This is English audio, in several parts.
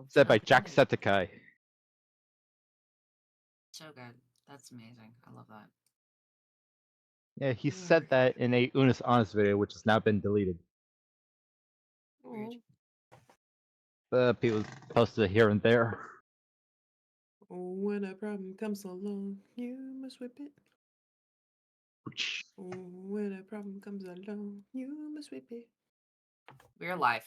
Said by Jack Okay. Setakai. So good. That's amazing. I love that. Yeah, he said that in a Unis Honest video, which has now been deleted. Weird. People posted it here and there. When a problem comes along, you must whip it. When a problem comes along, you must whip it. We're live.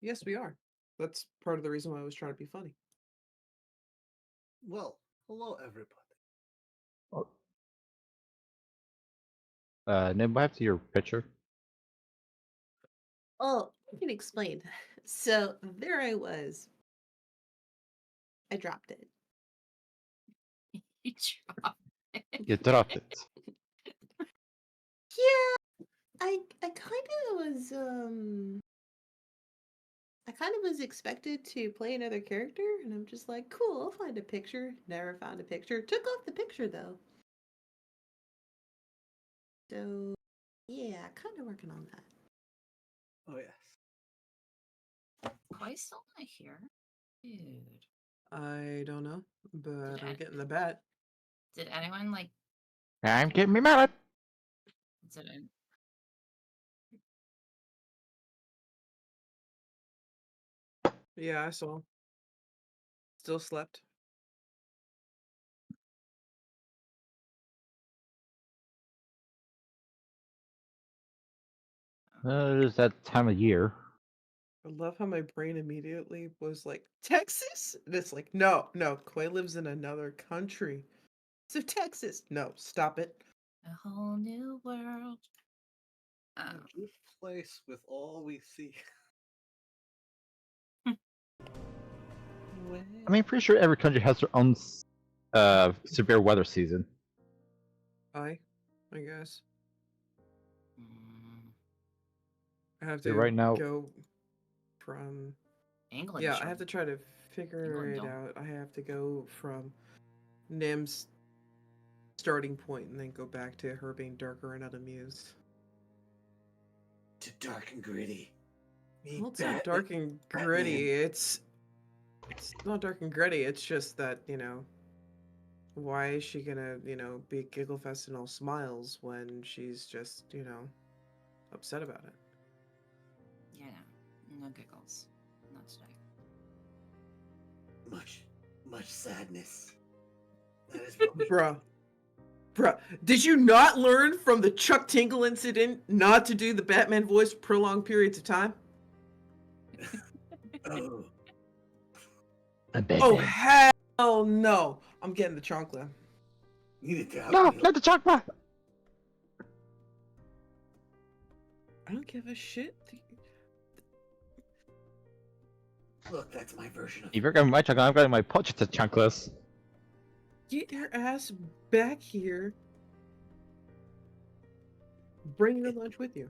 Yes, we are. That's part of the reason why I was trying to be funny. Well, hello everybody. Nim, what happened to your picture? Oh, I can explain. So there I was. I dropped it. You dropped it. You dropped it. Yeah, I kind of was expected to play another character, and I'm just like, cool, I'll find a picture. Never found a picture. Took off the picture though. So yeah, kind of working on that. Oh yes. Why still not here? Dude. I don't know, but Did I'm I- getting the bat. Did anyone like I'm getting me mad. did it? Yeah, I saw. Still slept. It is that time of year. I love how my brain immediately was like, Texas? And it's like, no, Koi lives in another country. So Texas. No, stop it. A whole new world. This place with all we see. I mean, pretty sure every country has their own severe weather season. I guess. mm, I have Yeah, to right now- go from England. yeah, I sure. have to try to figure England it don't. out. I have to go from Nim's starting point and then go back to her being darker and unamused. To dark and gritty. Me, Well, it's not Batman. dark and gritty. It's not dark and gritty. It's just that, why is she gonna, be giggle fest and all smiles when she's just, upset about it? Yeah, no giggles. Not today. Much sadness. That is what we Bruh, did you not learn from the Chuck Tingle incident not to do the Batman voice for prolonged periods of time? Oh. Oh, hell no. I'm getting the chocolate. Need to No, not the chocolate! I don't give a shit. Look, that's my version of If you're getting my chocolate, I'm getting my pochita chocolates. Get your ass back here. Bring your lunch with you.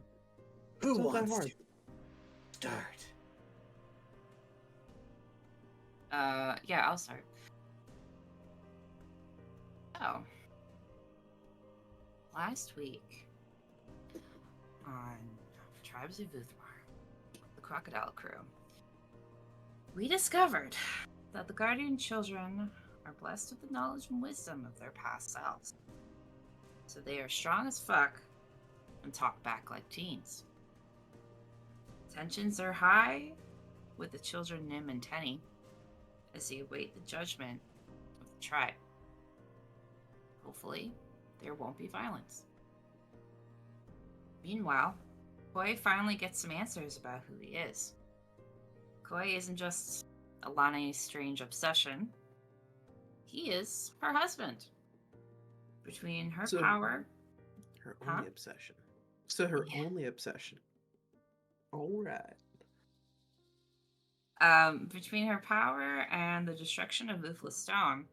Who It's not that wants hard. to start? Yeah, I'll start. Oh. Last week on Tribes of Uthmar, the Crocodile Crew, we discovered that the Guardian children are blessed with the knowledge and wisdom of their past selves. So they are strong as fuck and talk back like teens. Tensions are high with the children Nim and Tenny as they await the judgment of the tribe. Hopefully, there won't be violence. Meanwhile, Koi finally gets some answers about who he is. Koi isn't just Alani's strange obsession. He is her husband. Between her So- power... Her Huh? only obsession. So her Yeah. only obsession. Alright. Between her power and the destruction of Ruthless Stone,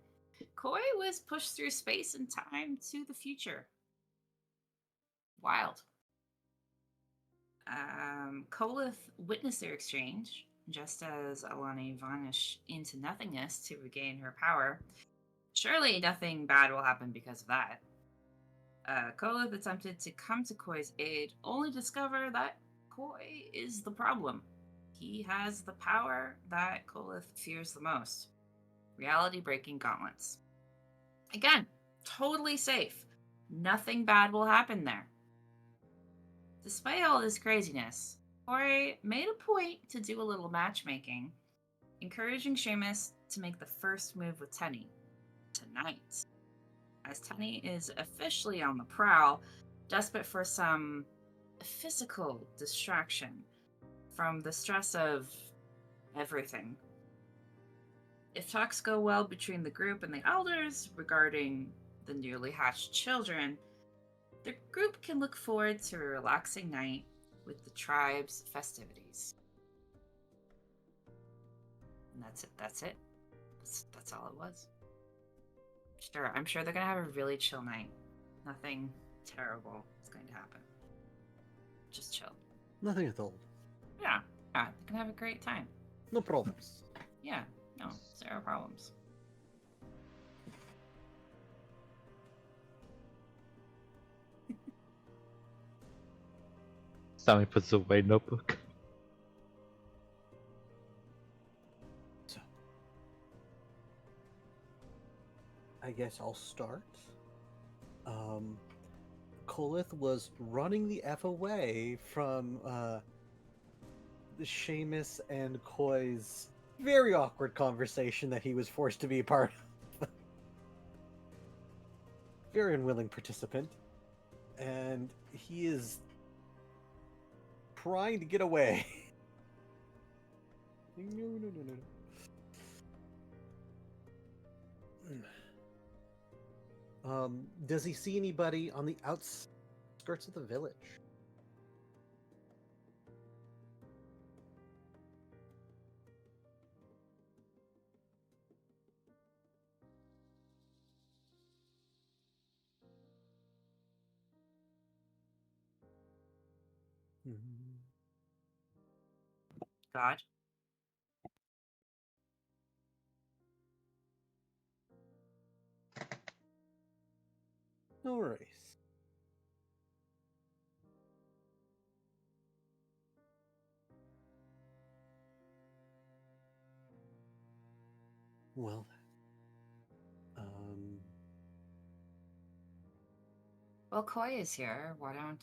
Koi was pushed through space and time to the future. Wild. Kolith witnessed their exchange, just as Alani vanished into nothingness to regain her power. Surely nothing bad will happen because of that. Kolith attempted to come to Koi's aid, only to discover that Koi is the problem. He has the power that Kolith fears the most. Reality-breaking gauntlets. Again, totally safe. Nothing bad will happen there. Despite all this craziness, Corey made a point to do a little matchmaking, encouraging Seamus to make the first move with Tenny tonight. As Tenny is officially on the prowl, desperate for some physical distraction from the stress of everything. If talks go well between the group and the elders regarding the newly hatched children, the group can look forward to a relaxing night with the tribe's festivities. And that's it. That's all it was. Sure, I'm sure they're gonna have a really chill night. Nothing terrible is going to happen. Just chill. Nothing at all. Yeah, they're gonna have a great time. No problems. Yeah, no, zero problems. Sammy puts away notebook. So, I guess I'll start. Kolith was running the F away from Seamus and Koi's very awkward conversation that he was forced to be a part of. Very unwilling participant. And he is trying to get away. No. Does he see anybody on the outskirts of the village? God. No worries. Well, Well, Koi is here. Why don't,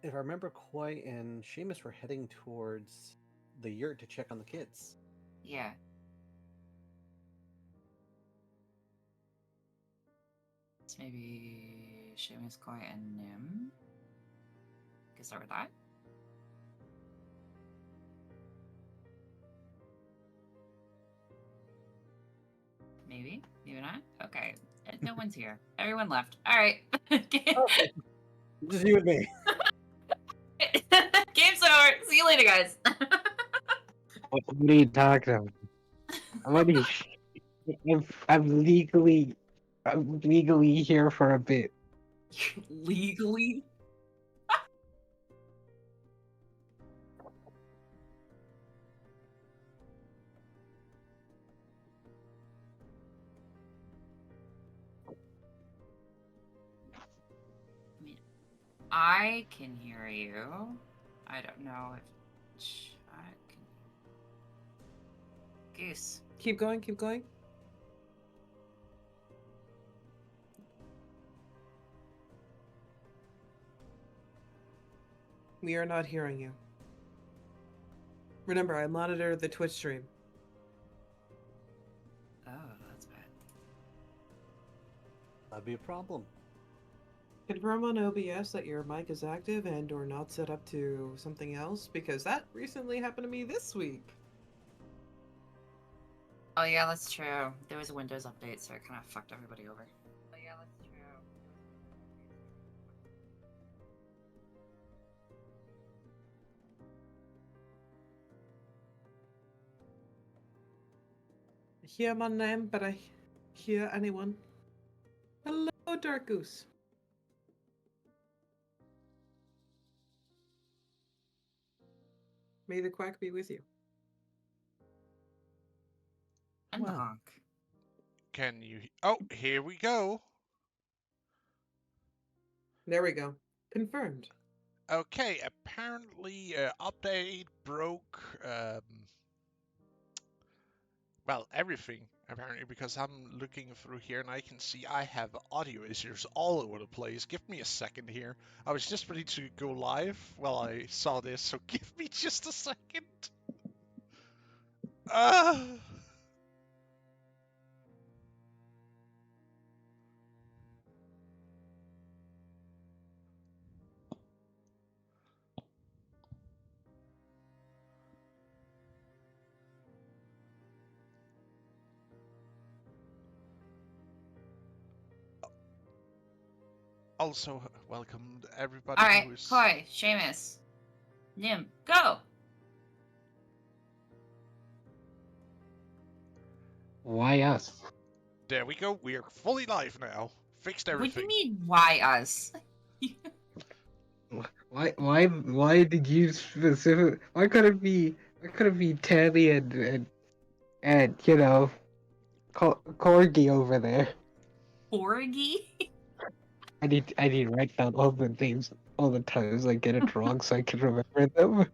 if I remember, Koi and Seamus were heading towards the yurt to check on the kids. yeah. It's maybe Seamus, Koi, and Nim. Can start with that. Maybe, maybe not. Okay, no one's here. Everyone left. All right. Just you and me. Game's over. See you later, guys. What are you talking about? I'm legally here for a bit. Legally? I can hear you. I don't know if chat can. Goose. Keep going. We are not hearing you. Remember, I monitor the Twitch stream. Oh, that's bad. That'd be a problem. Confirm on OBS that your mic is active and or not set up to something else, because that recently happened to me this week. Oh yeah, that's true. There was a Windows update, so it kind of fucked everybody over. Oh yeah, that's true. I hear my name, but I hear anyone. Hello, Dark Goose. May the quack be with you. And Well. honk. Can you? Oh, here we go. There we go. Confirmed. Okay, apparently update broke well, everything apparently, because I'm looking through here and I can see I have audio issues all over the place. Give me a second here. I was just ready to go live while I saw this, so give me just a second. Uh, Also, welcome everybody All right, who is. Koi, Seamus, Nim, go. Why us? There we go. We are fully live now. Fixed What do you everything. mean, why us? Why did you specific? Why could it be? Why could it be Teddy and you know, Corgi over there? Borgie? I need to write down all the names all the times I get it wrong so I can remember them.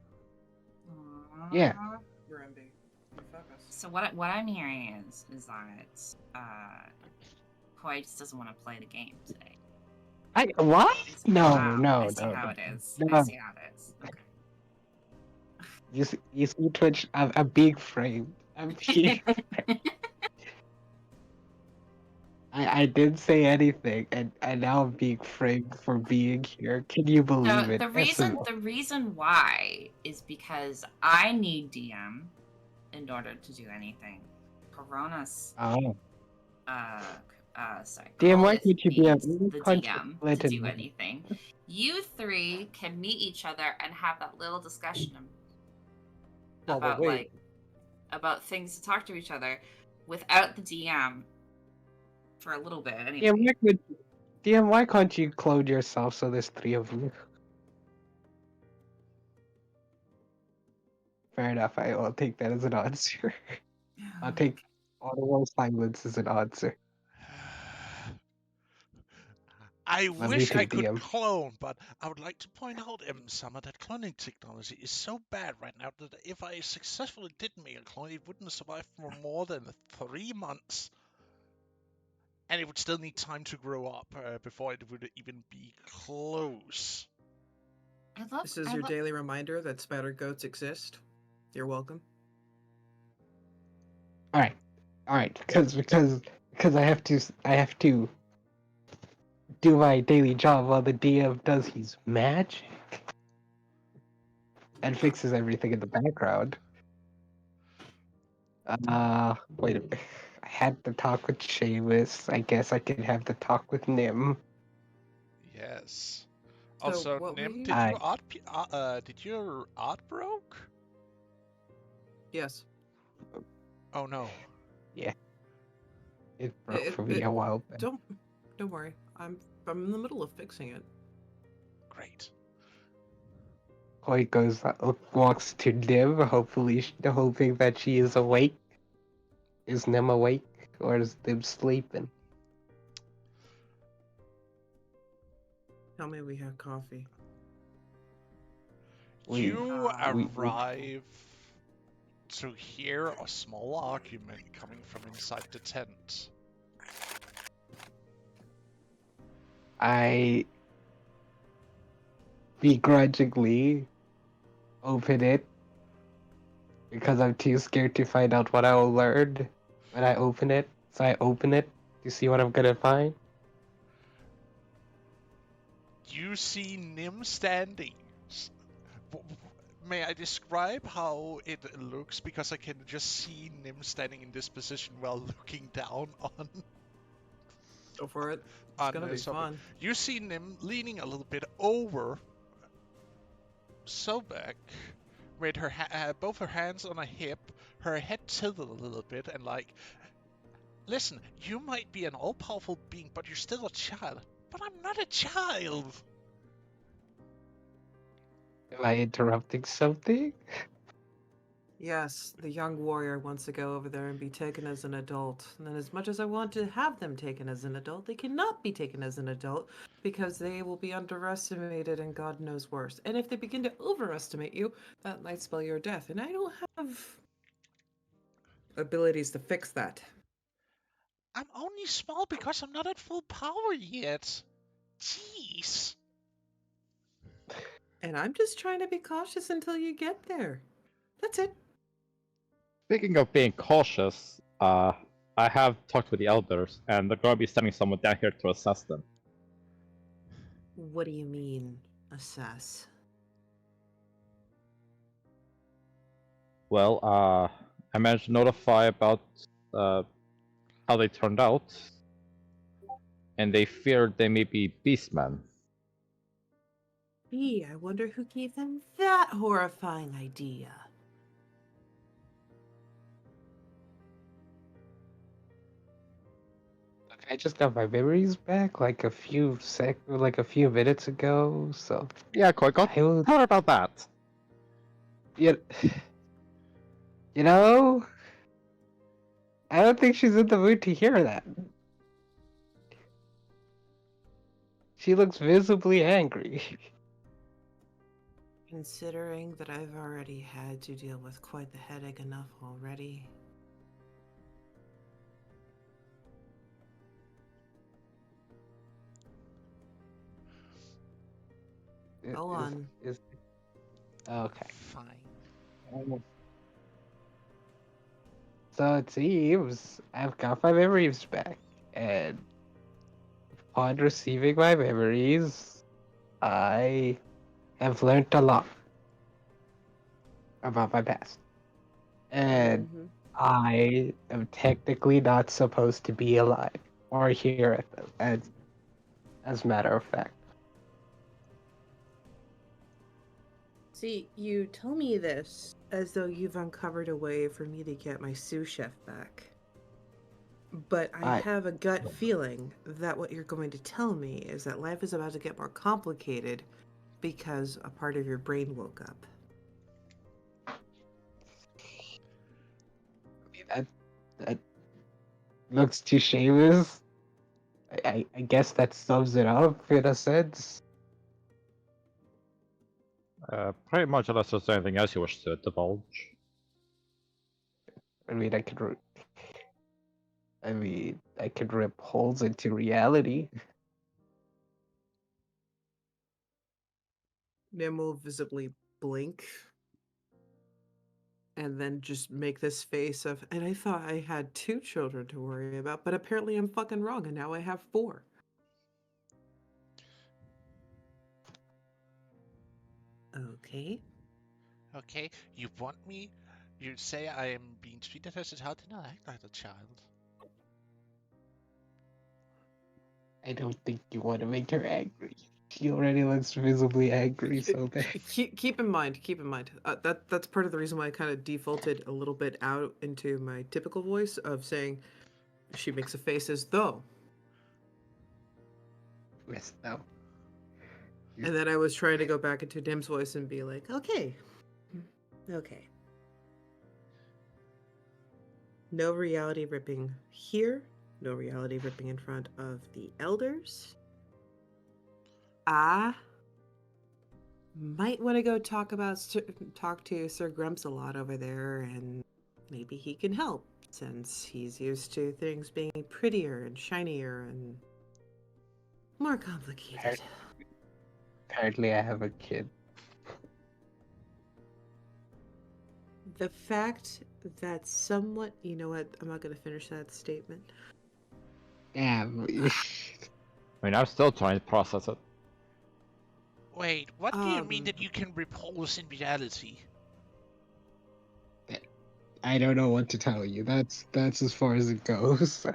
Yeah. Aw. Grimby, you focus. So what I'm hearing is that Koi just doesn't want to play the game today. What? No, Wow, no, I see no, how no. it is. I No. see how it is. You see, Twitch. I'm being framed. I'm being. Okay. I didn't say anything, and now I'm being framed for being here. Can you believe So it? the reason why is because I need DM in order to do anything. Corona's Oh, sorry, damn! Why Colith could you be a needs the DM to do anything. You three can meet each other and have that little discussion Well, but about wait. about things to talk to each other without the DM for a little bit anyway. Damn, why can't you clone yourself so there's three of you? Fair enough. I'll take that as an answer. I'll take audible silence as an answer. I Let me wish I think, could DM. clone, but I would like to point out, Summer, that cloning technology is so bad right now that if I successfully did make a clone, it wouldn't survive for more than 3 months. And it would still need time to grow up before it would even be close. This is your daily reminder that spider goats exist. You're welcome. All right. Because I have to do my daily job while the DM does his magic and fixes everything in the background. Wait a minute. I had the talk with Seamus. I guess I could have the talk with Nim. Yes. So Also, what Nim, we- did your art broke? Yes. Oh no. Yeah. It broke for me a while back. Don't worry. I'm in the middle of fixing it. Great. Koi walks to Nim, hoping that she is awake. Is Nim awake, or is Nim sleeping? Tell me we have coffee. You we- arrive to hear a small argument coming from inside the tent. I begrudgingly open it because I'm too scared to find out what I will learn when I open it. So I open it to see what I'm gonna find. You see Nim standing. May I describe how it looks? Because I can just see Nim standing in this position while looking down on. Go for it. It's gonna be fun. You see Nim leaning a little bit over Sobek with her both her hands on a hip, her head tilted a little bit, and like, listen, you might be an all-powerful being, but you're still a child. But I'm not a child. Am I interrupting something? Yes, the young warrior wants to go over there and be taken as an adult. And then, as much as I want to have them taken as an adult, they cannot be taken as an adult because they will be underestimated and God knows worse. And if they begin to overestimate you, that might spell your death. And I don't have abilities to fix that. I'm only small because I'm not at full power yet. Jeez. And I'm just trying to be cautious until you get there. That's it. Speaking of being cautious, I have talked with the elders, and they're going to be sending someone down here to assess them. What do you mean, assess? Well, I managed to notify about how they turned out, and they feared they may be beastmen. Gee, I wonder who gave them that horrifying idea. I just got my memories back like a few minutes ago. So Yeah, Koi, go I will, tell her about that. you, you know, I don't think she's in the mood to hear that. She looks visibly angry. Considering that I've already had to deal with quite the headache enough already. Go on. Okay. Fine. So it seems I've got my memories back, and upon receiving my memories, I have learned a lot about my past. And Mhm. I am technically not supposed to be alive or here at them, as a matter of fact. See, you tell me this as though you've uncovered a way for me to get my sous chef back. But I I have a gut feeling that what you're going to tell me is that life is about to get more complicated because a part of your brain woke up. that looks too shameless. I guess that sums it up in a sense. Pretty much, unless there's anything else you wish to divulge. I mean, I could rip holes into reality. Nim will visibly blink and then just make this face of, and I thought I had 2 children to worry about, but apparently I'm fucking wrong and now I have 4. Okay. Okay, you want me? You say I am being treated as a child, and I act like a child. I don't think you want to make her angry. She already looks visibly angry, so bad. Keep in mind, that's part of the reason why I kind of defaulted a little bit out into my typical voice of saying she makes a face as though. Yes, no. And then I was trying to go back into Dim's voice and be like, okay. Okay. No reality ripping here. No reality ripping in front of the elders. I might want to go talk to Sir Grumps a lot over there, and maybe he can help since he's used to things being prettier and shinier and more complicated. Apparently, I have a kid. The fact that somewhat, you know what? I'm not going to finish that statement. Damn. I mean, I'm still trying to process it. Wait, what do you mean that you can repulse in reality? I don't know what to tell you. That's as far as it goes.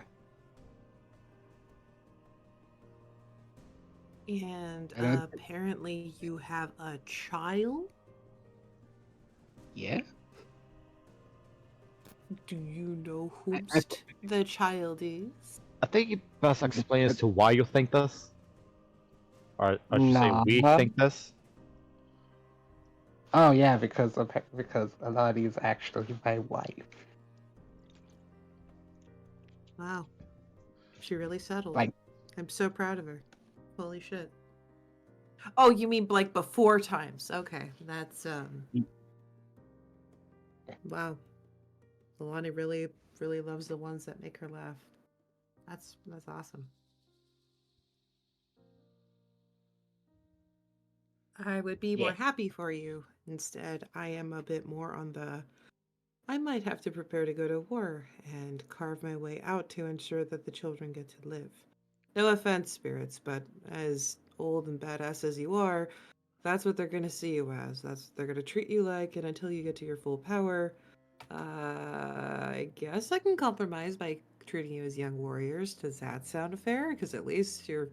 And I don't- apparently you have a child? Yeah. Do you know whomst the child is? I think it best explains as to why you think this. Or I should say, we Nah. think this. Oh yeah, because Alani is actually my wife. Wow. She really settled. Like, I'm so proud of her. Holy shit. Oh, you mean like before times. Okay. That's wow. Alani really, really loves the ones that make her laugh. That's awesome. I would be more yeah. happy for you. Instead, I am a bit more on the I might have to prepare to go to war and carve my way out to ensure that the children get to live. No offense, spirits, but as old and badass as you are, that's what they're gonna see you as. That's what they're gonna treat you like, and until you get to your full power, I guess I can compromise by treating you as young warriors. Does that sound fair? Because at least you're,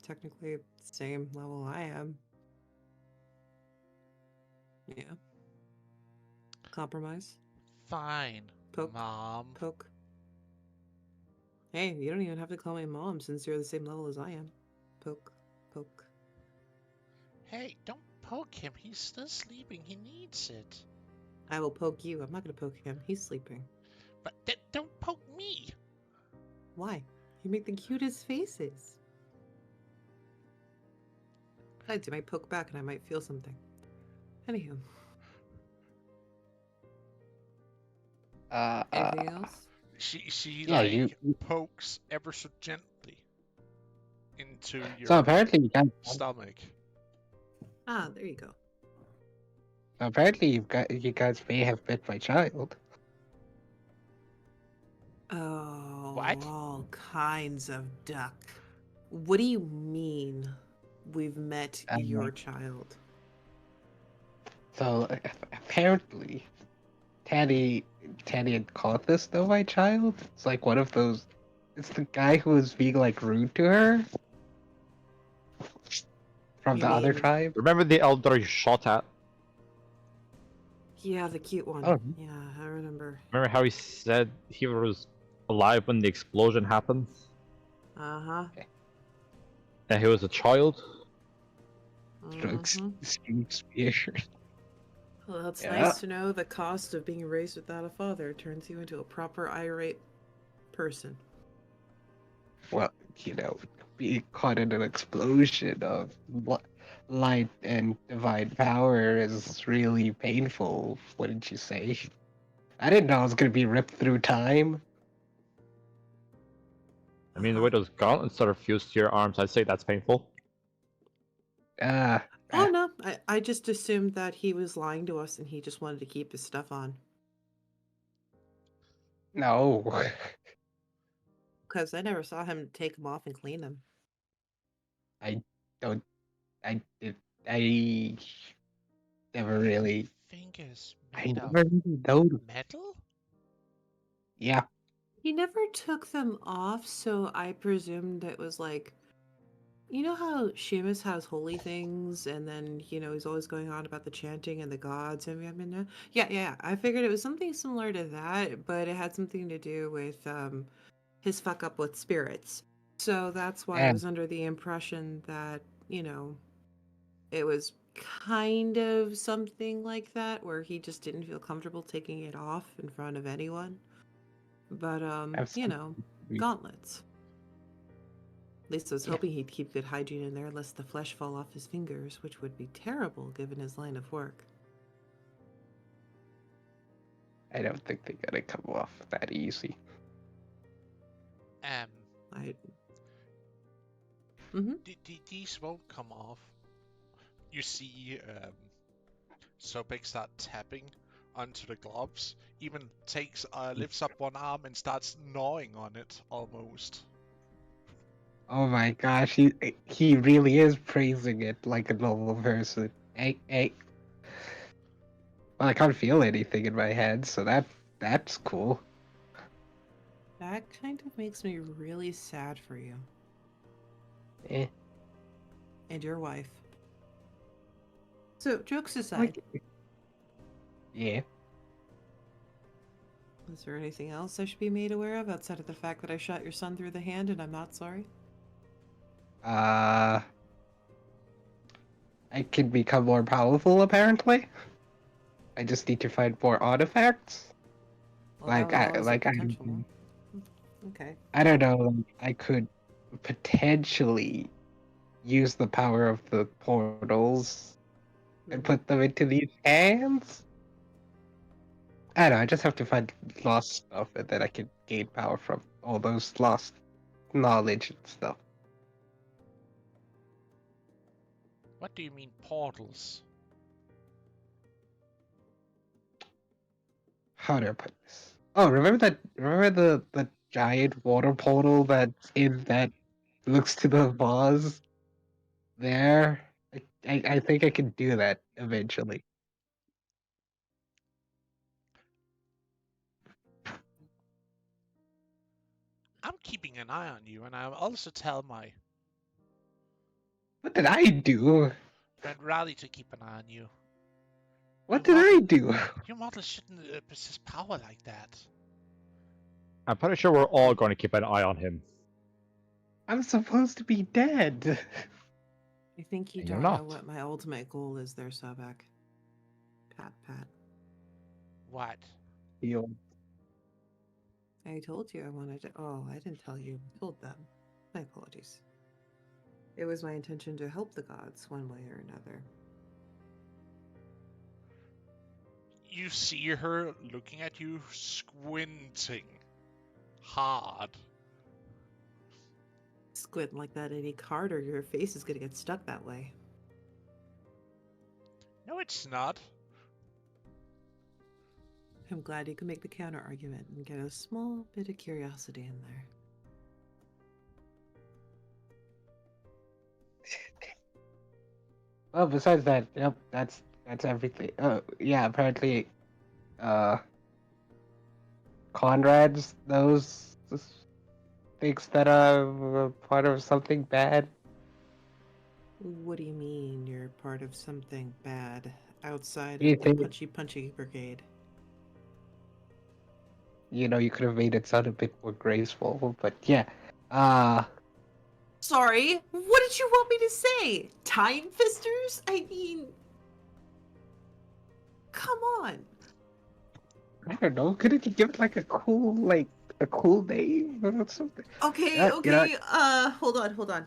technically the same level I am. Yeah. Compromise. Fine, Poke. Mom. Poke. Hey, you don't even have to call me mom since you're the same level as I am. Poke. Poke. Hey, don't poke him. He's still sleeping. He needs it. I will poke you. I'm not gonna poke him. He's sleeping. But don't poke me. Why? You make the cutest faces. Besides, you might poke back and I might feel something. Anywho. Anything else? She Yeah, like pokes ever so gently into So your apparently stomach. Ah, there you go. you guys may have met my child. Oh, What? all kinds of duck. What do you mean we've met your child? So apparently, Tanny and Cauthus know my child. It's like one of those. It's the guy who was being like rude to her from You the other mean- tribe. Remember the elder you shot at? Yeah, the cute one. Oh. Yeah, I remember. Remember how he said he was alive when the explosion happened? Uh-huh. And he was a child? Strokes, Mhm. strokes spear. Well, it's Yeah. nice to know the cost of being raised without a father turns you into a proper irate person. Well, being caught in an explosion of light and divine power is really painful, wouldn't you say? I didn't know I was gonna be ripped through time. I mean, the way those gauntlets are fused to your arms, I'd say that's painful. Ah, Oh no, I just assumed that he was lying to us and he just wanted to keep his stuff on. no. Because I never saw him take them off and clean them. I don't. I never really. Fingers I made never of really noticed. metal? Yeah. He never took them off, so I presumed it was like, you know how Seamus has holy things, and then he's always going on about the chanting and the gods and yeah. I figured it was something similar to that, but it had something to do with his fuck up with spirits. So that's why I And was under the impression that it was kind of something like that, where he just didn't feel comfortable taking it off in front of anyone. But I've gauntlets. At least I was Yeah. hoping he'd keep good hygiene in there, lest the flesh fall off his fingers, which would be terrible given his line of work. I don't think they're gonna come off that easy. These won't come off. You see, Sobek start tapping onto the gloves. Even lifts up one arm and starts gnawing on it almost. Oh my gosh, he really is praising it like a normal person. Hey. Well, I can't feel anything in my head, so that's cool. That kind of makes me really sad for you. Eh. And your wife. So, jokes aside, Yeah. is there anything else I should be made aware of outside of the fact that I shot your son through the hand and I'm not sorry? I can become more powerful. Apparently, I just need to find more artifacts. Well, that was always a Like potential, no? Okay. I don't know. Like, I could potentially use the power of the portals and Mhm. put them into these hands. I don't know. I just have to find lost stuff, and then I can gain power from all those lost knowledge and stuff. What do you mean portals? How do I put this? Oh, remember that? Remember the giant water portal that's in that looks to the vase there? I think I can do that eventually. I'm keeping an eye on you, and I'll also tell my What did I do? friend Raleigh to keep an eye on you. What did I do? Your model shouldn't possess power like that. I'm pretty sure we're all going to keep an eye on him. I'm supposed to be dead. I think you And you're don't know not. what my ultimate goal is there, Sobek. Pat. What? Heal. I told you I wanted to. Oh, I didn't tell you. I told them. My apologies. It was my intention to help the gods one way or another. You see her looking at you, squinting hard. Squint like that any card or your face is gonna get stuck that way. No, it's not. I'm glad you can make the counter argument and get a small bit of curiosity in there. Well, besides that, yep, that's everything. Oh, yeah, apparently, uh, Conrad's those thinks that I'm a part of something bad. What do you mean you're part of something bad outside You of the think, punchy brigade? you could have made it sound a bit more graceful, but yeah. Uh, Sorry, what did you want me to say? Time fisters? I mean, come on. I don't know. Couldn't you give it like a cool name or something? Okay, You know, okay. Hold on.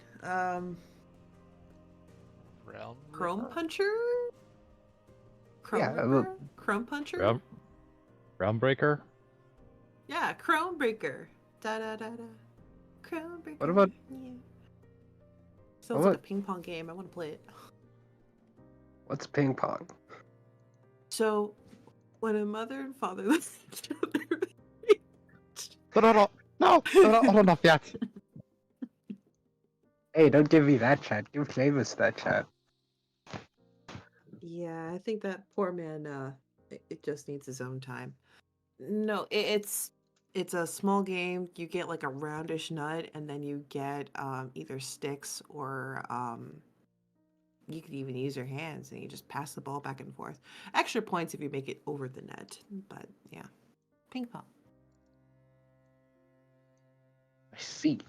Realm Chrome Ripper? Puncher? Chrome yeah. Ripper? Chrome Puncher? Realmbreaker? Yeah, Chrome Breaker. Da. Chrome Breaker. What about Yeah. what Sounds like a about ping pong game. I want to play it. what's ping pong? So, when a mother and father listen to other. No, not enough yet. Hey, don't give me that chat. Give Clavis that chat. Yeah, I think that poor man. It just needs his own time. No, it's a small game. You get like a roundish nut, and then you get either sticks or you could even use your hands, and you just pass the ball back and forth. Extra points if you make it over the net, but yeah, ping pong. I see.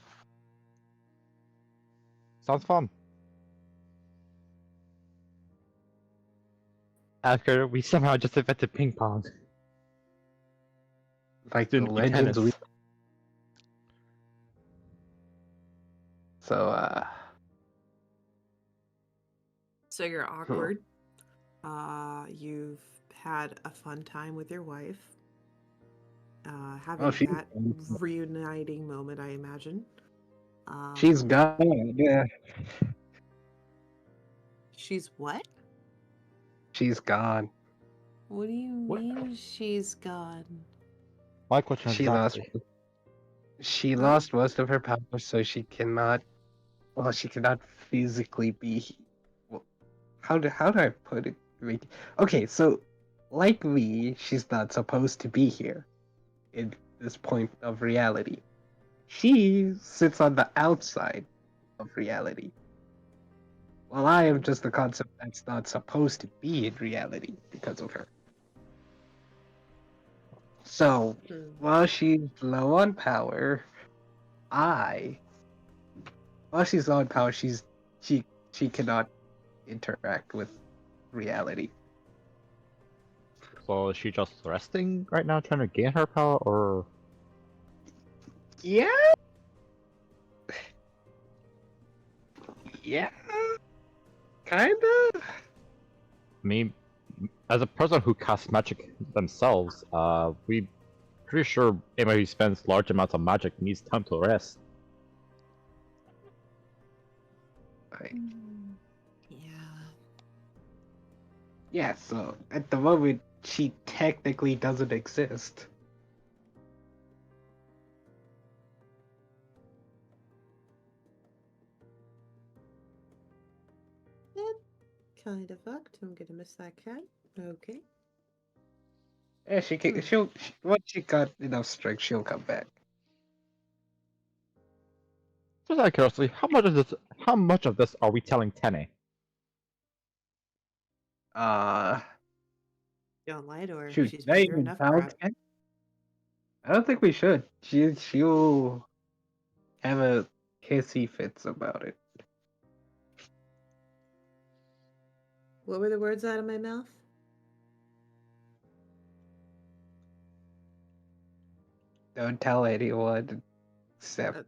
Sounds fun. After we somehow just invented ping pong. Like the Soon to be legends we. tennis. So So you're awkward. You've had a fun time with your wife. oh, Having that reuniting moment, I imagine. she's gone. Yeah, She's what? she's gone. What do you What? mean she's gone? My question She is lost. exactly. She Huh? lost most of her power, so she cannot. Well, she cannot physically be. Well, how do I put it? Okay, so like me, she's not supposed to be here in this point of reality. She sits on the outside of reality. Well, I am just a concept that's not supposed to be in reality because of her. So, Hmm. while she's low on power, I while she's low on power, she cannot interact with reality. So is she just resting right now, trying to gain her power, or Yeah. Yeah. Kinda. I mean, as a person who casts magic themselves, we pretty sure anybody who spends large amounts of magic needs time to rest. Right. Yeah. Yeah. So at the moment, she technically doesn't exist. Kind of fucked. I'm gonna miss that cat. Okay. Yeah, she can. Once she got enough strength, she'll come back. Just out of curiosity, how much of this are we telling Tene? Uh, Don't lie to her. shoot, She's not been through even enough tell crap. Ken? I don't think we should. She'll have a hissy fits about it. What were the words out of my mouth? Don't tell anyone except.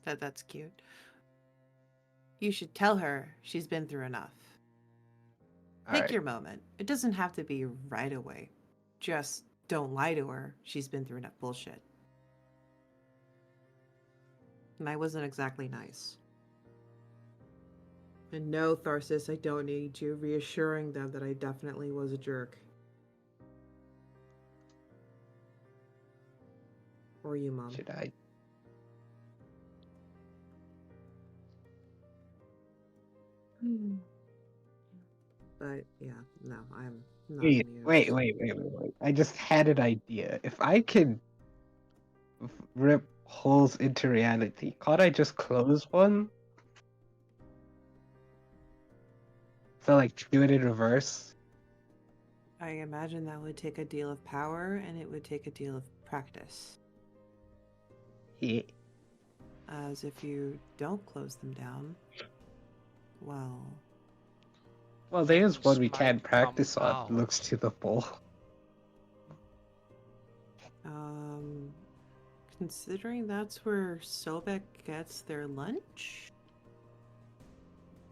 That's cute. You should tell her she's been through enough. Take Alright. your moment. It doesn't have to be right away. Just don't lie to her. She's been through enough bullshit. And I wasn't exactly nice. And no, Tharsis, I don't need you reassuring them that I definitely was a jerk. Or you, Mom. Should I? But yeah, no, I'm not Wait, amused. wait. I just had an idea. If I could rip holes into reality, can't I just close one? So, like, do it in reverse? I imagine that would take a deal of power and it would take a deal of practice. Yeah. As if you don't close them down, well, Well, there's one we Things might can practice come on. out. Looks to the bowl. um, considering that's where Sobek gets their lunch,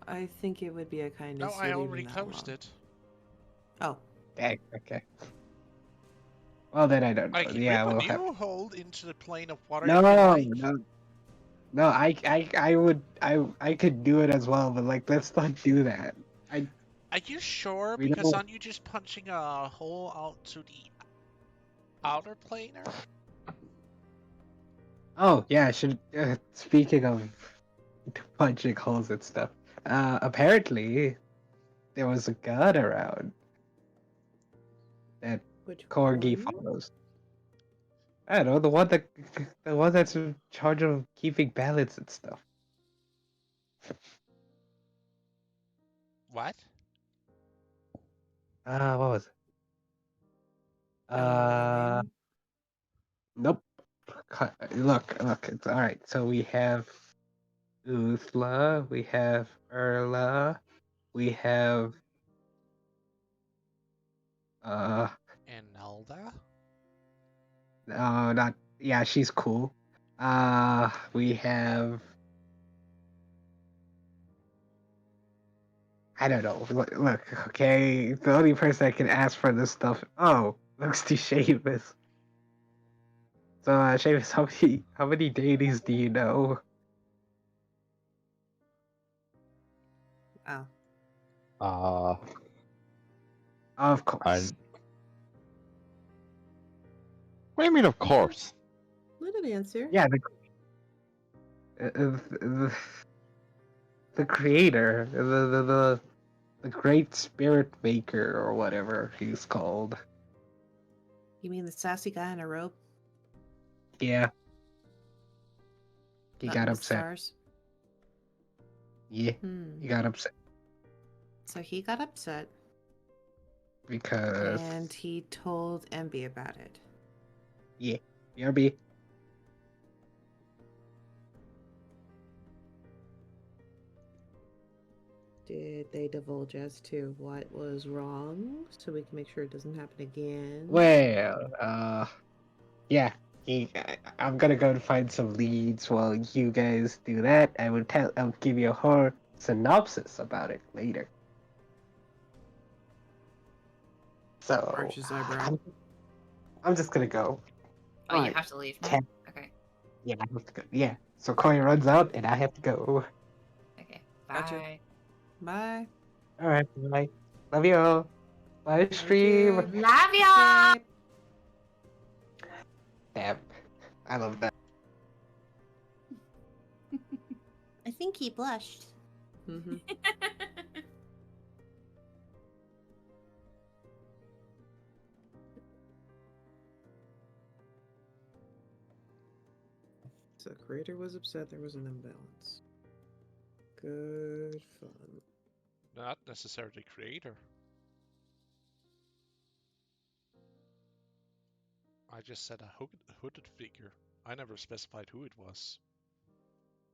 I think it would be a kindness No, to I leave already them that closed alone. it. Oh, Dang, okay. Well, then I don't know. I can Yeah, rip a we'll have. new hole into the plane of water No, if you like. no. I could do it as well, but like, let's not do that. Are you sure? We Because don't. aren't you just punching a hole out to the outer planar? Oh yeah, should. Speaking of punching holes and stuff, apparently there was a god around that which Corgi one? follows. I don't know, the one that's in charge of keeping balance and stuff. What? What was it? Do we know their name? Nope. Look, it's all right. So we have Uthla, we have Erla, we have uh Enelda? no, not yeah, she's cool. We have I don't know. Look, okay. The only person I can ask for this stuff. Oh, looks to Seamus. So, Seamus, how many deities do you know? Oh, Uh, Of I. course. What do you mean, of course? let him answer. Yeah, the creator, the great spirit maker or whatever he's called. You mean the sassy guy in a robe? Yeah, he Up got in the upset. stars? Yeah, Hmm. he got upset So he got upset, because and he told Emby about it. yeah, BRB. did they divulge as to what was wrong so we can make sure it doesn't happen again? Well, yeah. I'm gonna go and find some leads while you guys do that. I'll give you a whole synopsis about it later. So Arch's eyebrow. I'm just gonna go. Oh, you Alright, have to leave now? Ken. Okay. Yeah, I have to go. Yeah. So Koi runs out and I have to go. Okay. Gotcha. Bye. Bye. Alright, bye. Love you all. Bye Love you stream. too. Love y'all! Okay. Damn. I love that. I think he blushed. Mm-hmm. So creator was upset there was an imbalance. Good fun. Not necessarily creator. I just said a hooded figure. I never specified who it was.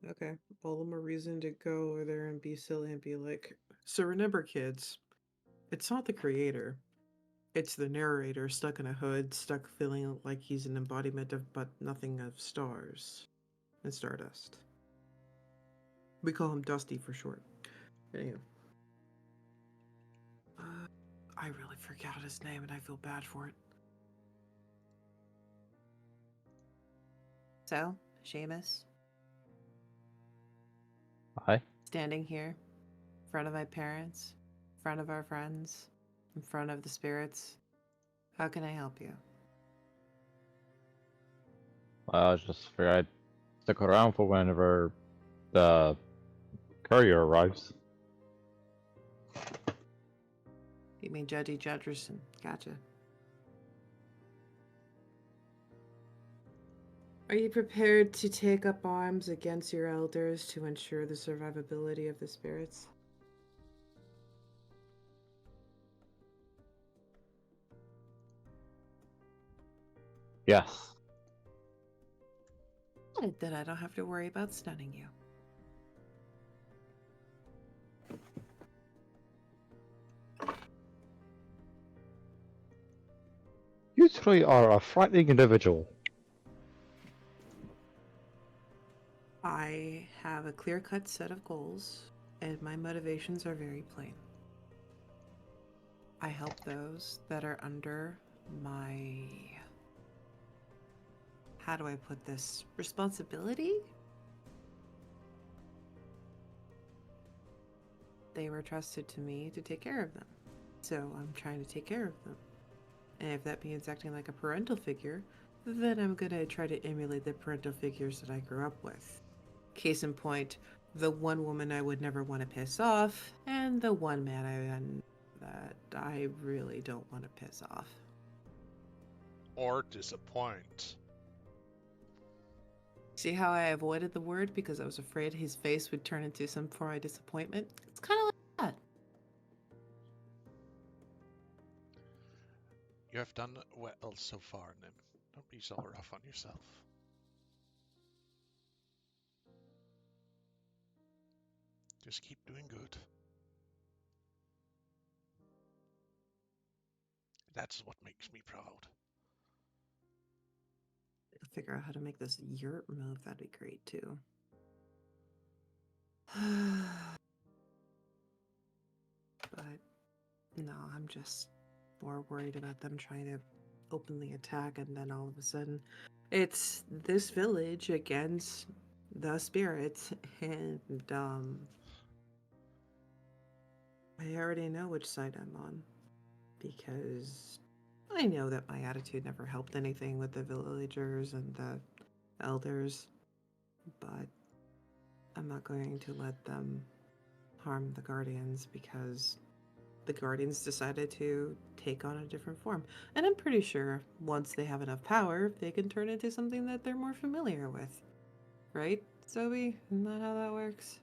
Okay. All the more reason to go over there and be silly and be like, so remember, kids, it's not the creator. It's the narrator stuck in a hood, stuck feeling like he's an embodiment of but nothing of stars and stardust. We call him Dusty for short. Anyway. I really forgot his name and I feel bad for it. So, Seamus, Hi. standing here, in front of my parents, in front of our friends, in front of the spirits, how can I help you? I was just figured I'd stick around for whenever the courier arrives. You mean Judgy Judgerson. Gotcha. Are you prepared to take up arms against your elders to ensure the survivability of the spirits? Yes. Then I don't have to worry about stunning you. You three are a frightening individual. I have a clear-cut set of goals, and my motivations are very plain. I help those that are under my... How do I put this? Responsibility? They were trusted to me to take care of them. So I'm trying to take care of them. And if that means acting like a parental figure, then I'm gonna try to emulate the parental figures that I grew up with. Case in point, the one woman I would never want to piss off, and the one man that I really don't want to piss off. Or disappoint. See how I avoided the word because I was afraid his face would turn into some form of disappointment? It's kind of like that. You have done well so far, Nim. Don't be so rough on yourself. Just keep doing good. That's what makes me proud. I'll figure out how to make this yurt move. That'd be great too. But no, I'm just more worried about them trying to openly attack, and then all of a sudden, it's this village against the spirits, and I already know which side I'm on because I know that my attitude never helped anything with the villagers and the elders, but I'm not going to let them harm the guardians because the guardians decided to take on a different form. And I'm pretty sure once they have enough power, they can turn into something that they're more familiar with. Right, Zoe? Isn't that how that works?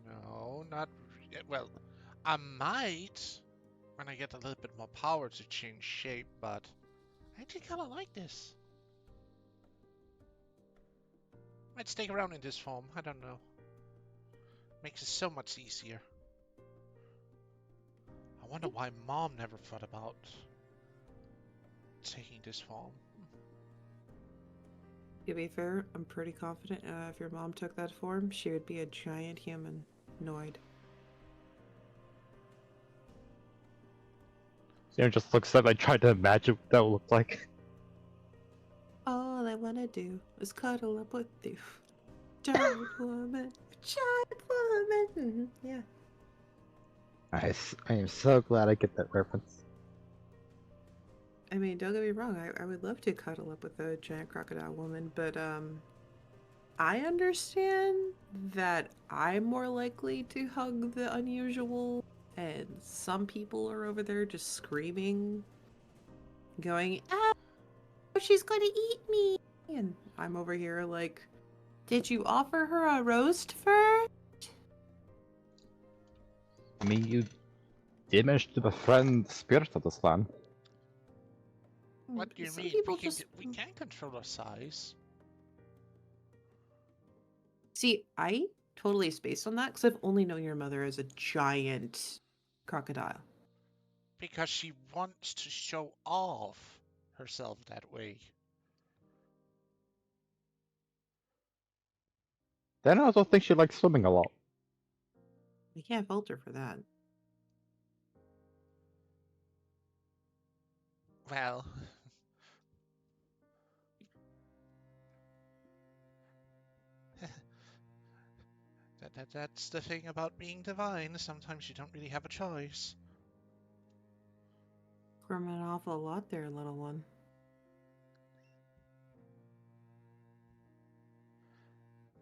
No, not well. I might when I get a little bit more power to change shape, but I actually kind of like this. Might stick around in this form. I don't know. Makes it so much easier. I wonder why Mom never thought about taking this form. To be fair, I'm pretty confident if your mom took that form, she would be a giant humanoid. Sam just looks up. I tried to imagine what that would look like. All I wanna do is cuddle up with you. Giant woman, giant woman. Yeah. I am so glad I get that reference. I mean, don't get me wrong, I would love to cuddle up with a giant crocodile woman, but I understand that I'm more likely to hug the unusual, and some people are over there just screaming, going, "Ah, she's gonna eat me!" And I'm over here like, did you offer her a roast first? I mean, you did manage to befriend the spirit of this land. What do you Some mean? people just We can control our size. see. I totally spaced on that because I've only known your mother as a giant crocodile. Because she wants to show off herself that way. Then I also think she likes swimming a lot. I can't fault her for that. Well, that's the thing about being divine. Sometimes you don't really have a choice. From an awful lot there, little one.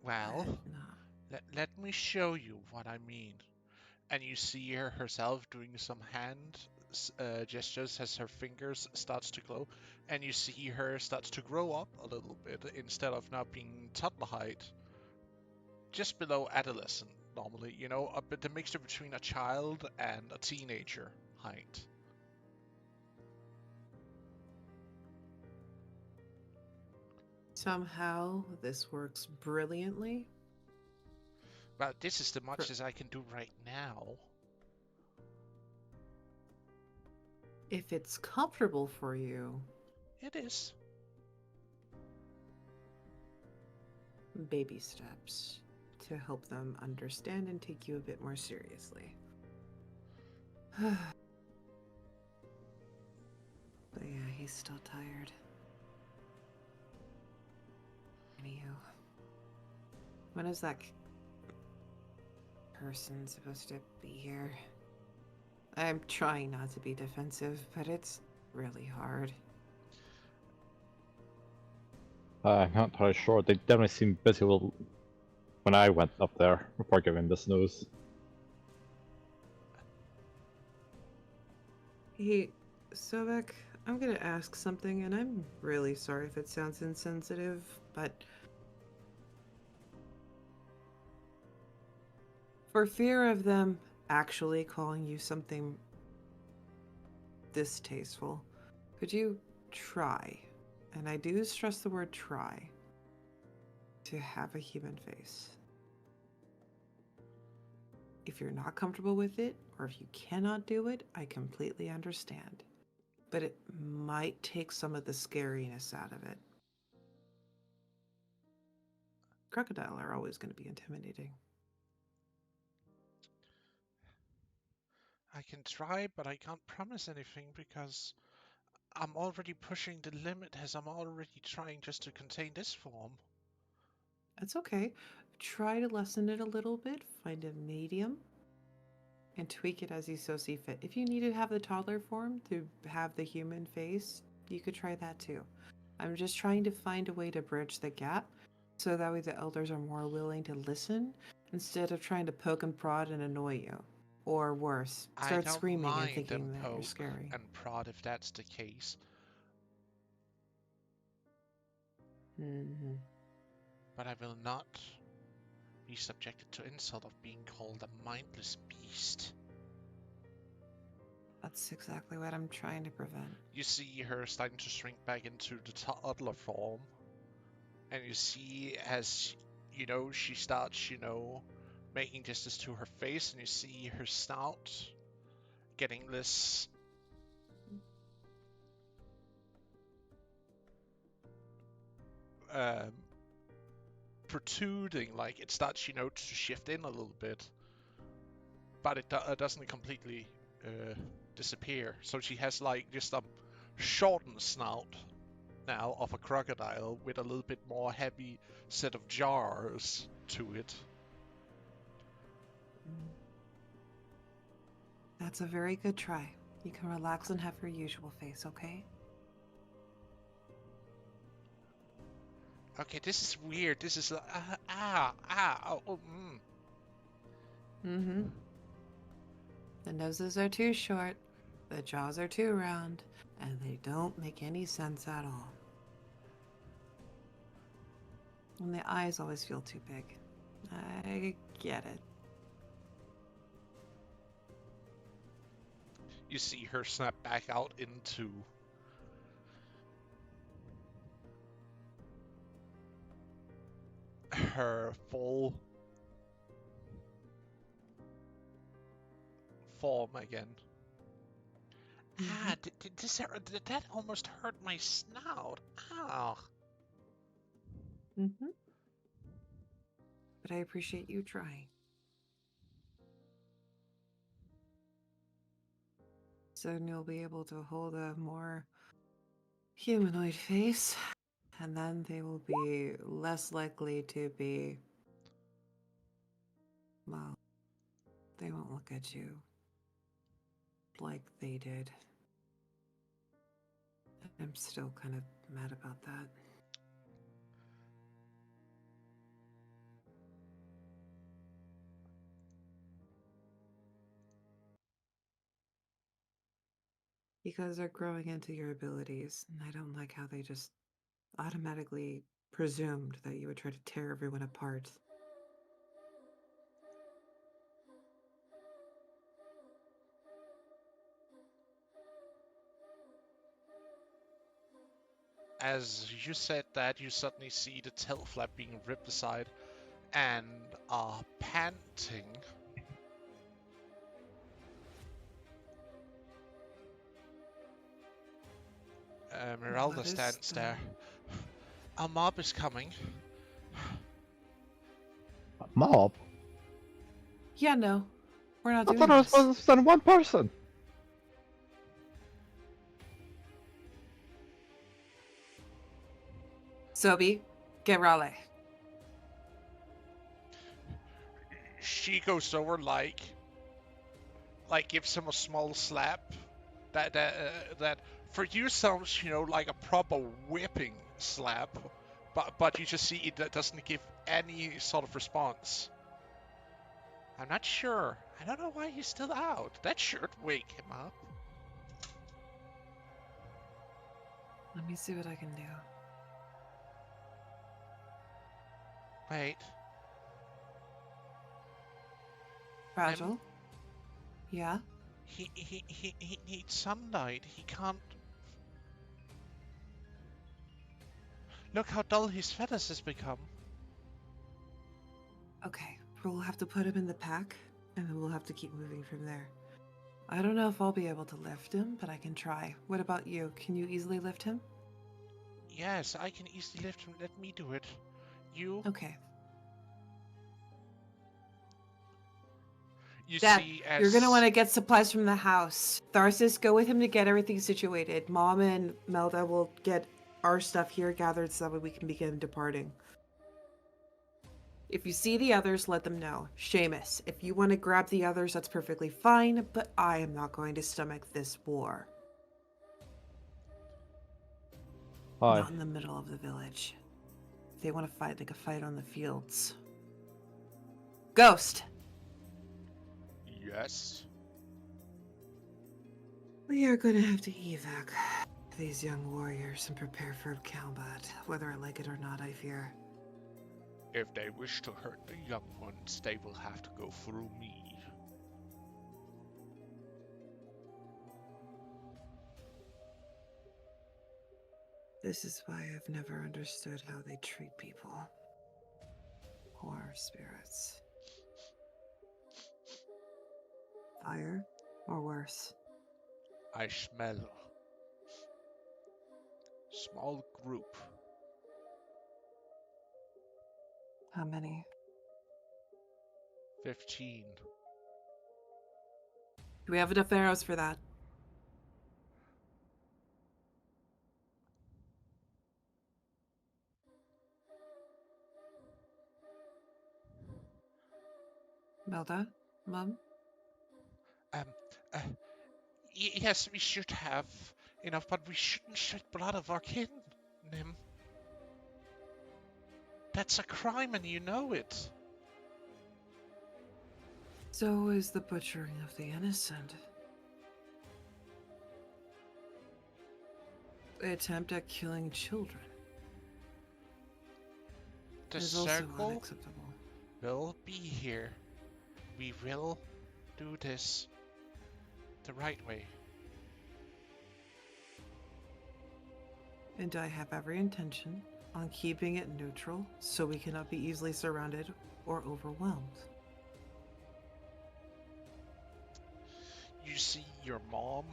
Well, No. let me show you what I mean. And you see her herself doing some hand gestures as her fingers starts to glow, and you see her starts to grow up a little bit instead of now being toddler height, just below adolescent normally, you know, a bit the mixture between a child and a teenager height. Somehow this works brilliantly. Well, this is the much For- as I can do right now. If it's comfortable for you, It is. baby steps to help them understand and take you a bit more seriously. But yeah, he's still tired. Anywho, when is that person supposed to be here? I'm trying not to be defensive, but it's really hard. I'm not entirely sure. They definitely seemed busy when I went up there before giving this news. Hey, Sobek, I'm gonna ask something, and I'm really sorry if it sounds insensitive, but for fear of them actually calling you something distasteful, could you try, and I do stress the word try, to have a human face? If you're not comfortable with it, or if you cannot do it, I completely understand. But it might take some of the scariness out of it. Crocodile are always going to be intimidating. I can try, but I can't promise anything because I'm already pushing the limit as I'm already trying just to contain this form. That's okay. Try to lessen it a little bit, find a medium, and tweak it as you so see fit. If you need to have the toddler form to have the human face, you could try that too. I'm just trying to find a way to bridge the gap so that way the elders are more willing to listen instead of trying to poke and prod and annoy you. Or worse, I start don't screaming and mind thinking them that you're poke scary. and prod if that's the case, Mm-hmm. but I will not be subjected to insult of being called a mindless beast. That's exactly what I'm trying to prevent. You see her starting to shrink back into the toddler form, and you see as, you know, she starts, you know, making gestures to her face, and you see her snout getting this um, protruding, like it starts, to shift in a little bit, but it doesn't completely disappear. So she has like just a shortened snout now of a crocodile with a little bit more heavy set of jars to it. That's a very good try. You can relax and have your usual face, okay? Okay, this is weird. This is Mm-hmm. The noses are too short, the jaws are too round, and they don't make any sense at all. And the eyes always feel too big. I get it. You see her snap back out into her full form again. Did that almost hurt my snout? Ow. Mm-hmm. But I appreciate you trying. Soon you'll be able to hold a more humanoid face, and then they will be less likely to be, well, they won't look at you like they did. I'm still kind of mad about that. Because they're growing into your abilities, and I don't like how they just automatically presumed that you would try to tear everyone apart. As you said that, you suddenly see the tail flap being ripped aside and panting. Meralda What is stands the- there. A mob is coming. A mob? Yeah, no. We're not I doing thought I was this. supposed to send one person. Sobi, get Raleigh. She goes over like gives him a small slap. That for you sounds like a proper whipping slap, but you just see it doesn't give any sort of response. I'm not sure. I don't know why he's still out. That should wake him up. Let me see what I can do. Wait. Fragile? Yeah? He needs sunlight. He can't. Look how dull his feathers has become. Okay, we'll have to put him in the pack, and then we'll have to keep moving from there. I don't know if I'll be able to lift him, but I can try. What about you? Can you easily lift him? Yes, I can easily lift him. Let me do it. You. Okay. You Dad, see as you're gonna want to get supplies from the house. Tharsis, go with him to get everything situated. Mom and Melda will get our stuff here gathered so that we can begin departing. If you see the others, let them know. Seamus, if you want to grab the others, that's perfectly fine, but I am not going to stomach this war. Hi. Not in the middle of the village. If they want to fight, they can fight on the fields. Ghost! Yes. We are going to have to evac these young warriors and prepare for combat, whether I like it or not, I fear. If they wish to hurt the young ones, they will have to go through me. This is why I've never understood how they treat people. Or spirits. Fire? Or worse? I smell. Small group. How many? 15. Do we have enough arrows for that? Melda? Mom? Um, uh, yes, we should have enough, but we shouldn't shed blood of our kin, Nim. That's a crime and you know it. So is the butchering of the innocent. The attempt at killing children The is also circle unacceptable. will be here. We will do this the right way. And I have every intention on keeping it neutral so we cannot be easily surrounded or overwhelmed. You see your mom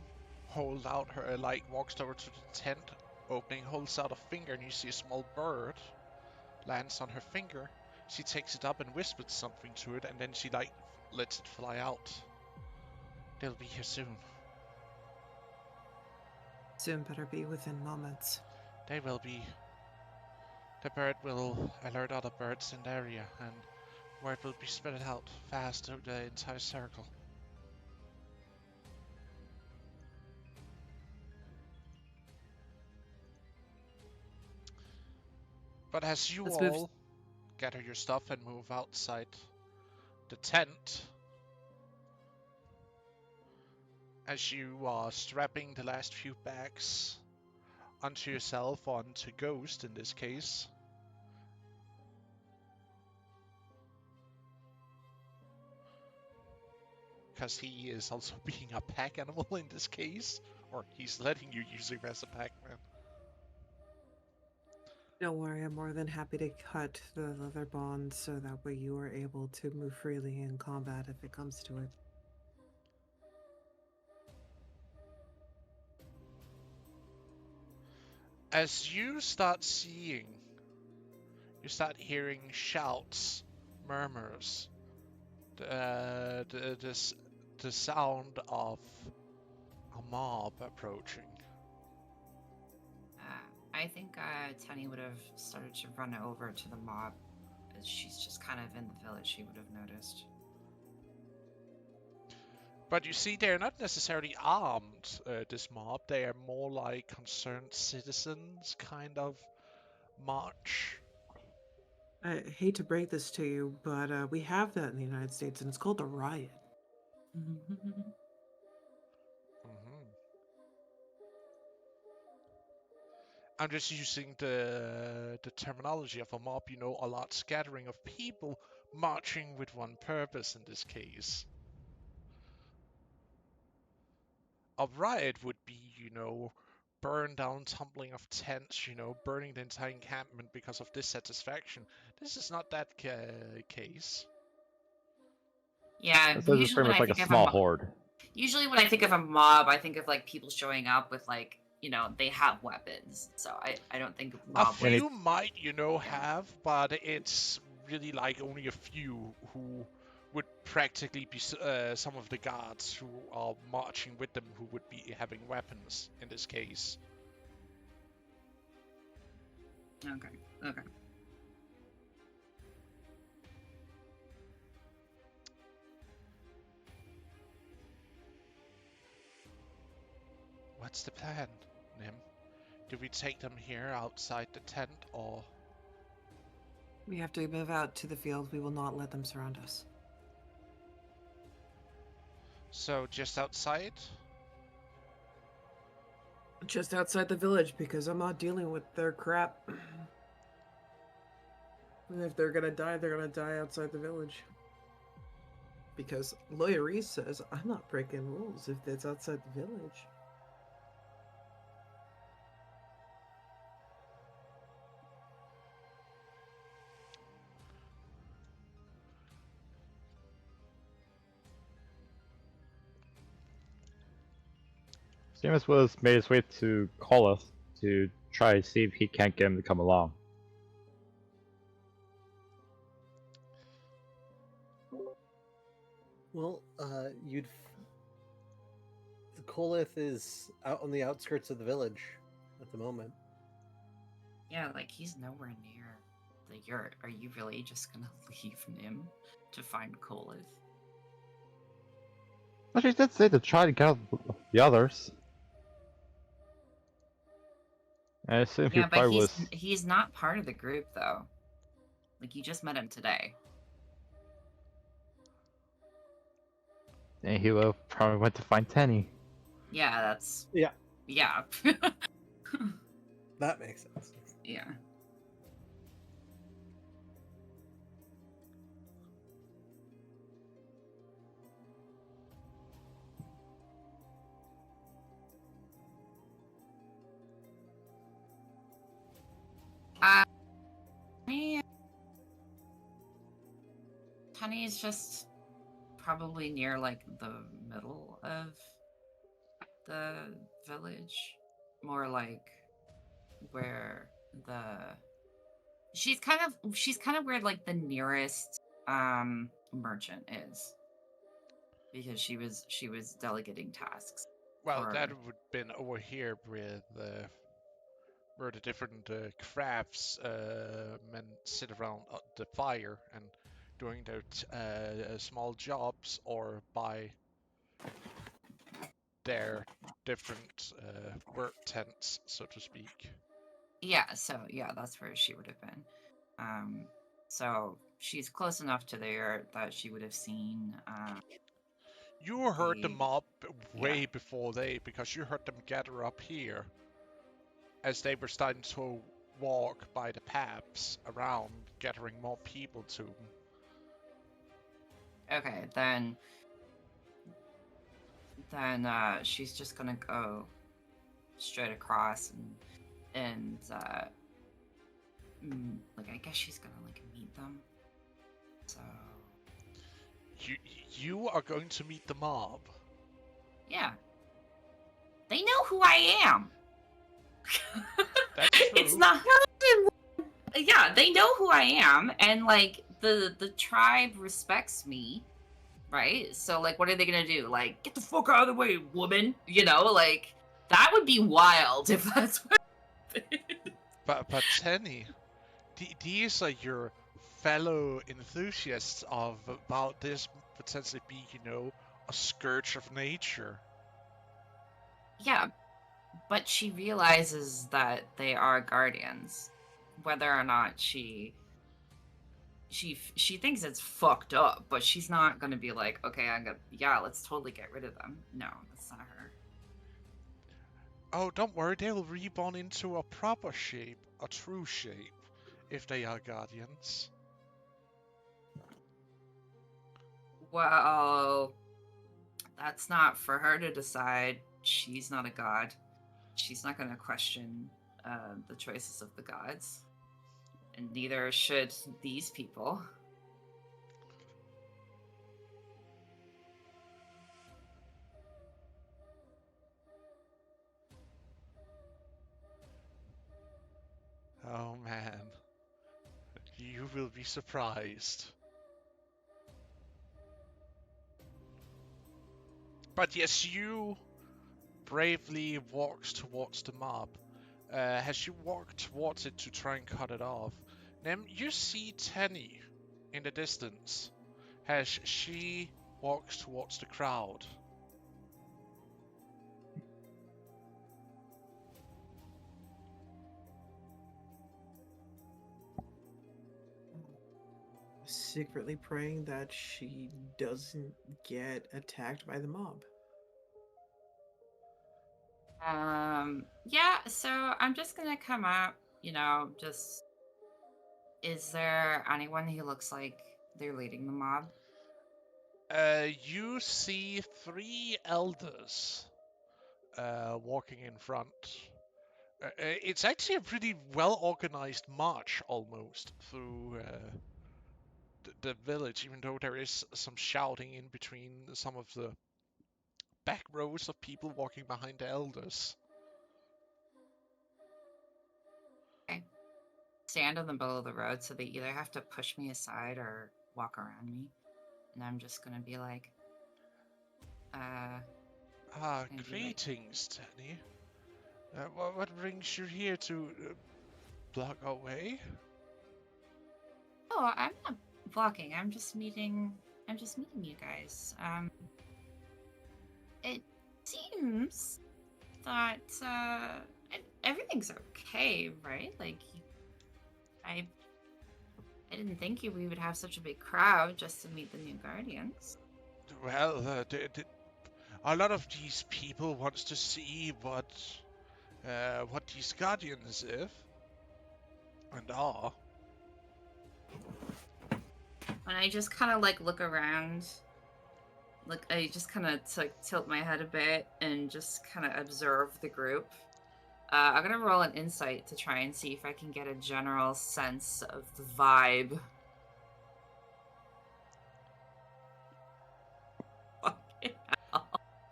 hold out her, walks over to the tent opening, holds out a finger, and you see a small bird lands on her finger. She takes it up and whispers something to it, and then she, lets it fly out. They'll be here soon. Soon better be within moments. They will be. The bird will alert other birds in the area, and word will be spread out fast through the entire circle. But as you Let's move. all gather your stuff and move outside the tent, as you are strapping the last few bags onto yourself, onto Ghost in this case, because he is also being a pack animal in this case, or he's letting you use him as a pack man. Don't worry, I'm more than happy to cut the leather bonds so that way you are able to move freely in combat if it comes to it. As you start hearing shouts, murmurs, the sound of a mob approaching. I think Tenny would have started to run over to the mob. As she's just kind of in the village, she would have noticed. But you see, they're not necessarily armed, this mob. They are more like concerned citizens, kind of march. I hate to break this to you, but we have that in the United States, and it's called a riot. Mm-hmm. I'm just using the terminology of a mob, a large scattering of people marching with one purpose in this case. A riot would be, burn down, tumbling of tents, burning the entire encampment because of dissatisfaction. This is not that case. Yeah, This is usually pretty when much I like a think of small horde. Usually when I think of a mob, I think of people showing up with they have weapons. So I don't think of A mob few with might, have, but it's really only a few who would practically be some of the guards who are marching with them who would be having weapons in this case. Okay. What's the plan, Nim? Do we take them here outside the tent, or? We have to move out to the field. We will not let them surround us. So just outside? Just outside the village, because I'm not dealing with their crap. And if they're gonna die outside the village. Because Lawyer Reese says I'm not breaking rules if it's outside the village. Seamus was made his way to Kolith to try to see if he can't get him to come along. Well, you'd. The Kolith is out on the outskirts of the village at the moment. Yeah, like he's nowhere near the yurt. Are you really just gonna leave him to find Kolith? But she did say to try to get out the others. I assume he Yeah, but probably he's not part of the group though. Like you just met him today. and he will probably went to find Tenny. Yeah, that's Yeah, yeah. that makes sense. Yeah. Honey is just probably near like the middle of the village, more like where the she's kind of where like the nearest merchant is, because she was delegating tasks. Well, for- that would been over here with where the different crafts men sit around the fire and doing their small jobs or buy their different work tents, so to speak. yeah, so yeah, that's where she would have been. So she's close enough to there that she would have seen. You heard the The- mob way yeah. before they, because you heard them gather up here as they were starting to walk by the paths around, gathering more people to them. Okay, then she's just gonna go straight across and like I guess she's gonna like meet them. So You are going to meet the mob. yeah, they know who I am. That's true. It's not. Yeah, they know who I am, and like the tribe respects me, right? So like, what are they gonna do? Like, get the fuck out of the way, woman. You know, like that would be wild if that's what. But Tenny, these are your fellow enthusiasts of about this potentially being, a scourge of nature. Yeah, but she realizes that they are guardians, whether or not she thinks it's fucked up, but she's not gonna be like, okay, let's totally get rid of them. No, that's not her. Oh, don't worry, they'll reborn into a proper shape, a true shape, if they are guardians. Well, that's not for her to decide. She's not a god. She's not gonna question the choices of the gods, and neither should these people. Oh man, you will be surprised. But yes, you bravely walks towards the mob. As you walk towards it to try and cut it off, then you see Tenny in the distance as she walks towards the crowd. Secretly praying that she doesn't get attacked by the mob. Yeah, so I'm just gonna come up, just is there anyone who looks like they're leading the mob? You see 3 elders walking in front. It's actually a pretty well-organized march, almost, through the village, even though there is some shouting in between some of the back rows of people walking behind the elders. Stand in the middle of the road, so they either have to push me aside or walk around me. And I'm just gonna be like, Ah, and be like, greetings, Danny. What brings you here to block our way? oh, I'm not blocking. I'm just meeting you guys. It seems that everything's okay, right? Like, I didn't think we would have such a big crowd just to meet the new guardians. Well, a lot of these people wants to see what these guardians is and are. And I just kind of like look around, like I just kind of tilt my head a bit and just kind of observe the group. I'm gonna roll an insight to try and see if I can get a general sense of the vibe. Fucking hell.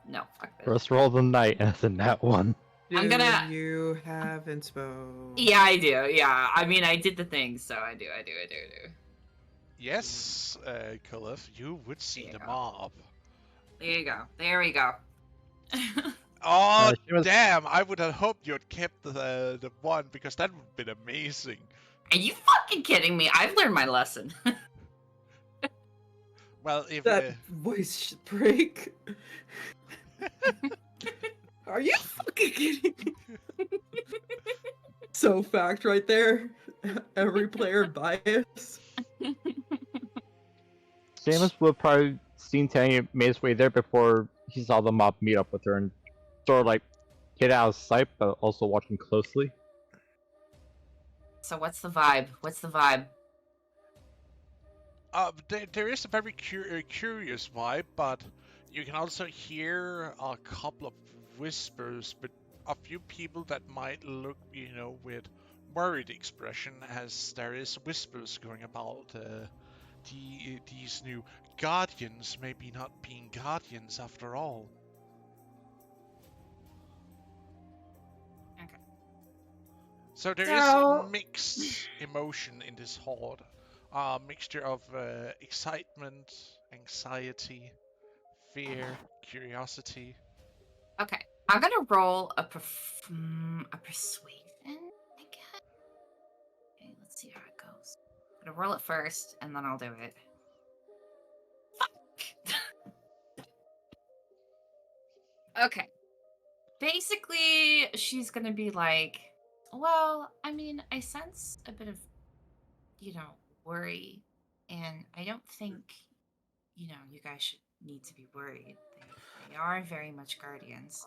No, fuck this. First roll of the night, and it's in that one. I'm gonna- Do you have inspo? Yeah, I do. Yeah, I mean, I did the thing, so I do. Yes, Caliph, you would see There you the go. mob. There you go. There we go. Oh, she was- damn! I would have hoped you'd kept the one, because that would have been amazing. Are you fucking kidding me? I've learned my lesson. Well, if That voice should break. Are you fucking kidding me? So fact right there. Every player bias. Seamus would probably seen Tanya made his way there before he saw the mob meet up with her and sort of like get out of sight, but also watching closely. So what's the vibe? there is a very curious vibe, but you can also hear a couple of whispers, but a few people that might look, with worried expression, as there is whispers going about these new guardians maybe not being guardians after all. Okay. So there So- is mixed emotion in this horde. A mixture of excitement, anxiety, fear, curiosity. Okay, I'm gonna roll a persuasion, I guess. Okay, let's see how it goes. I'm gonna roll it first, and then I'll do it. Fuck. Okay. Basically, she's gonna be like, well, I mean, I sense a bit of, worry, and I don't think, you guys should need to be worried. They are very much guardians.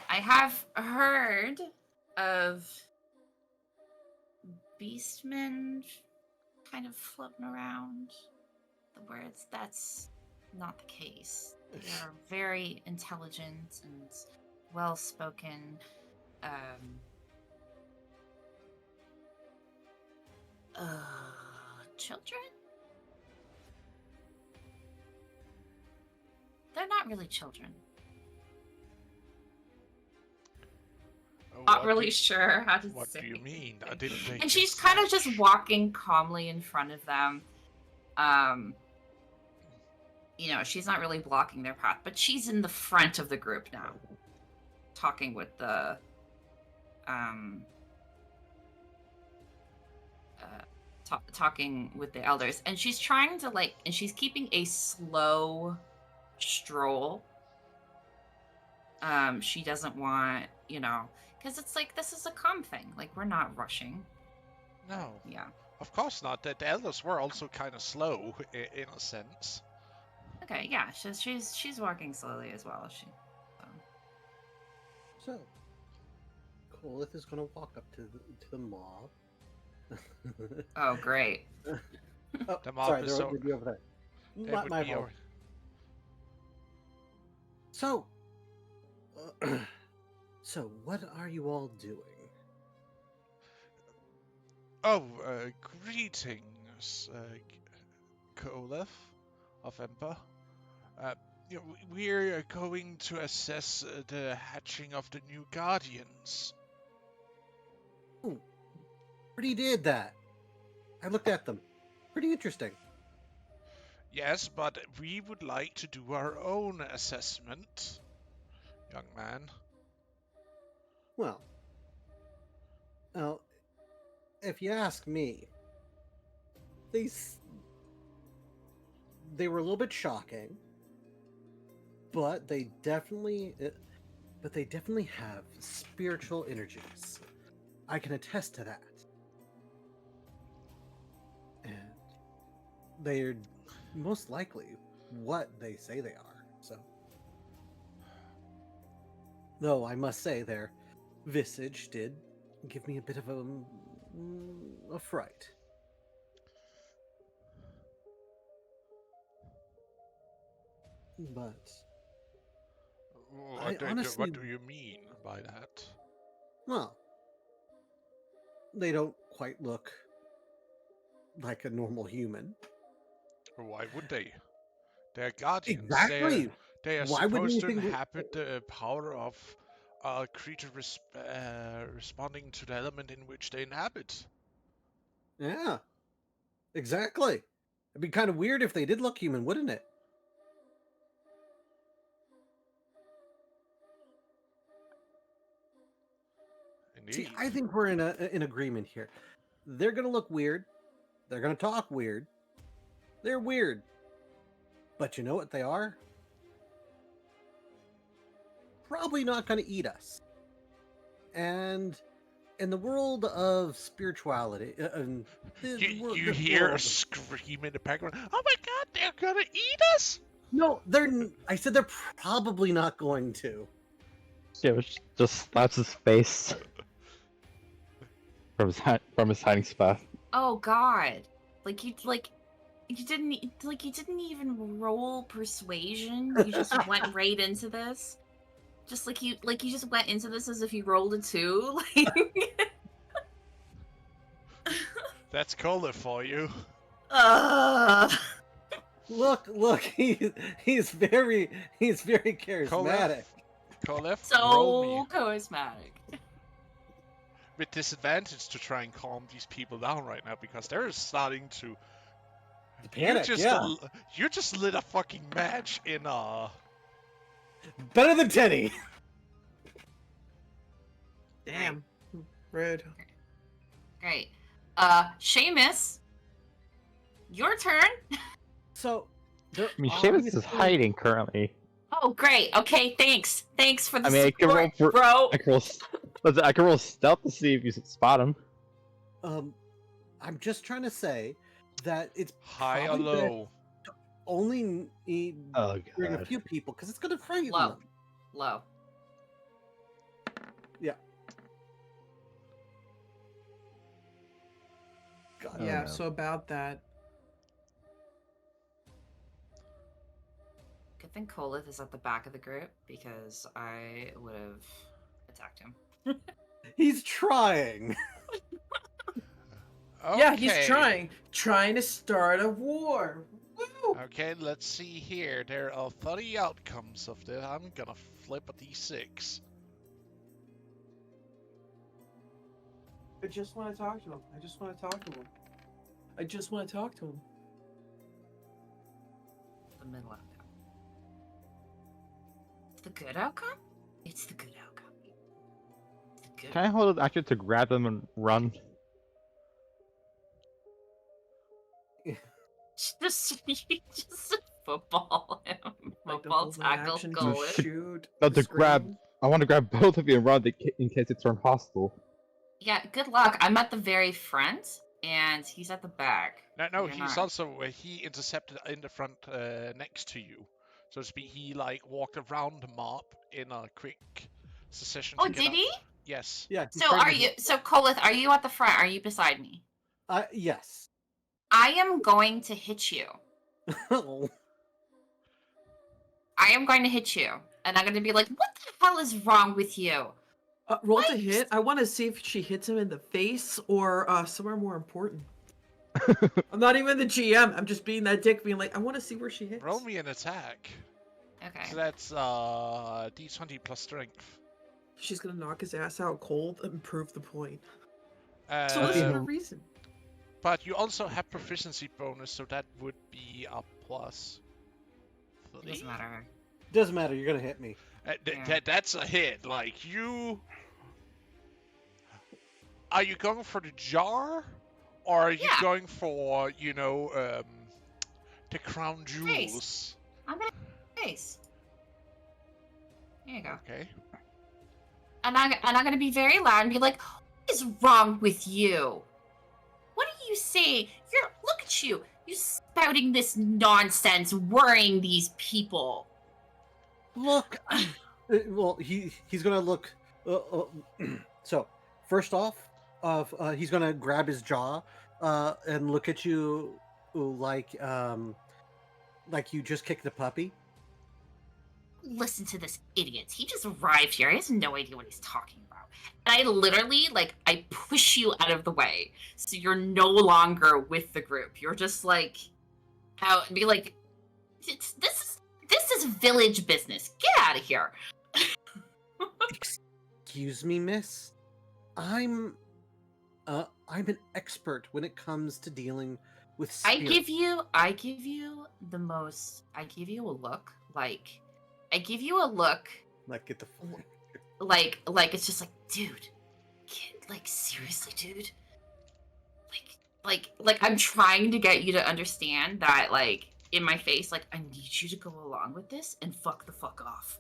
I have heard of beastmen kind of floating around the words. That's not the case. They are very intelligent and well-spoken. Children? They're not really children. Not really sure how to What say. do you mean? I didn't take And this she's kind of just such. walking calmly in front of them. She's not really blocking their path, but she's in the front of the group now, talking with the talking with the elders, and she's trying to and she's keeping a slow stroll. She doesn't want, because it's like, this is a calm thing. Like, we're not rushing. No. Yeah. Of course not. The elders were also kind of slow, in a sense. Okay, yeah, she's walking slowly as well. So, Colith is going to walk up to the mob. Oh, great. Oh, The mob sorry, is they'd be over there. They My would fault. be over. So, so what are you all doing? Oh, greetings, Kolef of Ember. we're going to assess the hatching of the new Guardians. Pretty did that. I looked at them. Pretty interesting. Yes, but we would like to do our own assessment, young man. Well, if you ask me, they were a little bit shocking, but they definitely have spiritual energies. I can attest to that. And they're most likely what they say they are. So, though I must say their visage did give me a bit of a fright. But What do you mean by that? well, they don't quite look like a normal human. Why would they? They're guardians. Exactly. They are Why would supposed to anything inhabit the power of a creature responding to the element in which they inhabit. Yeah, exactly. It'd be kind of weird if they did look human, wouldn't it? Indeed. See, I think we're in agreement here. They're gonna look weird. They're gonna talk weird. They're weird. But you know what they are? Probably not gonna eat us. And in the world of spirituality, you hear a scream in the background. Oh my god, they're gonna eat us! No, I said they're probably not going to. Yeah, just slaps his face from his hiding spot. Oh God! You didn't you didn't even roll persuasion. You just went right into this. Just you just went into this as if you rolled a 2. That's Cola for you. Look, he's very charismatic. Colef, So roll me. charismatic. With disadvantage to try and calm these people down right now because they're starting to Panic, you just lit a fucking match in Better than Teddy. Damn. Rude. Great. Seamus, your turn. So, I mean, Seamus is hiding currently. Oh, great. Okay, thanks. Thanks for the I mean, support, bro. I can roll stealth to see if you spot him. I'm just trying to say that it's high or probably best low. to only bring a God. few people because it's gonna frighten Low. them. Low. Yeah. God, Oh, Yeah, no. so about that. Good thing Kolith is at the back of the group because I would have attacked him. he's trying. Okay. Yeah, he's trying to start a war. Woo! Okay, let's see here. There are 30 outcomes of this. I'm gonna flip a d6. I just want to talk to him. I just want to talk to him. I just want to talk to him. The middle outcome. The good outcome? It's the good outcome. The good. Can I hold action to grab them and run? Just football him. Like the Football full tackle action to Kolith. shoot. No, the to grab. screen. I want to grab both of you and run in case it turns hostile. Yeah, good luck. I'm at the very front, and he's at the back. No, You're he's not. also he intercepted in the front next to you, so to speak. He walked around the mob in a quick succession. Oh, to get did up. he? Yes. Yeah. he's So trying are to- you? So Kolith, are you at the front? Are you beside me? Yes. I am going to hit you. I am going to hit you, and I'm going to be like, "What the hell is wrong with you?" Roll What? to hit. I want to see if she hits him in the face or somewhere more important. I'm not even the GM. I'm just being that dick, being like, I want to see where she hits. Roll me an attack. Okay. So that's d20 plus strength. She's gonna knock his ass out cold and prove the point. So Uh, listen to reason. but you also have proficiency bonus, so that would be a plus It 3. doesn't matter. Doesn't matter. You're gonna hit me. Yeah. That's a hit. Like you. Are you going for the jar, or are you Yeah. going for the crown Face. jewels? I'm gonna face. There you go. Okay. And I'm gonna be very loud and be like, "What is wrong with you? What do you say? Look at you. You spouting this nonsense, worrying these people." Look, well, he's gonna look. So first off, he's gonna grab his jaw and look at you like you just kicked a puppy. Listen to this idiot. He just arrived here. He has no idea what he's talking about. And I literally, I push you out of the way. So you're no longer with the group. You're just out and be like, this is village business. Get out of here. Excuse me, miss. I'm an expert when it comes to dealing with I spirits. give you the most, I give you a look, I give you a look, Like, get the like it's just like, dude, seriously, dude, like I'm trying to get you to understand that, in my face, I need you to go along with this and fuck the fuck off.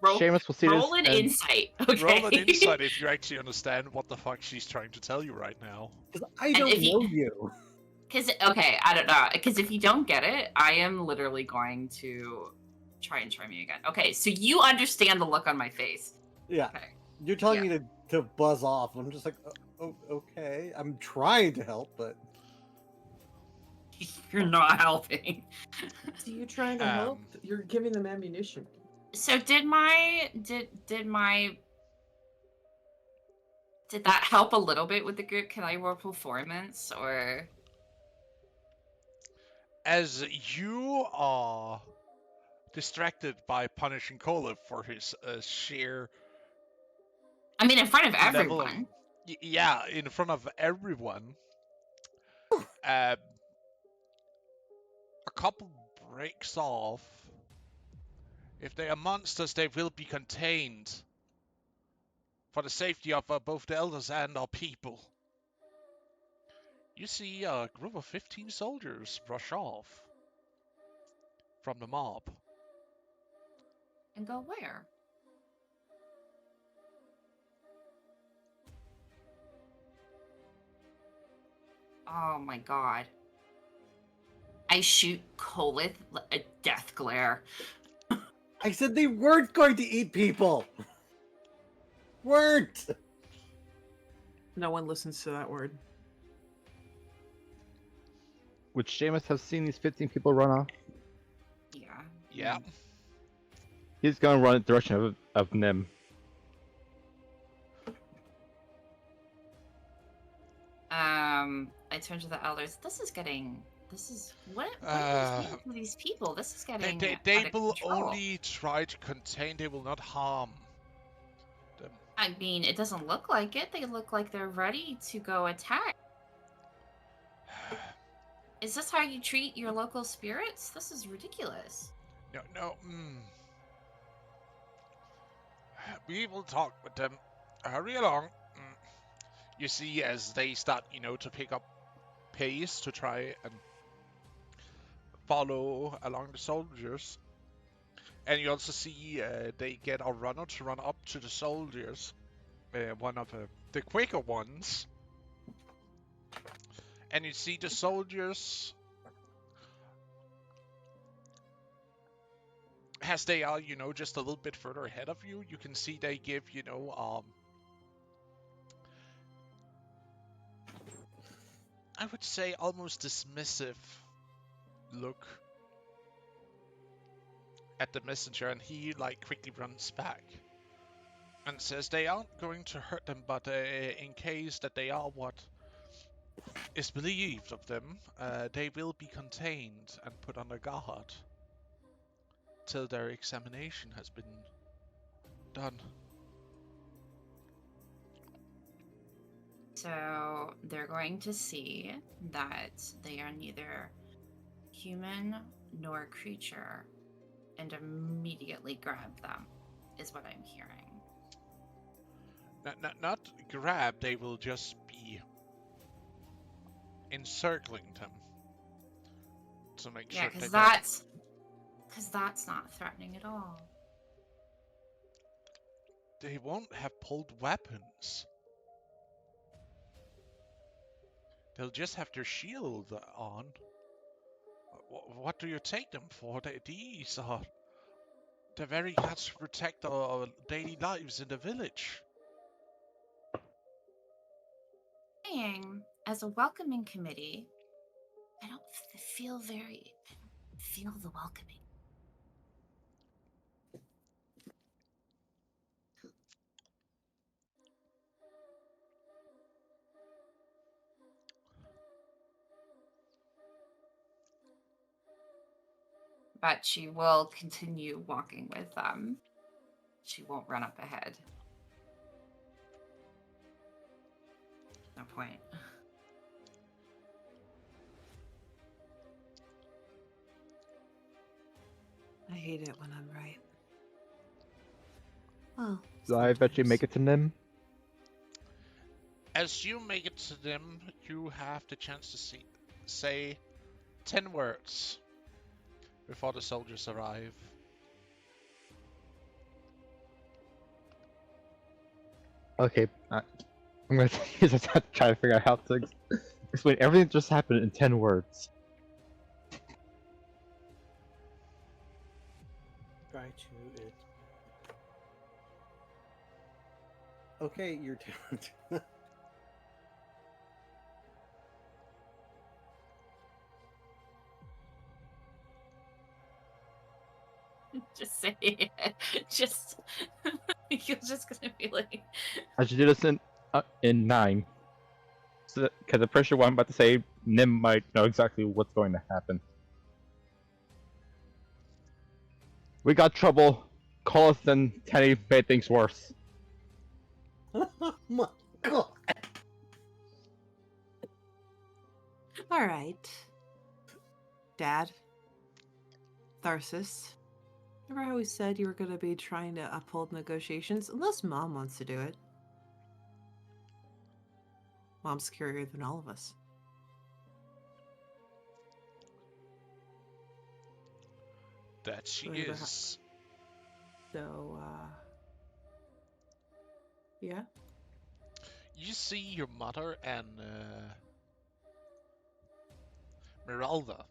Seamus will see roll this an and- insight, okay? Roll an insight if you actually understand what the fuck she's trying to tell you right now. Because I don't if you- know you. Because, okay, I don't know. Because if you don't get it, I am literally going to try me again. Okay, so you understand the look on my face. Yeah, Okay. you're telling me to buzz off, and I'm just like, okay. I'm trying to help, but You're not helping. So you're trying to Um, help? You're giving them ammunition. So did that help a little bit with the group? Can I roll performance or? As you are distracted by punishing Kolob for his sheer I mean, in front of level of, everyone. yeah, in front of everyone, a couple breaks off. If they are monsters, they will be contained for the safety of both the elders and our people. You see a group of 15 soldiers rush off from the mob. And go where? Oh my god. I shoot Kolith a death glare. I said they weren't going to eat people. Weren't. No one listens to that word. Would Seamus have seen these 15 people run off? Yeah. Yeah. He's gonna run in the direction of Nim. I turn to the elders. This is what are you doing to these people? This is getting They out of will control. only try to contain, they will not harm them. I mean, it doesn't look like it. They look like they're ready to go attack. Is this how you treat your local spirits? This is ridiculous. No. We will talk with them. Hurry along. You see, as they start, to pick up pace to try and follow along the soldiers. And you also see they get a runner to run up to the soldiers. One of the quicker ones. And you see the soldiers, as they are, just a little bit further ahead of you, you can see they give, I would say almost dismissive look at the messenger, and he quickly runs back and says they aren't going to hurt them, but in case that they are what is believed of them, they will be contained and put under guard. till their examination has been done. So they're going to see that they are neither human nor creature and immediately grab them, is what I'm hearing. Not grab, they will just be encircling them to make Yeah, sure because they don't. that's not threatening at all. They won't have pulled weapons. They'll just have their shield on. What do you take them for? These are the very gods who protect our daily lives in the village. Saying, as a welcoming committee, I don't feel the welcoming. But she will continue walking with them. She won't run up ahead. No point. I hate it when I'm right. Well, Do I eventually make it to Nim? As you make it to them, you have the chance to say 10 words before the soldiers arrive. Okay, I'm gonna use this to try to figure out how to explain everything that just happened in 10 words. Try to it. Okay, your turn. Just say it. Just you're just gonna be like I should do this in 9. So, because I'm pretty sure what I'm about to say, Nim might know exactly what's going to happen. We got trouble. Call us and Tenny made things worse. Oh my god. All right. Dad. Tharsis. Remember how we said you were going to be trying to uphold negotiations? Unless Mom wants to do it. Mom's scarier than all of us. That she Whatever is. So, yeah. You see your mother and Meralda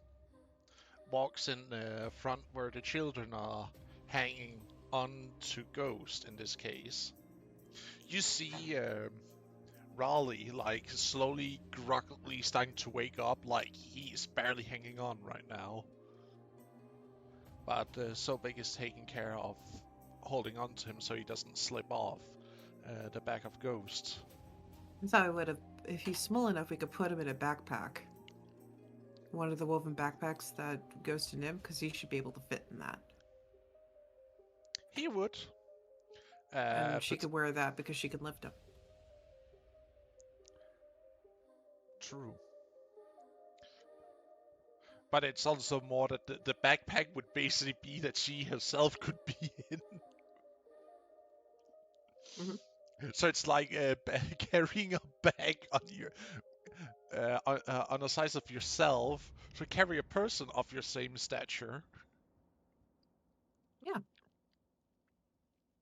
walks in the front where the children are hanging on to Ghost in this case. You see Raleigh like slowly, groggily starting to wake up, like he's barely hanging on right now. But Sobek is taking care of holding on to him so he doesn't slip off the back of Ghost. That's how I would have. If he's small enough, we could put him in a backpack. One of the woven backpacks that goes to Nim, because he should be able to fit in that. He would. And she But could wear that because she can lift him. true. But it's also more that the backpack would basically be that she herself could be in. Mhm. So it's like carrying a bag on your on the size of yourself to carry a person of your same stature. Yeah.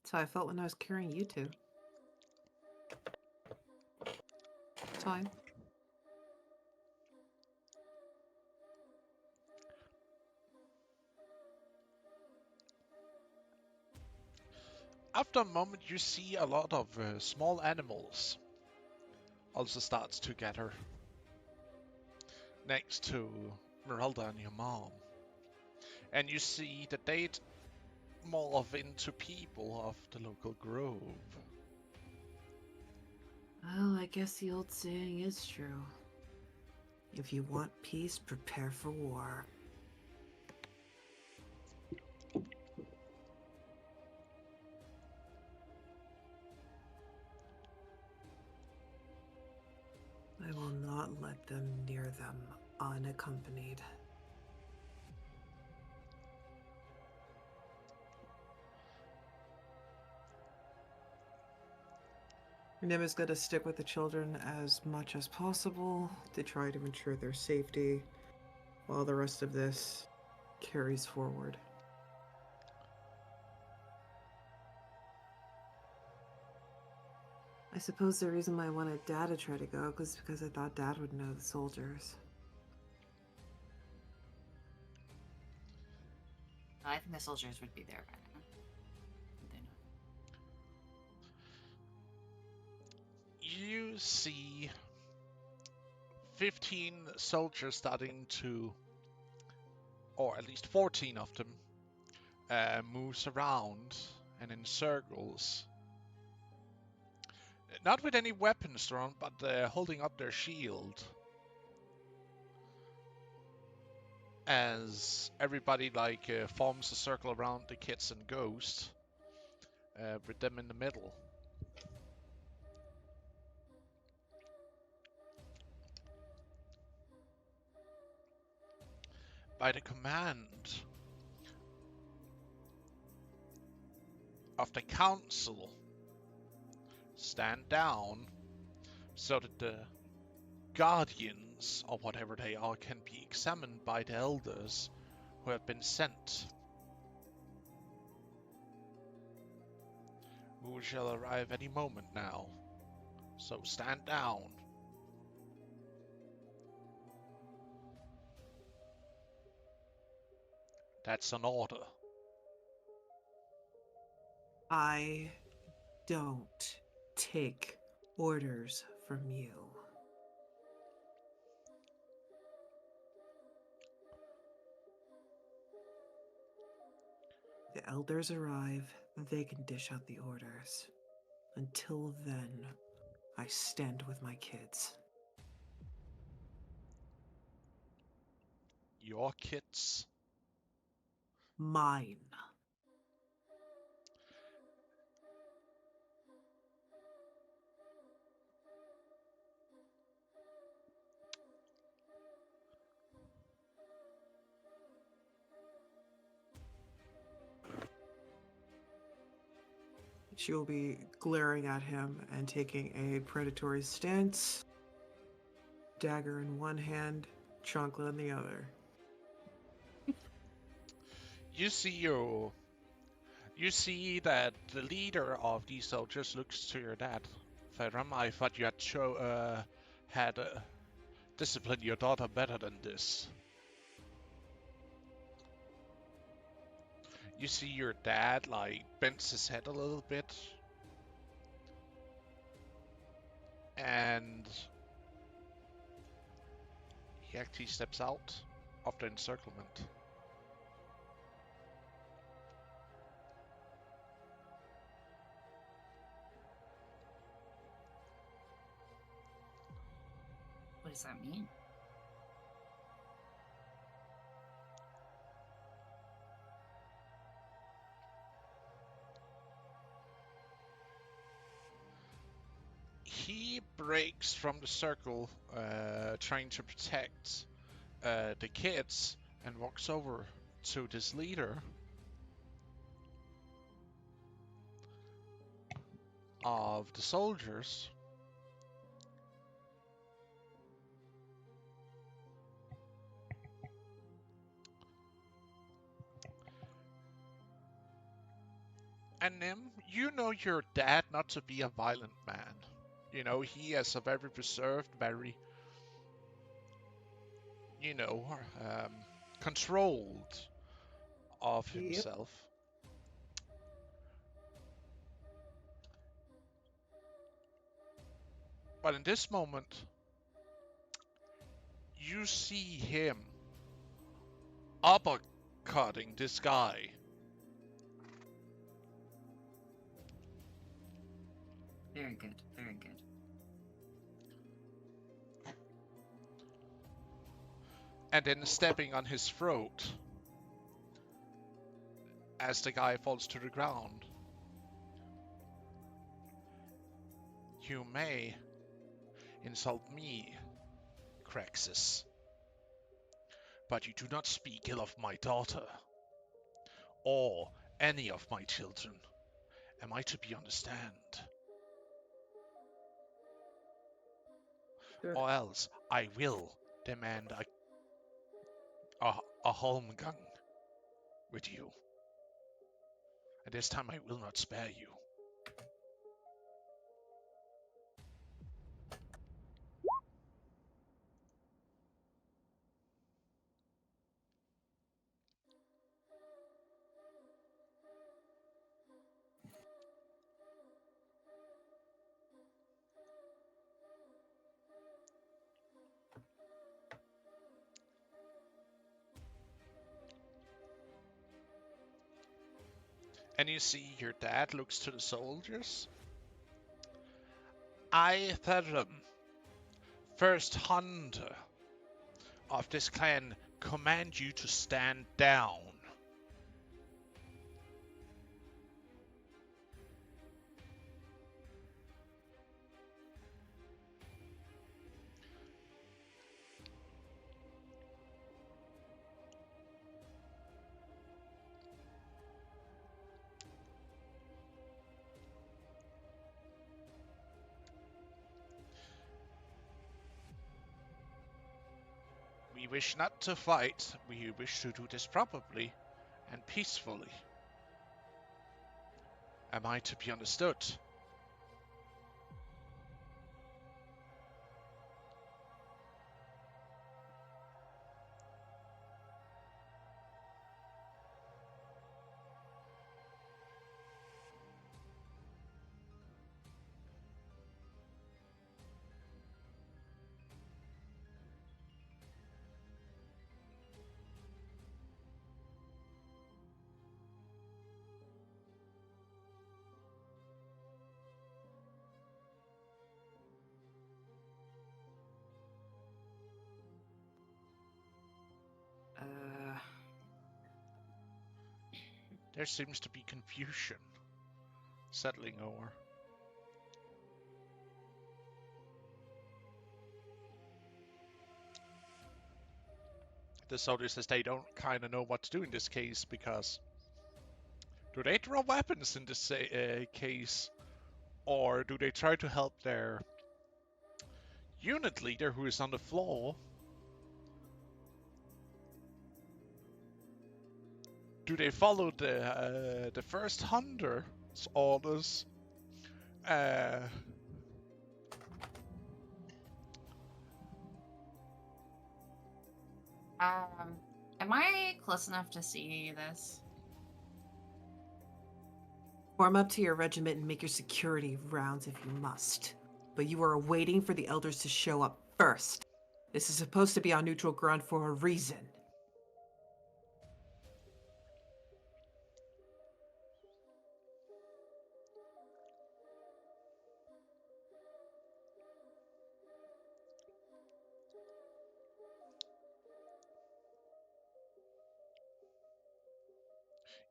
That's how I felt when I was carrying you two. It's fine. After a moment, you see a lot of small animals also starts to gather next to Meralda and your mom. And you see that they morph into people of the local grove. Well, I guess the old saying is true. If you want peace, prepare for war. I will not let them near them unaccompanied. Nim is going to stick with the children as much as possible to try to ensure their safety while the rest of this carries forward. I suppose the reason why I wanted Dad to try to go was because I thought Dad would know the soldiers. I think the soldiers would be there by now. They know. You see 15 soldiers starting to, or at least 14 of them, moves around and in circles. Not with any weapons drawn, but holding up their shield. As everybody forms a circle around the kids and Ghost, with them in the middle. By the command of the council, stand down so that the guardians, or whatever they are, can be examined by the elders who have been sent. Who shall arrive any moment now. So stand down. That's an order. I don't take orders from you. The elders arrive, they can dish out the orders. Until then, I stand with my kids. Your kids. Mine. She will be glaring at him and taking a predatory stance. Dagger in one hand, chancla in the other. You see that the leader of these soldiers looks to your dad. Ferram, I thought you had disciplined your daughter better than this. You see your dad bends his head a little bit, and he actually steps out of the encirclement. What does that mean? He breaks from the circle, trying to protect the kids, and walks over to this leader of the soldiers. And Nim, you know your dad not to be a violent man. You know, he is a very reserved, very, controlled of himself. But in this moment, you see him uppercutting this guy. Very good, very good. And then stepping on his throat as the guy falls to the ground. You may insult me Crexus. But you do not speak ill of my daughter, or any of my children. Am I to be understand? Sure. Or else I will demand a holmgang with you. And this time I will not spare you. And you see your dad looks to the soldiers. I, Therum, first hunter of this clan, command you to stand down. We wish not to fight, we wish to do this properly and peacefully. Am I to be understood? There seems to be confusion settling over. The soldier says they don't kind of know what to do in this case because do they draw weapons in this case, or do they try to help their unit leader who is on the floor? Do they follow the first hunter's orders? Am I close enough to see this? Form up to your regiment and make your security rounds if you must. But you are waiting for the elders to show up first. This is supposed to be on neutral ground for a reason.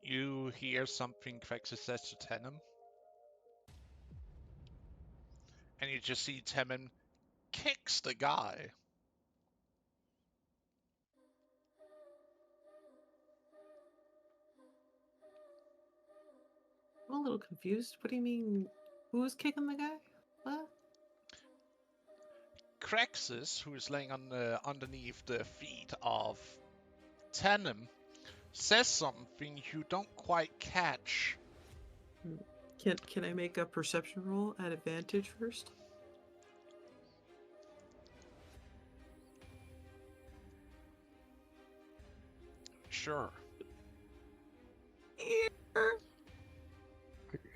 You hear something Crexus says to Tenem, and you just see Tenem kicks the guy. I'm a little confused. What do you mean? Who's kicking the guy? What? Crexus, who is laying on underneath the feet of Tenem, says something you don't quite catch. Can I make a perception roll at advantage first? Sure.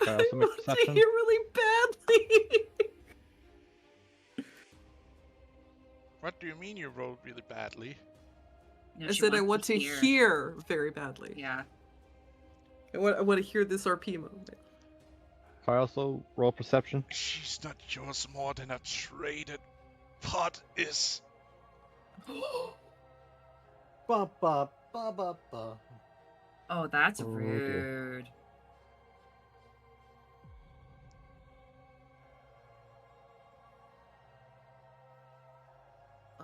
Also make I perception. hear really badly. What do you mean you rolled really badly? No, I she said I wants want to hear very badly. Yeah. I want to hear this RP moment. Can I also roll perception? She's not yours more than a traded pot is. Ba ba ba ba ba. Oh, that's Oh, dear. rude.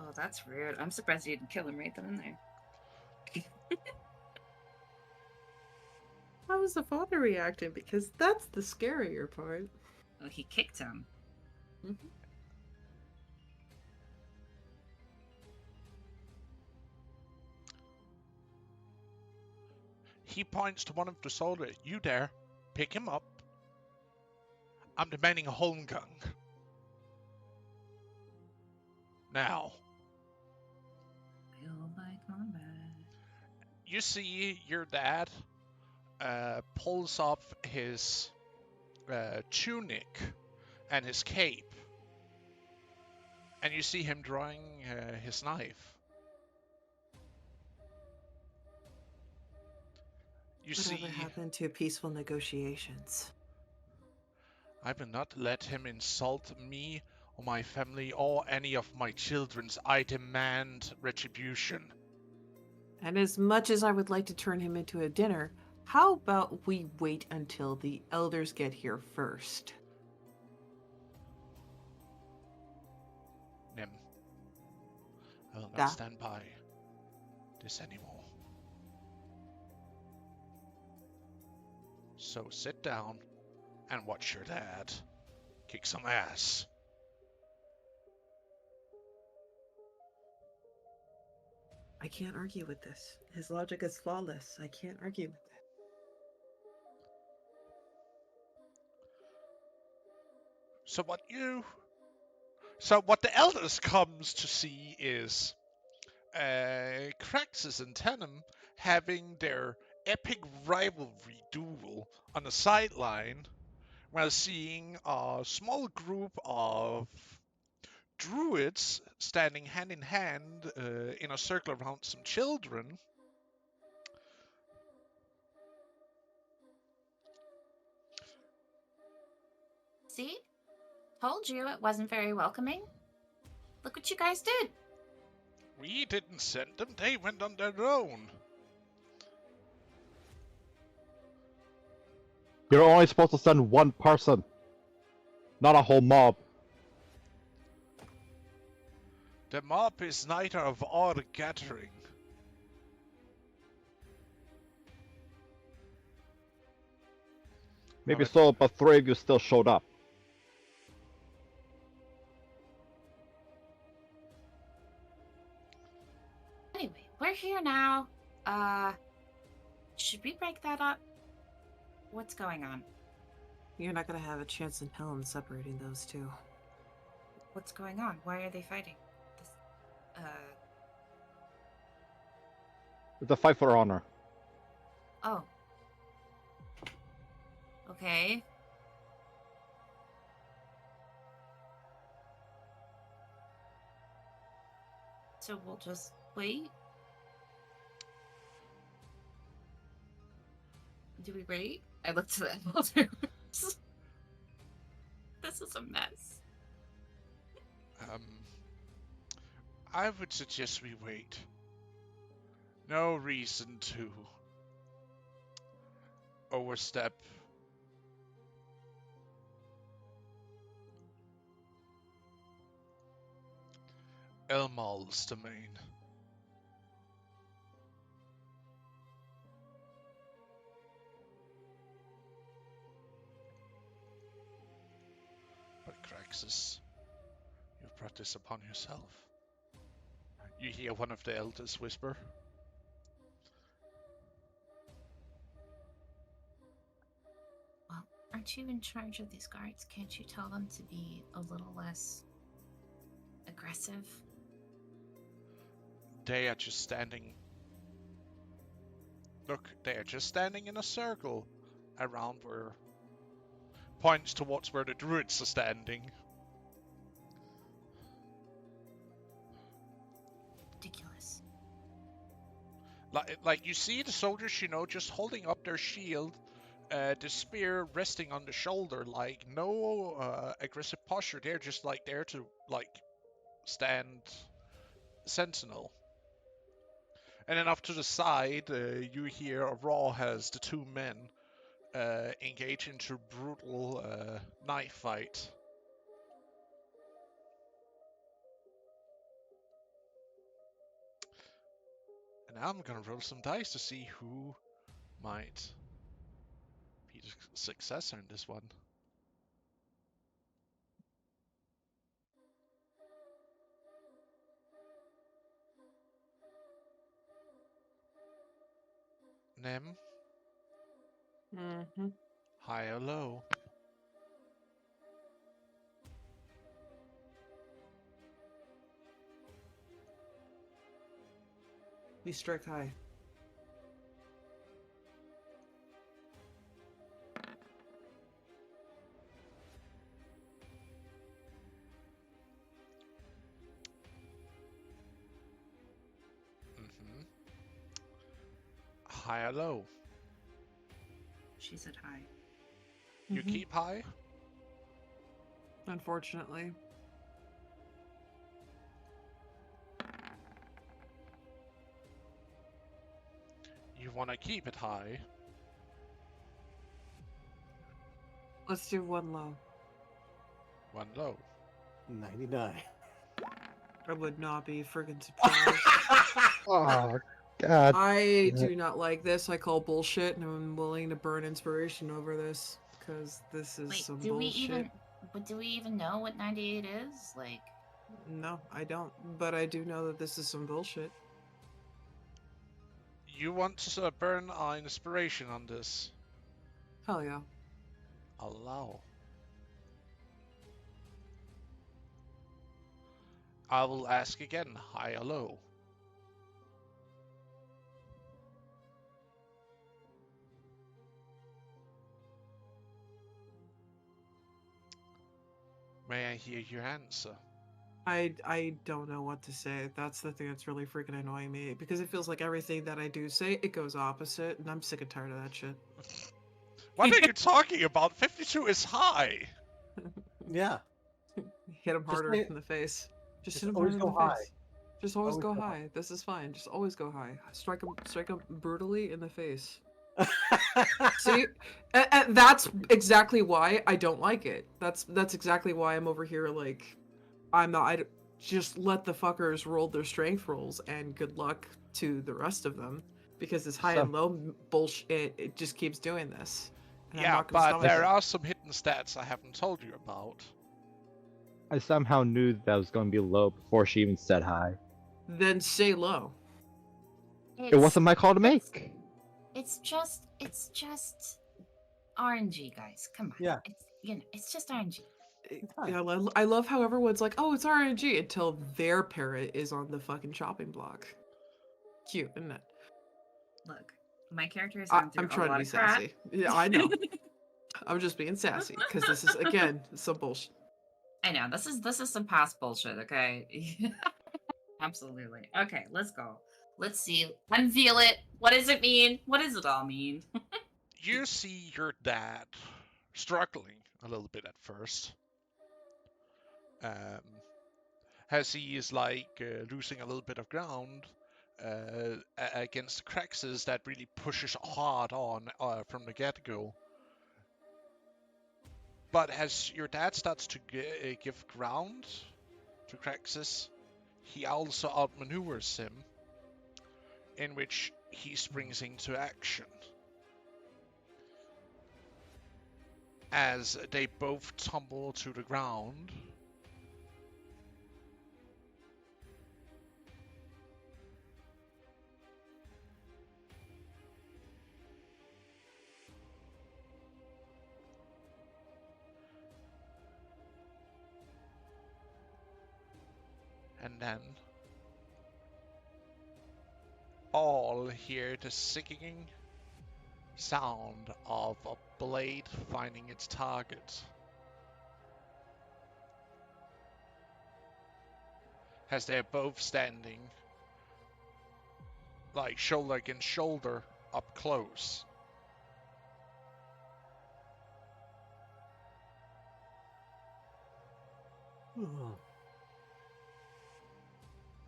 Oh, that's weird. I'm surprised you didn't kill him right then and there. How was the father reacting? Because that's the scarier part. Oh, he kicked him. Mhm. He points to one of the soldiers. You there? Pick him up. I'm demanding a home gun. Now. Feel my combat. You see your dad pulls off his tunic and his cape, and you see him drawing his knife. You Whatever see, happened to peaceful negotiations? I will not let him insult me or my family or any of my children's. I demand retribution. And as much as I would like to turn him into a dinner, how about we wait until the elders get here first? Nim, I will not Da. stand by this anymore. So sit down and watch your dad kick some ass. I can't argue with this. His logic is flawless. I can't argue with it. So what the elders comes to see is Craxus and Tenem having their epic rivalry duel on the sideline while seeing a small group of druids standing hand in hand in a circle around some children. See? Told you it wasn't very welcoming. Look what you guys did. We didn't send them, they went on their own. You're only supposed to send one person, not a whole mob. The mob is neither of our gathering. Maybe Alright. so, but 3 of you still showed up. Anyway, we're here now. Should we break that up? What's going on? You're not going to have a chance in hell in separating those two. What's going on? Why are they fighting? This, It's a fight for honor. oh. Okay. So we'll just wait? Do we wait? I looked to the elders. This is a mess. I would suggest we wait. No reason to overstep Elmal's domain. But Craxus, you've brought this upon yourself. You hear one of the elders whisper. Well, aren't you in charge of these guards? Can't you tell them to be a little less aggressive? They are just standing. Look, they are just standing in a circle around where. Points towards where the druids are standing. Ridiculous. Like you see the soldiers, just holding up their shield, the spear resting on the shoulder, like no aggressive posture. They're just like there to stand sentinel. And then off to the side, you hear Raw has the 2 men engage into brutal knife fight. And I'm gonna roll some dice to see who might be the successor in this one. Nem, Mm-hmm. high or low? We strike high. Mm-hmm. High or low? She said hi. You Mhm. keep high? Unfortunately. You wanna keep it high? Let's do one low. One low. 99. I would not be friggin' surprised. Oh God. I do not like this. I call bullshit, and I'm willing to burn inspiration over this because this is Wait, some do we bullshit. even? But do we even know what 98 is? Like, No, I don't. But I do know that this is some bullshit. You want to burn our inspiration on this? Hell yeah. Allow. I will ask again, high or low? May I hear your answer? I don't know what to say. That's the thing that's really freaking annoying me because it feels like everything that I do say it goes opposite, and I'm sick and tired of that shit. What are you talking about? 52 is high! Yeah. Hit him Just harder say- in the face. Just just hit him always harder in go the high. face. Just always Always go go high. high. This is fine. Just always go high. Strike him brutally in the face. See, that's exactly why I don't like it. That's exactly why I'm over here. Like, I'm not. Just let the fuckers roll their strength rolls, and good luck to the rest of them, because this high So- and low bullshit it just keeps doing this, and I'm Yeah, not gonna but stomach there it. are some hidden stats I haven't told you about. I somehow knew that was going to be low before she even said hi. Then say low. It wasn't my call to it's- make. It's just RNG, guys. Come on. Yeah. It's just RNG. fine. Yeah, I love how everyone's like, "Oh, it's RNG," until their parrot is on the fucking chopping block. Cute, isn't it? Look, my character has gone through I'm a trying to lot be of crap. sassy. Yeah, I know. I'm just being sassy because this is again some bullshit. I know this is some past bullshit. Okay. Absolutely. Okay, let's go. Let's see. Unveil it. What does it mean? What does it all mean? You see your dad struggling a little bit at first. As he is losing a little bit of ground against Craxus that really pushes hard on from the get-go. But as your dad starts to give ground to Craxus, he also outmaneuvers him, in which he springs into action. As they both tumble to the ground, and then all hear the sickening sound of a blade finding its target. As they're both standing, like shoulder against shoulder, up close.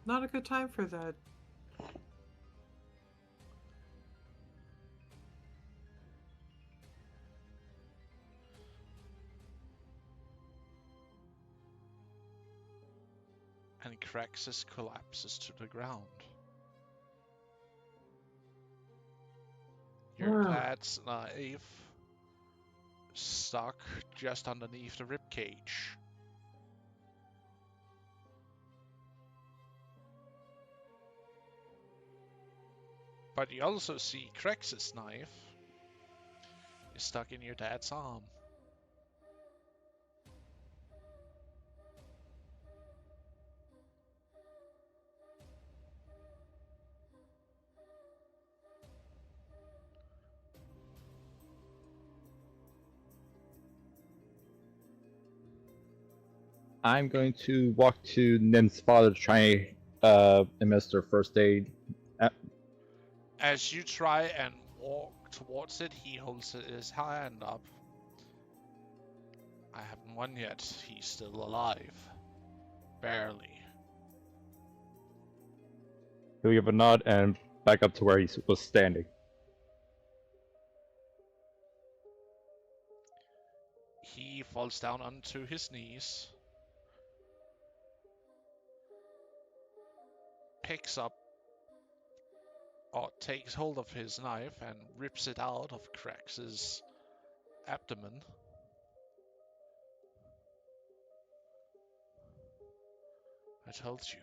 Not a good time for that. And Craxus collapses to the ground. Your dad's knife stuck just underneath the rib cage. But you also see Crex's knife is stuck in your dad's arm. I'm going to walk to Nin's father to try administer first aid. As you try and walk towards it, he holds his hand up. I haven't won yet. He's still alive. Barely. He'll give a nod and back up to where he was standing. He falls down onto his knees, picks up or takes hold of his knife and rips it out of Crex's abdomen. I told you,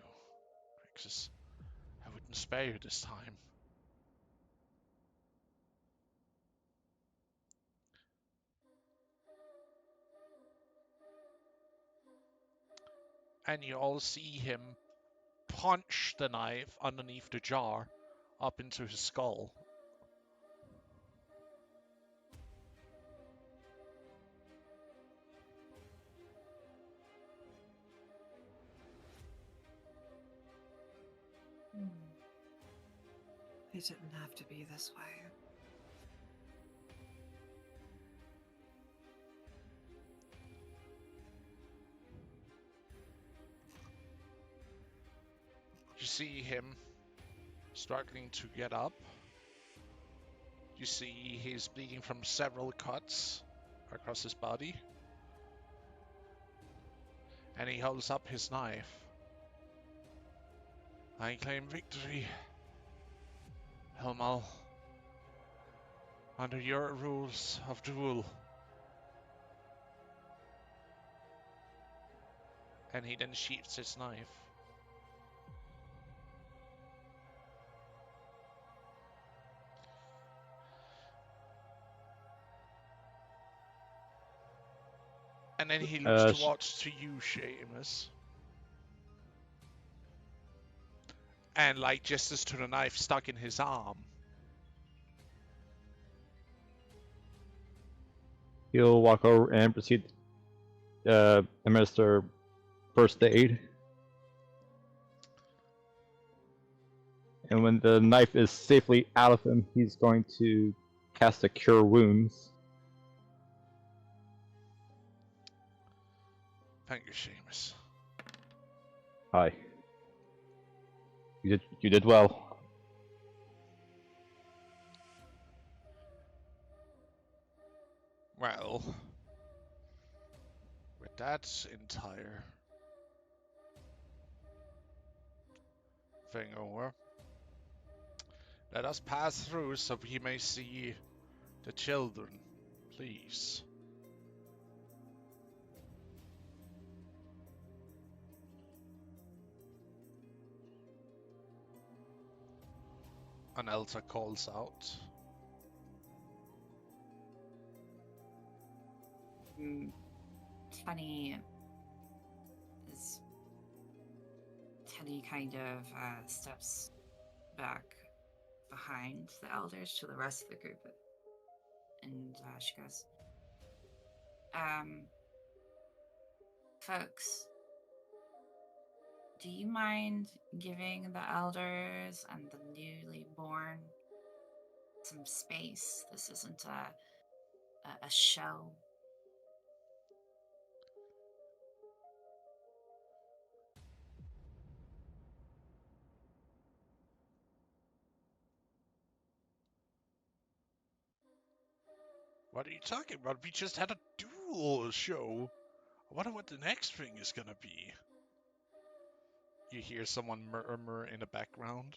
Crexus, I wouldn't spare you this time. And you all see him punch the knife underneath the jar up into his skull. It didn't have to be this way. You see him struggling to get up. You see he's bleeding from several cuts across his body. And he holds up his knife. I claim victory, Helmal, under your rules of duel. And he then sheaths his knife. And then he looks towards to you, Seamus. And like gestures to the knife stuck in his arm. He'll walk over and proceed to administer first aid. And when the knife is safely out of him, he's going to cast a Cure Wounds. Thank you, Seamus. Hi. You did well. Well, with that entire thing over, let us pass through so we may see the children, please. An elder calls out. Tenny kind of steps back behind the elders to the rest of the group, and she goes, folks, do you mind giving the elders and the newly born some space? This isn't a show. What are you talking about? We just had a duel show. I wonder what the next thing is gonna be. You hear someone murmur in the background.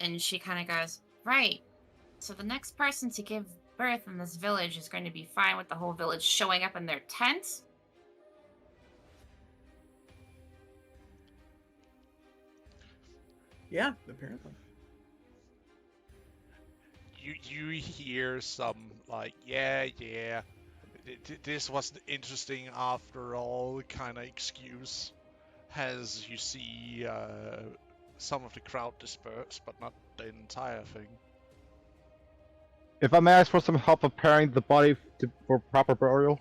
And she kind of goes, right. So the next person to give birth in this village is going to be fine with the whole village showing up in their tent? Yeah, apparently. You hear some like, yeah, this was interesting after all kind of excuse, as you see some of the crowd disperse, but not the entire thing. If I may ask for some help preparing the body for proper burial.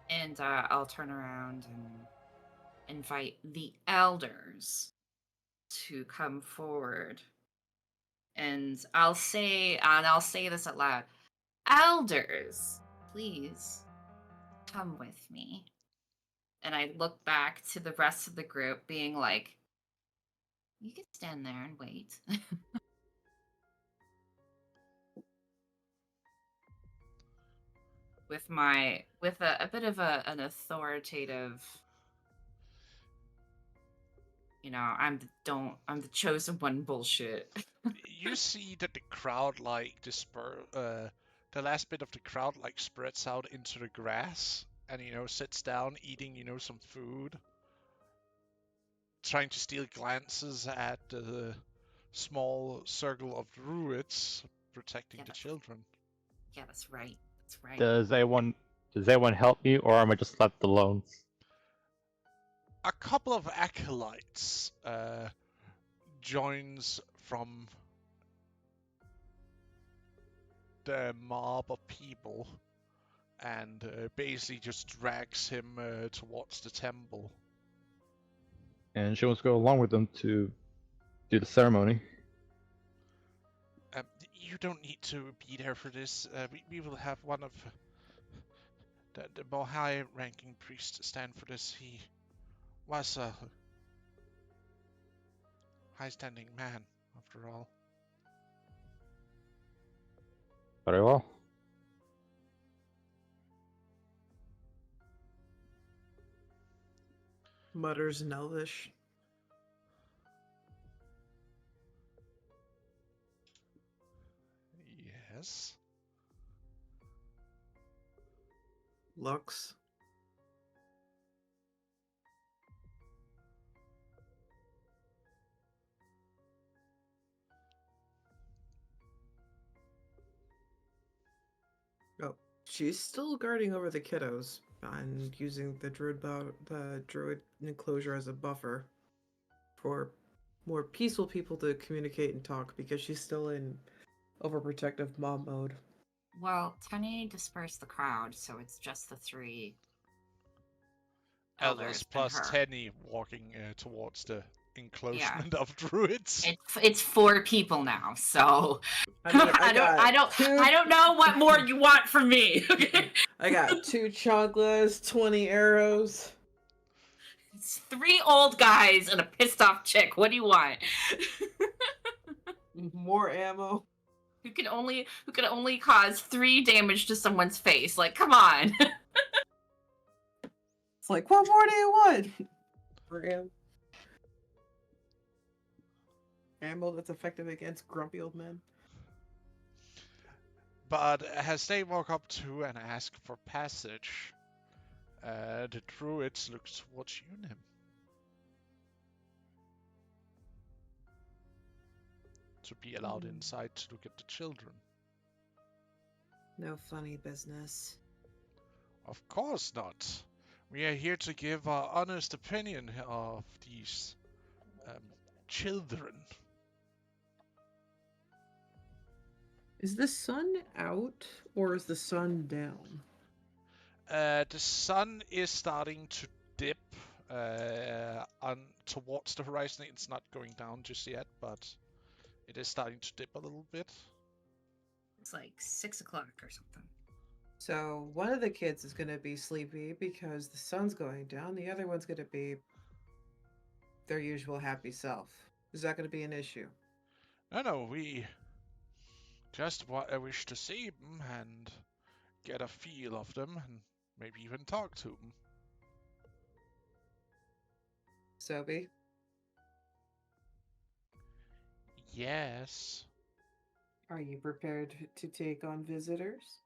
And I'll turn around and invite the elders to come forward. And I'll say this out loud. Elders, please come with me. And I look back to the rest of the group being like, you can stand there and wait. with a bit of an authoritative, I'm the chosen one bullshit. You see that the crowd like the last bit of the crowd like spreads out into the grass and sits down eating some food, trying to steal glances at the small circle of druids protecting the children. Yeah, that's right. That's right. Does anyone help me, or am I just left alone? A couple of acolytes joins from the mob of people and basically just drags him towards the temple. And she wants to go along with them to do the ceremony. You don't need to be there for this. We will have one of the more high-ranking priests stand for this. He was a high-standing man, after all. Very well. Mutters in Elvish. Yes. Lux. Oh, she's still guarding over the kiddos and using the druid enclosure as a buffer for more peaceful people to communicate and talk because she's still in overprotective mom mode. Well, Tenny dispersed the crowd, so it's just the three Elders and plus her. Tenny walking towards the enclosement of druids. It's 4 people now, so I mean, I don't know what more you want from me. I got 2 chocolates, 20 arrows. It's 3 old guys and a pissed off chick. What do you want? More ammo. Who can only cause 3 damage to someone's face? Like, come on. It's like, what more do you want? Ammo that's effective against grumpy old men. But as they walk up to and ask for passage, the druids look towards Unim. To be allowed inside to look at the children. No funny business. Of course not. We are here to give our honest opinion of these children. Is the sun out or is the sun down? The sun is starting to dip towards the horizon. It's not going down just yet, but it is starting to dip a little bit. It's like 6 o'clock or something. So one of the kids is going to be sleepy because the sun's going down. The other one's going to be their usual happy self. Is that going to be an issue? No, we just wish to see them and get a feel of them and maybe even talk to them. Sobe, Yes. Are you prepared to take on visitors?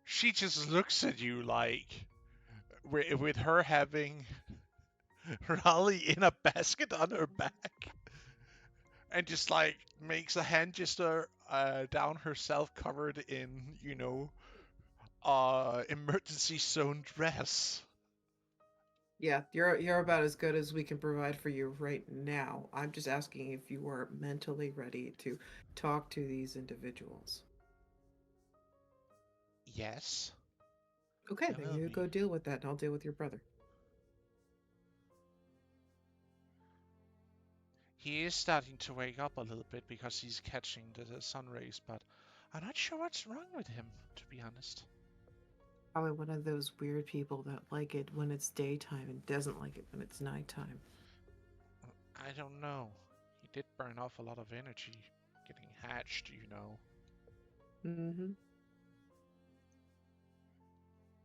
She just looks at you like, with her having Raleigh in a basket on her back, and just like makes a hand gesture down herself, covered in, emergency zone dress. Yeah, you're about as good as we can provide for you right now. I'm just asking if you are mentally ready to talk to these individuals. Yes. Okay, I then will you be. go deal with that, and I'll deal with your brother. He is starting to wake up a little bit because he's catching the sun rays, but I'm not sure what's wrong with him, to be honest. Probably one of those weird people that like it when it's daytime and doesn't like it when it's nighttime. I don't know. He did burn off a lot of energy getting hatched. Mm-hmm.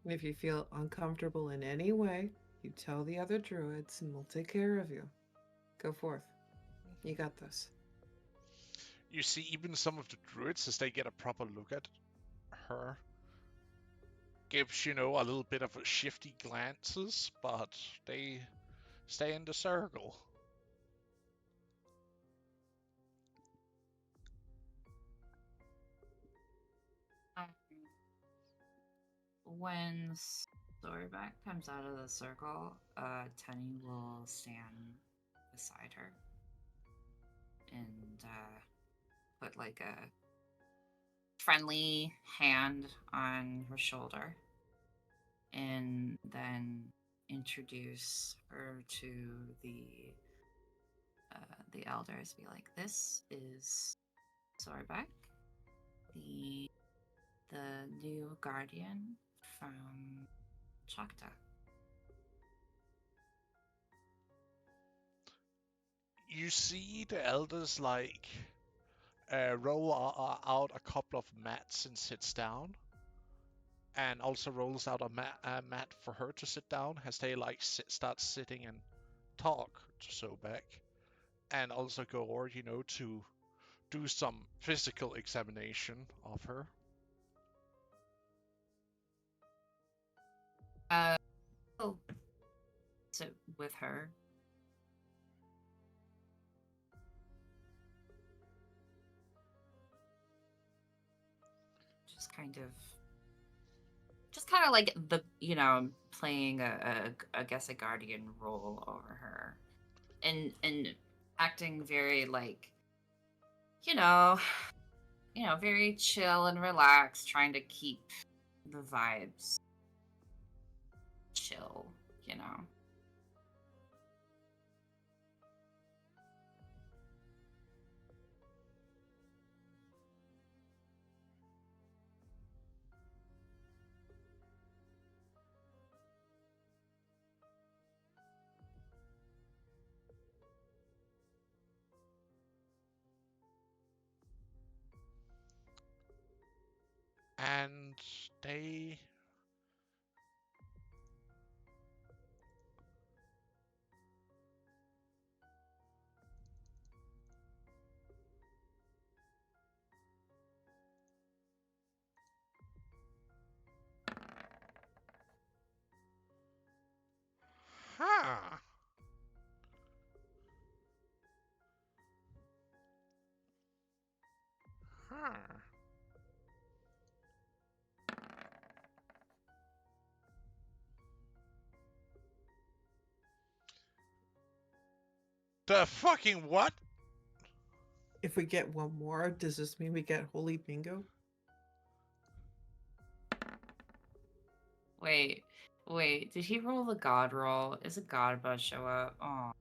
And if you feel uncomfortable in any way, you tell the other druids and we'll take care of you. Go forth. You got this. You see, even some of the druids, as they get a proper look at her, gives, a little bit of a shifty glances, but they stay in the circle. Um, when Storyback comes out of the circle, Tenny will stand beside her and put like a friendly hand on her shoulder, and then introduce her to the elders. Be like, "This is Sorbeck, the new guardian from Choctaw." You see the elders roll out a couple of mats and sits down, and also rolls out a mat for her to sit down as they start sitting and talk to Sobek, and also go over, to do some physical examination of her. I'll sit with her. Just kind of like playing I guess a guardian role over her, and acting very like, you know, very chill and relaxed, trying to keep the vibes chill. And they Huh. Huh. The fucking what? If we get one more, does this mean we get Holy Bingo? Wait, did he roll the god roll? Is a god about to show up? Oh.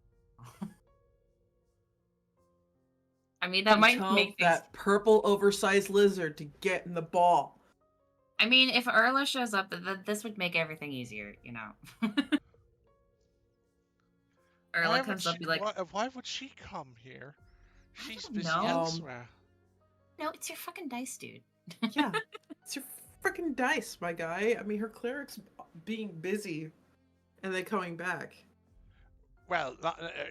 I mean, that You might tell make things. that purple oversized lizard to get in the ball. I mean, if Erla shows up, this would make everything easier. Erla comes up, be like, why would she come here? She's don't busy know. elsewhere. "No, it's your fucking dice, dude." Yeah, it's your freaking dice, my guy. I mean, her cleric's being busy and then coming back. Well,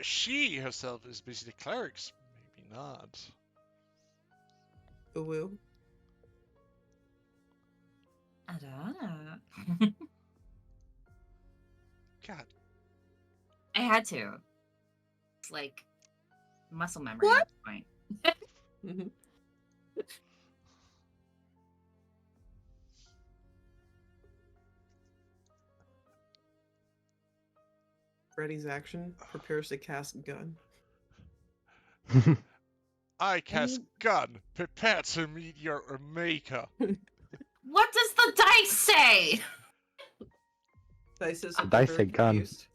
she herself is basically clerics. Maybe not. Who will? I don't know. God. I had to. It's like muscle memory What? at this point. Mhm. Freddy's action prepares to cast gun. I cast gun. Prepare to meet your maker. What does the dice say? Dice is The something dice very say gun. confused.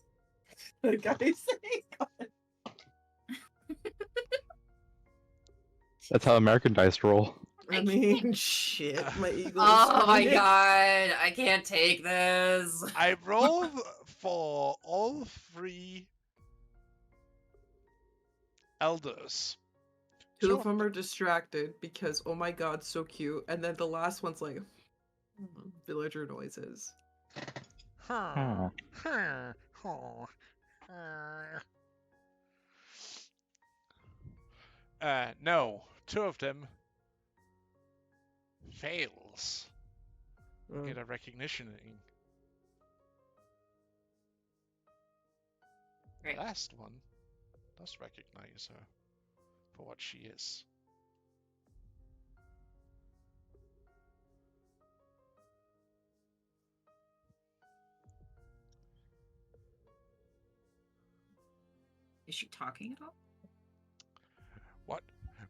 The guy say gun. That's how American dice roll. I mean, shit, my eagle. Oh my god, I can't take this. I rolled for all 3 elders. Two of them are distracted because, oh my god, so cute. And then the last one's like, villager noises. No, 2 of them fails. Mm. Get a recognition in. Right. The last one does recognize her for what she is. Is she talking at all?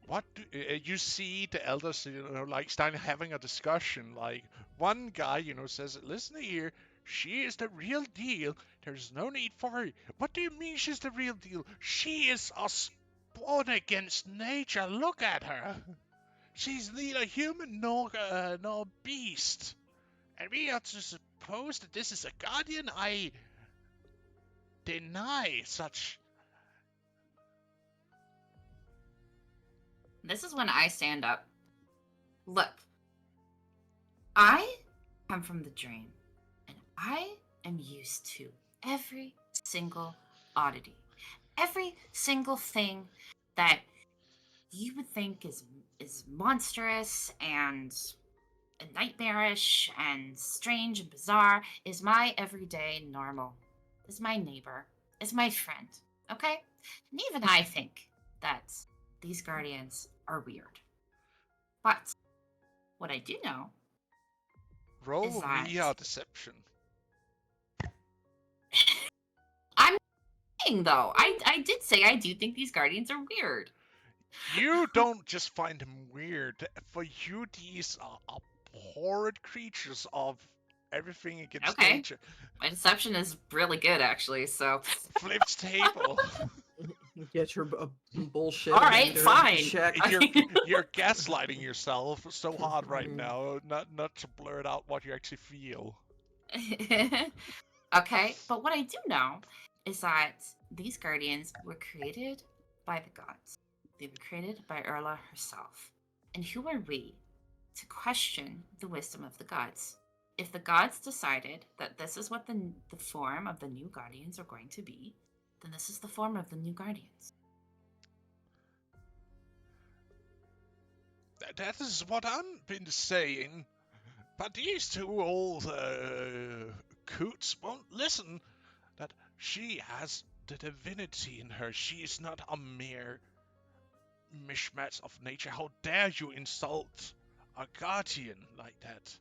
What do you see the elders, like starting having a discussion? Like one guy, says, "Listen here, she is the real deal. There's no need for her." What do you mean she's the real deal? She is a spawn against nature. Look at her. She's neither human nor beast. And we are to suppose that this is a guardian? I deny such. This is when I stand up. Look, I come from the dream, and I am used to every single oddity, every single thing that you would think is monstrous and nightmarish and strange and bizarre is my everyday normal. Is my neighbor. Is my friend. Okay? And even I think that these guardians are weird. But what I do know Roll is that me a deception. I'm saying though, I did say I do think these guardians are weird. You don't just find them weird. For you, these are abhorrent creatures of everything against Okay. nature. My deception is really good actually, so Flips table. Get your bullshit. All right, meter fine. check. You're gaslighting yourself so hard right now, not to blurt out what you actually feel. Okay, but what I do know is that these guardians were created by the gods. They were created by Erla herself. And who are we to question the wisdom of the gods? If the gods decided that this is what the form of the new guardians are going to be, then this is the form of the new guardians. That is what I've been saying. But these 2 old coots won't listen. That she has the divinity in her. She is not a mere mishmash of nature. How dare you insult a guardian like that?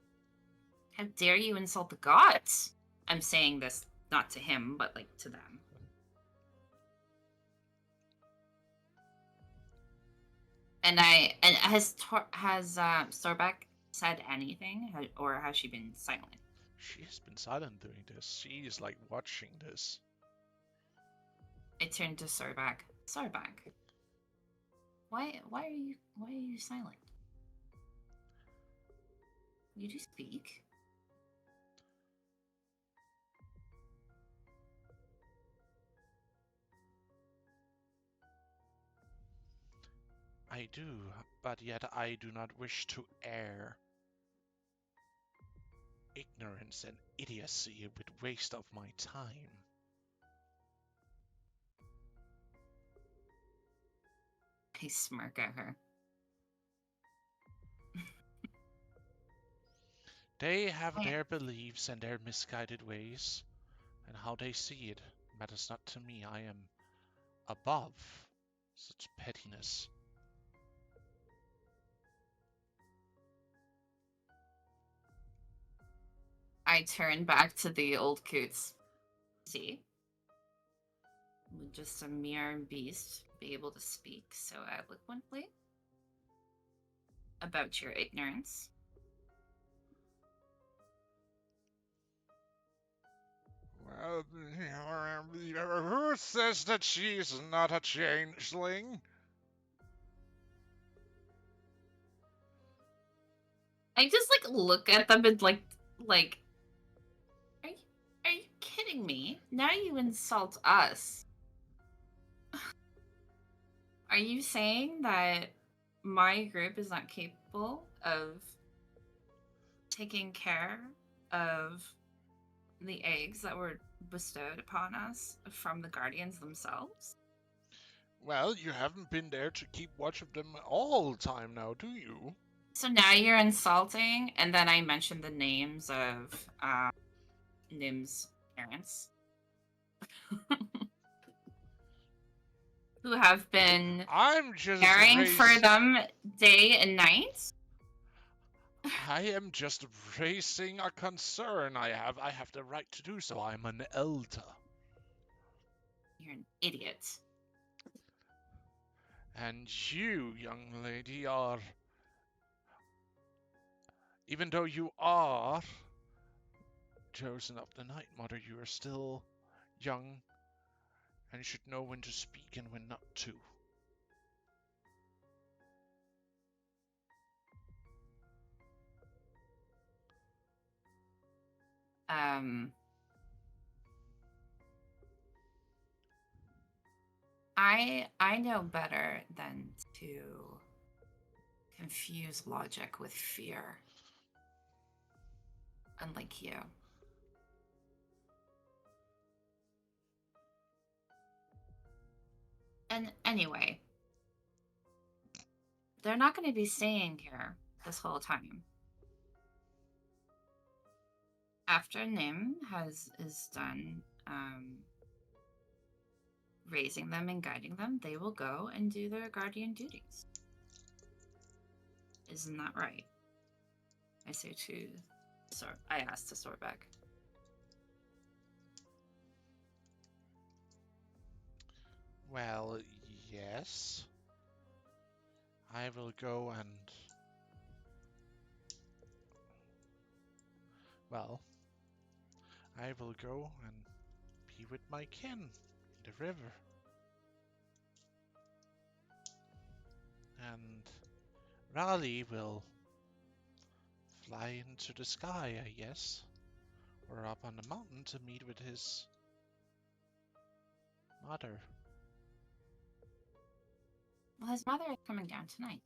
How dare you insult the gods? I'm saying this not to him, but like to them. And has Sorbeck said anything, or has she been silent? She has been silent doing this. She is like watching this. I turned to Sorbeck. Sorbeck, why are you silent? You do speak. I do, but yet I do not wish to air ignorance and idiocy with waste of my time. I smirk at her. They have Yeah. their beliefs and their misguided ways, and how they see it matters not to me. I am above such pettiness. I turn back to the old coots. See? Would just a mere beast be able to speak so eloquently about your ignorance? Well, who says that she's not a changeling? I just like look at them and like are you kidding me? Now you insult us. Are you saying that my group is not capable of taking care of the eggs that were bestowed upon us from the guardians themselves? Well, you haven't been there to keep watch of them all the time now, do you? So now you're insulting, and then I mentioned the names of Nim's parents. Who have been I'm just caring for them day and night? I am just raising a concern. I have the right to do so. I'm an elder. You're an idiot. And you, young lady, are... Even though you are chosen of the Night Mother, you are still young and should know when to speak and when not to. I know better than to confuse logic with fear. Unlike you. And anyway, they're not going to be staying here this whole time. After Nim is done raising them and guiding them, they will go and do their guardian duties. Isn't that right? I say to I asked to Sorbeck. Well, yes. I will go and... Well, I will go and be with my kin in the river. And Raleigh will fly into the sky, I guess. Or up on the mountain to meet with his mother. Well, his mother is coming down tonight.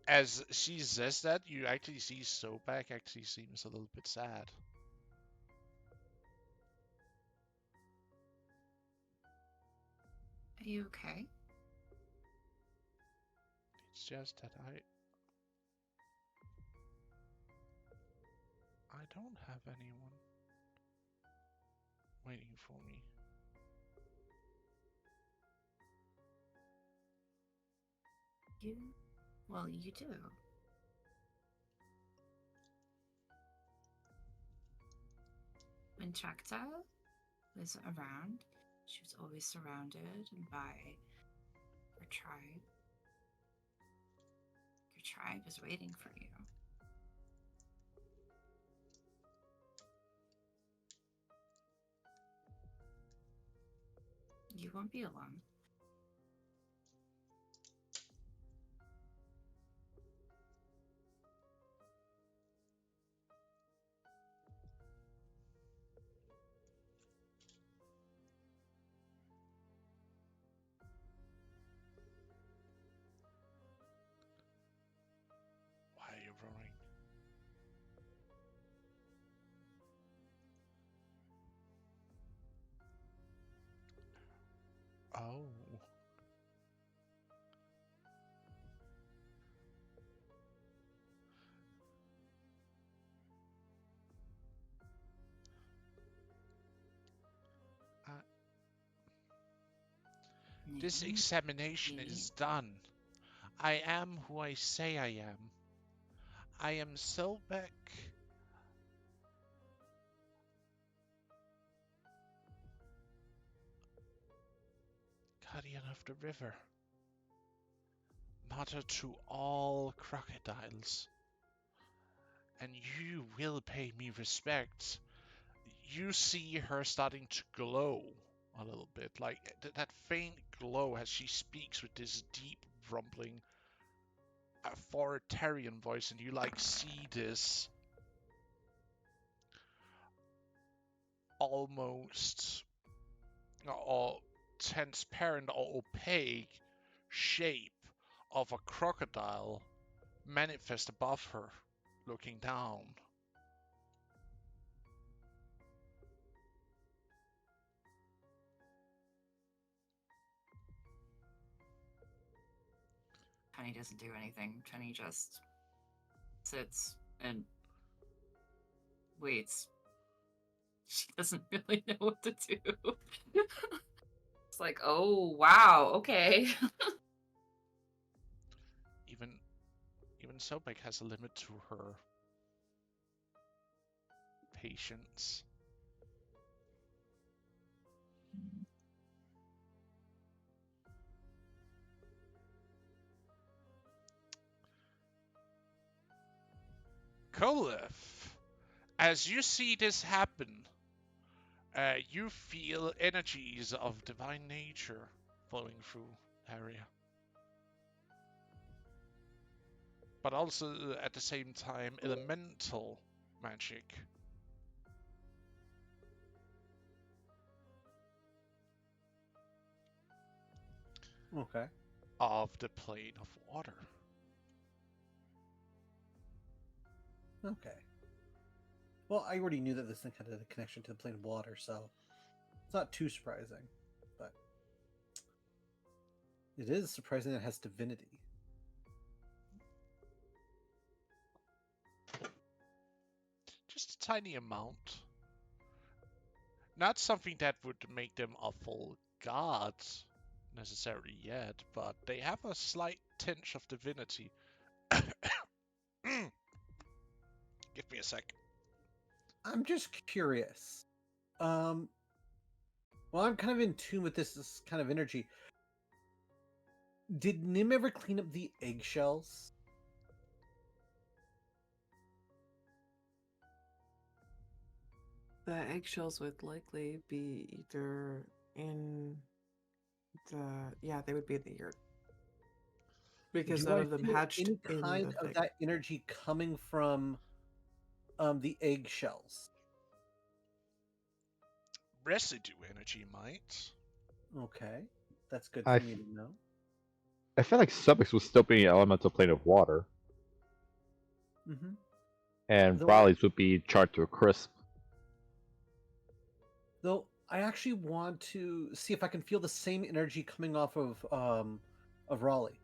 As she says that, you actually see Sobek actually seems a little bit sad. Are you okay? It's just that I don't have anyone waiting for me. Well, you do. When Chakta was around, she was always surrounded by her tribe. Your tribe is waiting for you. You won't be alone. Why are you roaring? Oh. This Mhm. examination is done. I am who I say I am. I am Selbek. Guardian of the river. Mother to all crocodiles. And you will pay me respect. You see her starting to glow a little bit, like that faint glow as she speaks with this deep, rumbling, authoritarian voice, and you like see this almost or transparent or opaque shape of a crocodile manifest above her, looking down. Penny doesn't do anything. Penny just sits and waits. She doesn't really know what to do. It's like, oh wow, okay. Even Sobek has a limit to her patience. Kolef, as you see this happen, you feel energies of divine nature flowing through the area. But also, at the same time, elemental magic. Okay. Of the plane of water. Okay. Well, I already knew that this thing had a connection to the plane of water, so it's not too surprising. But it is surprising that it has divinity. Just a tiny amount. Not something that would make them a full god necessarily yet, but they have a slight tinge of divinity. Give me a sec. I'm just curious. Well, I'm kind of in tune with this kind of energy. Did Nim ever clean up the eggshells? The eggshells would likely be either in they would be in the yurt. Because Do none I of them feel hatched any in kind the of thing. that energy coming from the eggshells? Residue energy might. Okay, that's good I for me to know. I feel like Subix would still be an elemental plane of water, Mm-hmm. and Though Raleigh's would be charred to a crisp. Though I actually want to see if I can feel the same energy coming off of Raleigh.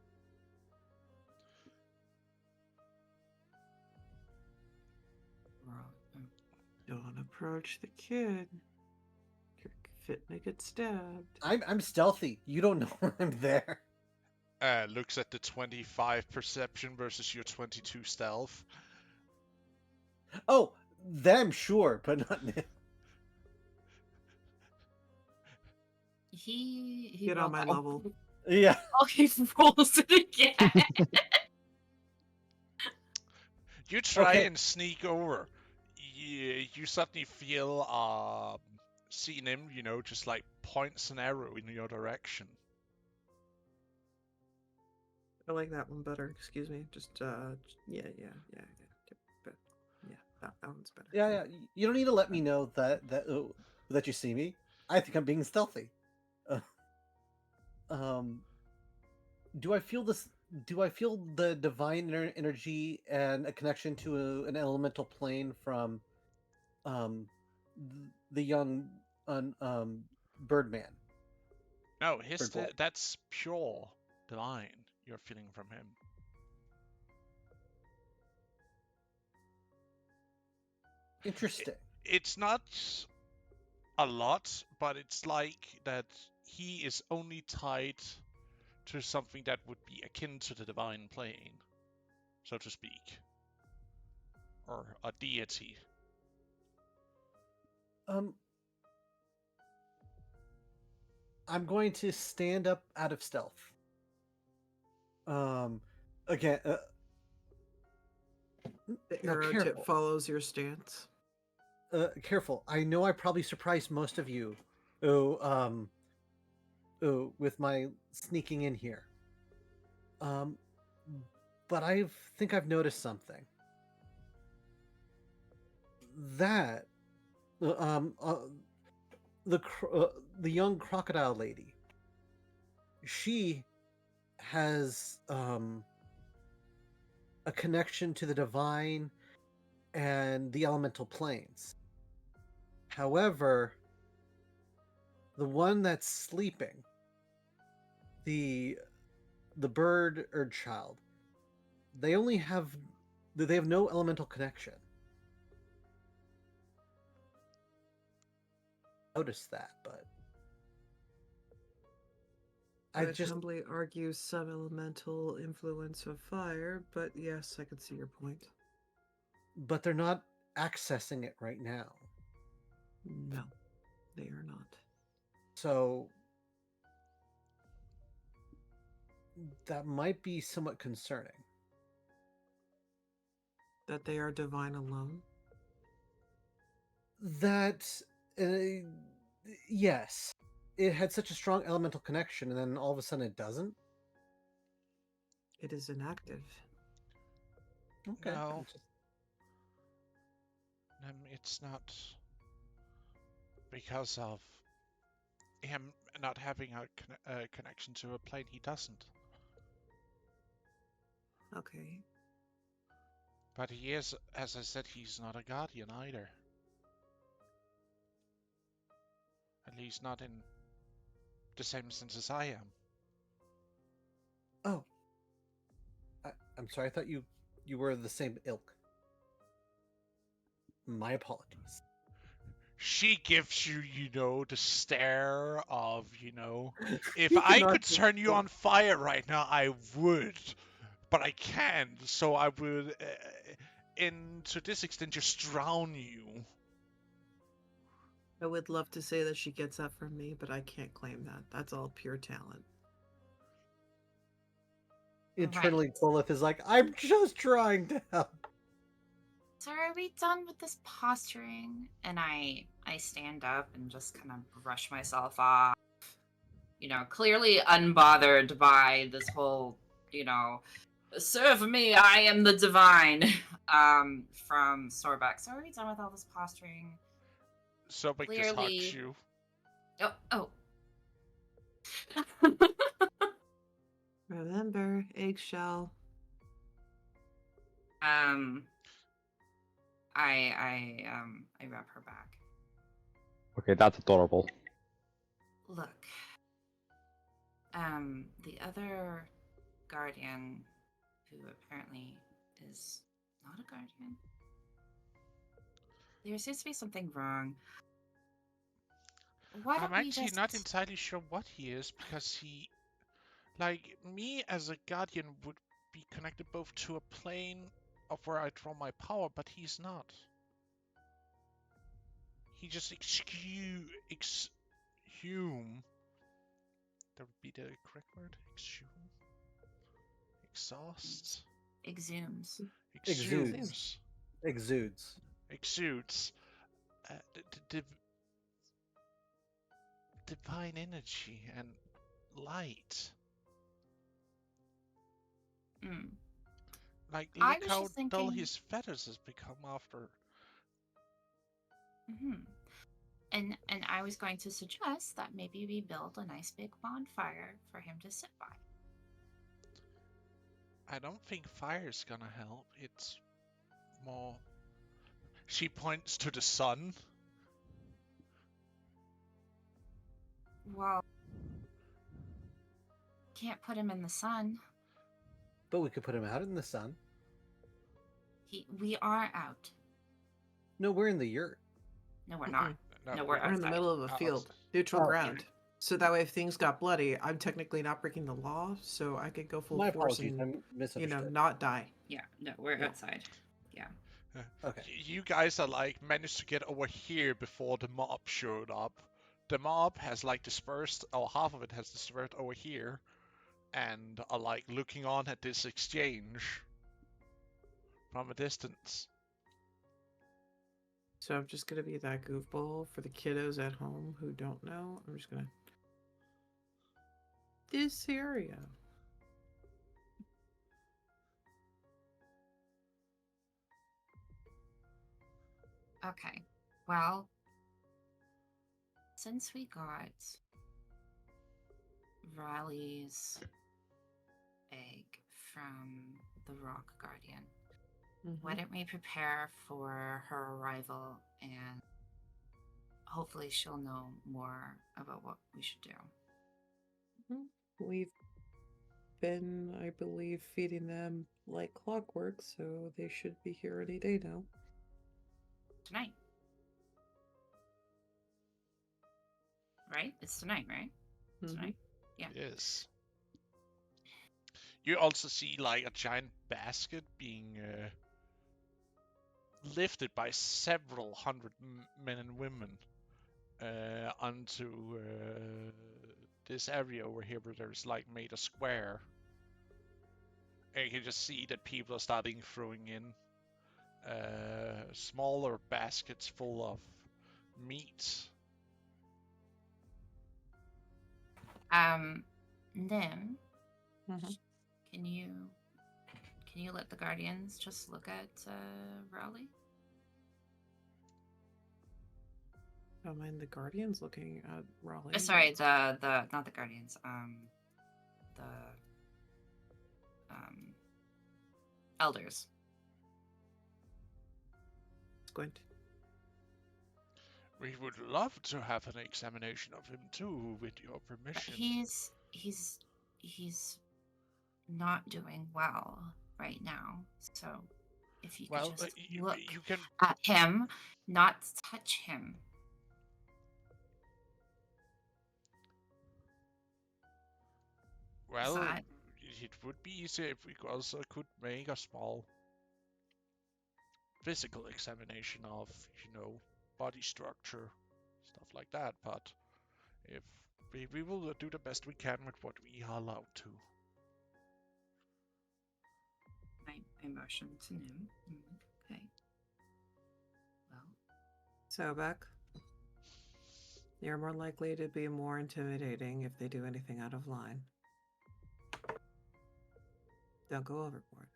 Don't approach the kid. You're fitting to get stabbed. I'm stealthy. You don't know when I'm there. Looks at the 25 perception versus your 22 stealth. Oh, them sure, but not Nim. He Get on my rolled- level. Yeah. Oh, he rolls it again. You try Okay. and sneak over. You suddenly feel seeing him, just like points an arrow in your direction. I like that one better. Excuse me. Just yeah. But yeah, that one's better. Yeah. You don't need to let me know that you see me. I think I'm being stealthy. Do I feel this? Do I feel the divine energy and a connection to an elemental plane from the young Birdman? No, Birdboy. that's pure divine you're feeling from him. Interesting. It's not a lot, but it's like that he is only tied to something that would be akin to the divine plane, so to speak, or a deity. I'm going to stand up out of stealth. Again, The now arrow careful. tip follows your stance. Careful. I know I probably surprised most of you, with my sneaking in here. But I think I've noticed something. That, the young crocodile lady. She has a connection to the divine and the elemental planes. However, the one that's sleeping, the bird or child, they have no elemental connection. Notice that, but I'd humbly argue some elemental influence of fire, but yes, I can see your point. But they're not accessing it right now. No, they are not. So that might be somewhat concerning. That they are divine alone? That, yes. It had such a strong elemental connection, and then all of a sudden it doesn't? It is inactive. Okay. No. It's not because of him not having a connection to a plane. He doesn't. Okay. But he is, as I said, he's not a guardian either. At least not in the same sense as I am. Oh. I'm sorry, I thought you were the same ilk. My apologies. She gives you, the stare of, if You I cannot could just- turn you on fire right now, I would. But I can't, so I would, to this extent, just drown you. I would love to say that she gets that from me, but I can't claim that. That's all pure talent. Internally, Tolith is like, I'm just trying to help. So are we done with this posturing? And I stand up and just kind of brush myself off. Clearly unbothered by this whole, serve me, I am the divine, from Sorbeck. So are we done with all this posturing? Sobek just hugs you. Oh. Remember, eggshell. I rub her back. Okay, that's adorable. Look, the other guardian, who apparently is not a guardian, there seems to be something wrong. Why don't I'm we actually just... not entirely sure what he is, because he, like, me as a guardian would be connected both to a plane of where I draw my power, but he's not. He just exhume. That would be the correct word? Exhume? Exhausts? Exhumes. Exudes. Exudes. Divine energy and light. Mm. Like, I look was how just dull thinking- his feathers has become after. And I was going to suggest that maybe we build a nice big bonfire for him to sit by. I don't think fire's gonna help. It's more. She points to the sun. Well, can't put him in the sun. But we could put him out in the sun. We are out. No, we're in the yurt. No, we're not. No, we're We're in the outside. middle of a field. Neutral Oh, ground. So that way, if things got bloody, I'm technically not breaking the law, so I could go full My force apologies. I and, misunderstood. not die. Yeah, no, we're Yeah. outside. Yeah. Okay. You guys are like managed to get over here before the mob showed up. The mob has like dispersed, or half of it has dispersed over here, and are like looking on at this exchange from a distance. So I'm just gonna be that goofball for the kiddos at home who don't know. I'm just gonna this area. Okay. Well, since we got Raleigh's egg from the Rock Guardian, why don't we prepare for her arrival and hopefully she'll know more about what we should do. We've been, I believe, feeding them like clockwork, so they should be here any day now. Tonight. Right? It's tonight, right? Tonight. Yeah. Yes. You also see like a giant basket being lifted by several hundred men and women onto this area over here where there's like made a square. And you can just see that people are starting throwing in smaller baskets full of meat. Nim, Mhm. can you let the Guardians just look at Rowley? I don't mind the Guardians looking at Raleigh. Sorry, the not the Guardians. The elders. Squint. We would love to have an examination of him too, with your But permission. he's not doing well right now. So if you could just look you can. at him, not touch him. Well, That- it would be easier if we also could make a small physical examination of, body structure, stuff like that. But if we will do the best we can with what we are allowed to. I motion to Nim. Okay. Well, So, Beck, you're more likely to be more intimidating if they do anything out of line. Don't go overboard.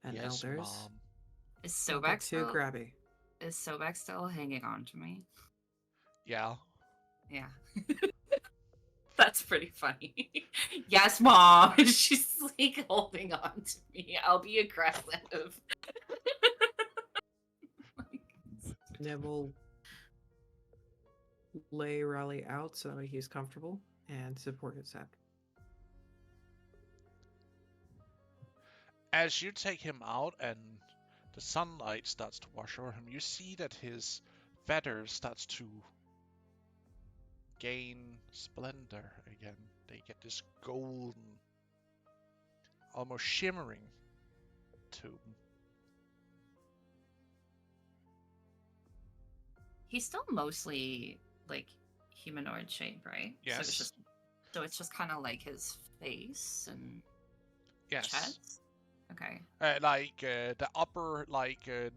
And Yes, elders, Mom. is don't get Sobek too still grabby. is Sobek still hanging on to me? Yeah. Yeah. That's pretty funny. Yes, Mom. She's like holding on to me. I'll be aggressive. Nibble lay Raleigh out so that he's comfortable and support his head. As you take him out and the sunlight starts to wash over him, you see that his feathers starts to gain splendor again. They get this golden, almost shimmering tone. He's still mostly like humanoid shape, right? Yes. So it's just kind of like his face and Yes. chest. Okay. The upper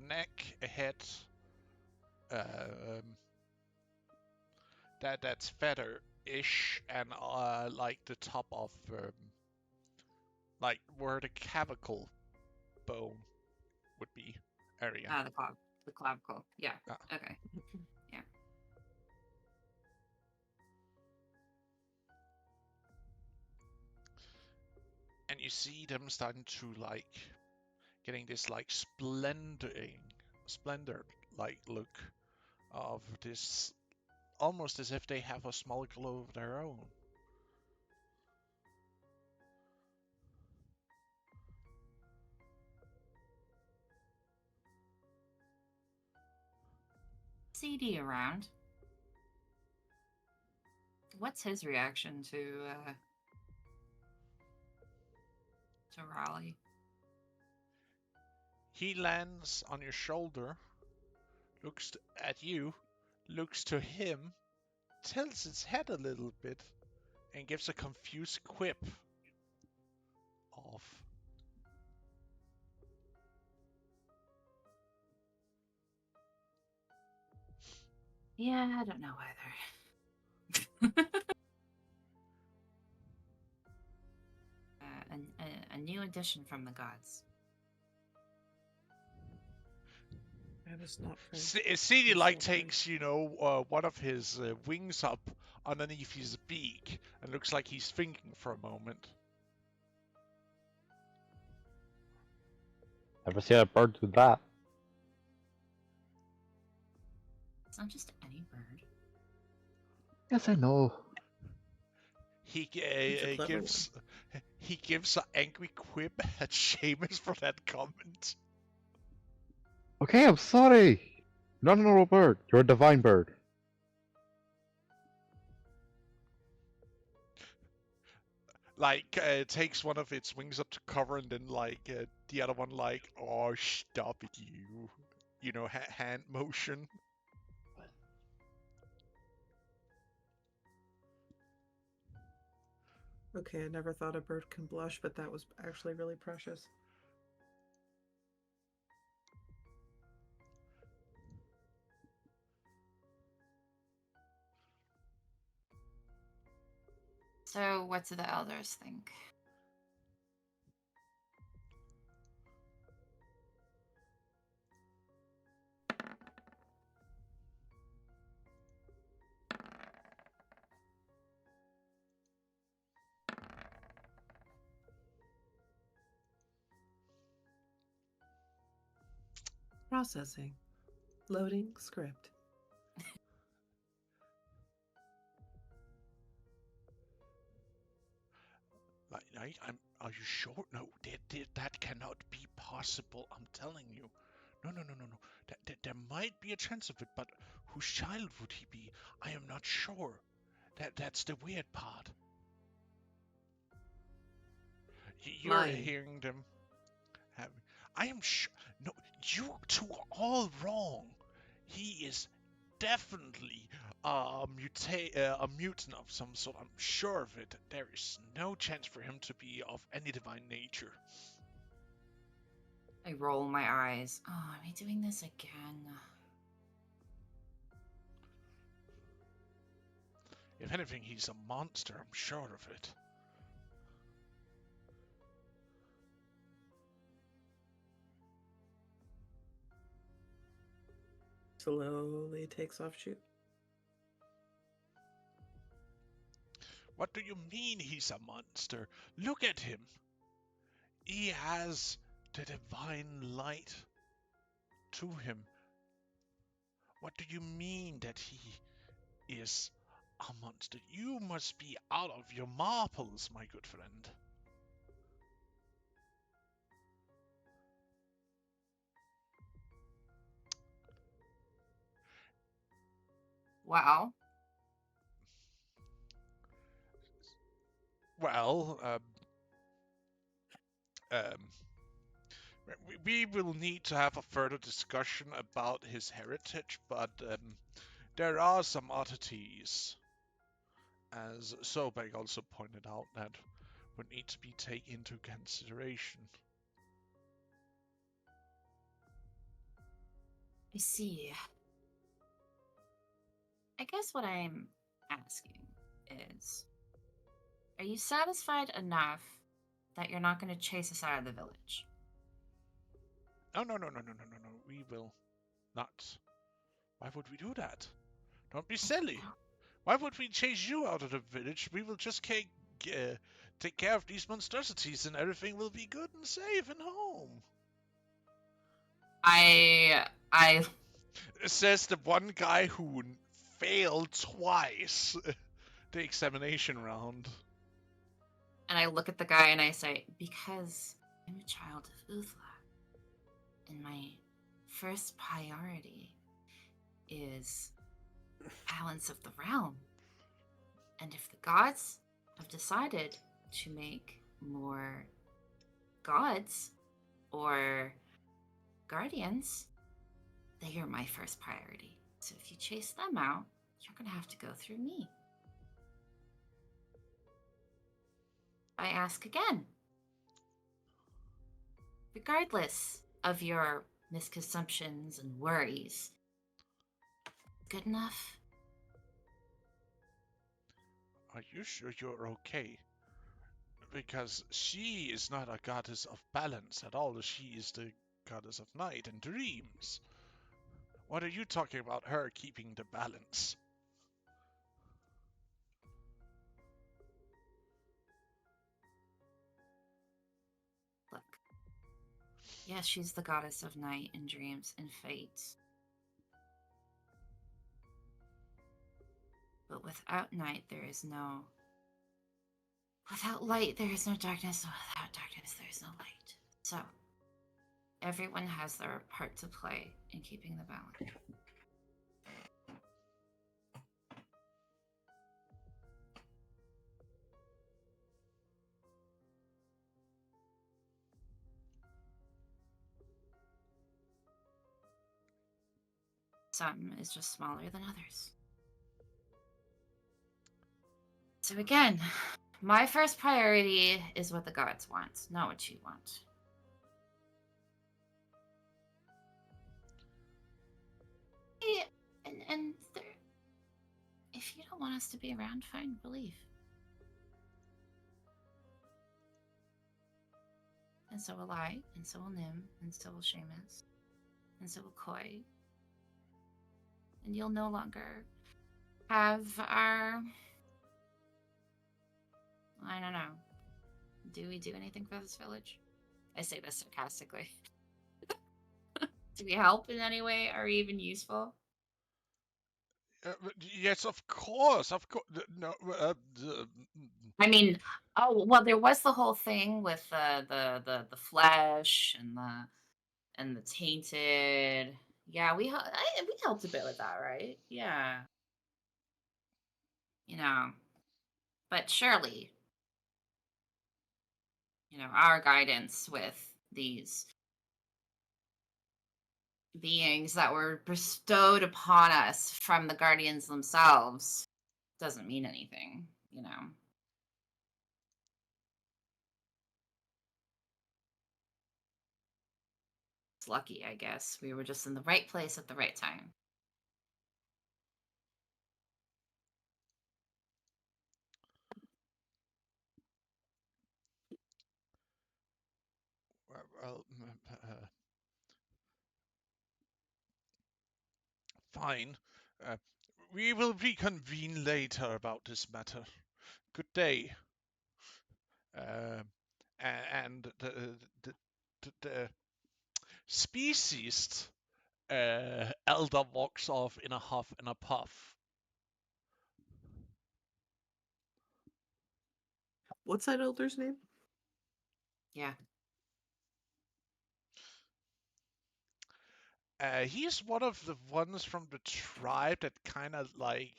neck, head, that's feather-ish, and like the top of like where the clavicle bone would be area. The clavicle. Yeah. Ah. Okay. Yeah. And you see them starting to getting this splendor like look of this, almost as if they have a small glow of their own. CD around. What's his reaction to Raleigh? He lands on your shoulder, looks at you, looks to him, tilts its head a little bit, and gives a confused quip of, Yeah, I don't know either. A new addition from the gods. That is not French. CD That's like not takes, one of his wings up underneath his beak and looks like he's thinking for a moment. Never seen a bird do that. It's not just any bird. Yes, I know. He It's a clever gives an angry quip at Seamus for that comment. Okay, I'm sorry. Not a normal bird. You're a divine bird. Like, takes one of its wings up to cover, and then, the other one, oh, stop it, you. Hand motion. Okay, I never thought a bird can blush, but that was actually really precious. So, what do the elders think? Processing. Loading script. Are you sure? No, that cannot be possible. I'm telling you. No. There might be a chance of it, but whose child would he be? I am not sure. That's the weird part. You're Mine. hearing them. I am sure. No, you two are all wrong. He is definitely a mutant of some sort. I'm sure of it. There is no chance for him to be of any divine nature. I roll my eyes. Oh, am I doing this again? If anything, he's a monster. I'm sure of it. Slowly takes off shoe. What do you mean he's a monster? Look at him. He has the divine light to him. What do you mean that he is a monster? You must be out of your marbles, my good friend. Wow. Well, we will need to have a further discussion about his heritage, but there are some oddities, as Sobek also pointed out, that would need to be taken into consideration. I see. I guess what I'm asking is, are you satisfied enough that you're not going to chase us out of the village? No. We will not. Why would we do that? Don't be silly. Why would we chase you out of the village? We will just take care of these monstrosities and everything will be good and safe and home. I Says the one guy who failed twice the examination round. And I look at the guy and I say, because I'm a child of Uthmar, and my first priority is balance of the realm. And if the gods have decided to make more gods or guardians, they are my first priority. So if you chase them out, you're going to have to go through me. I ask again. Regardless of your misconceptions and worries, good enough? Are you sure you're okay? Because she is not a goddess of balance at all. She is the goddess of night and dreams. What are you talking about her keeping the balance? Look. Yes, she's the goddess of night and dreams and fate. But without night, there is no. Without light, there is no darkness. Without darkness, there is no light. So, everyone has their part to play in keeping the balance. Some is just smaller than others. So again, my first priority is what the gods want, not what you want. And if you don't want us to be around, fine, we'll leave. And so will I, and so will Nim, and so will Seamus, and so will Koi. And you'll no longer have our... I don't know. Do we do anything for this village? I say this sarcastically. Do we help in any way? Are we even useful? Yes, of course, No, I mean, oh well, there was the whole thing with the flesh and the tainted. Yeah, we helped a bit with that, right? Yeah, you know, but surely, our guidance with these beings that were bestowed upon us from the guardians themselves doesn't mean anything, It's lucky, I guess. We were just in the right place at the right time. well, fine. Uh, we will reconvene later about this matter. Good day. And the species elder walks off in a huff and a puff. What's that elder's name? Yeah. He's one of the ones from the tribe that kind of like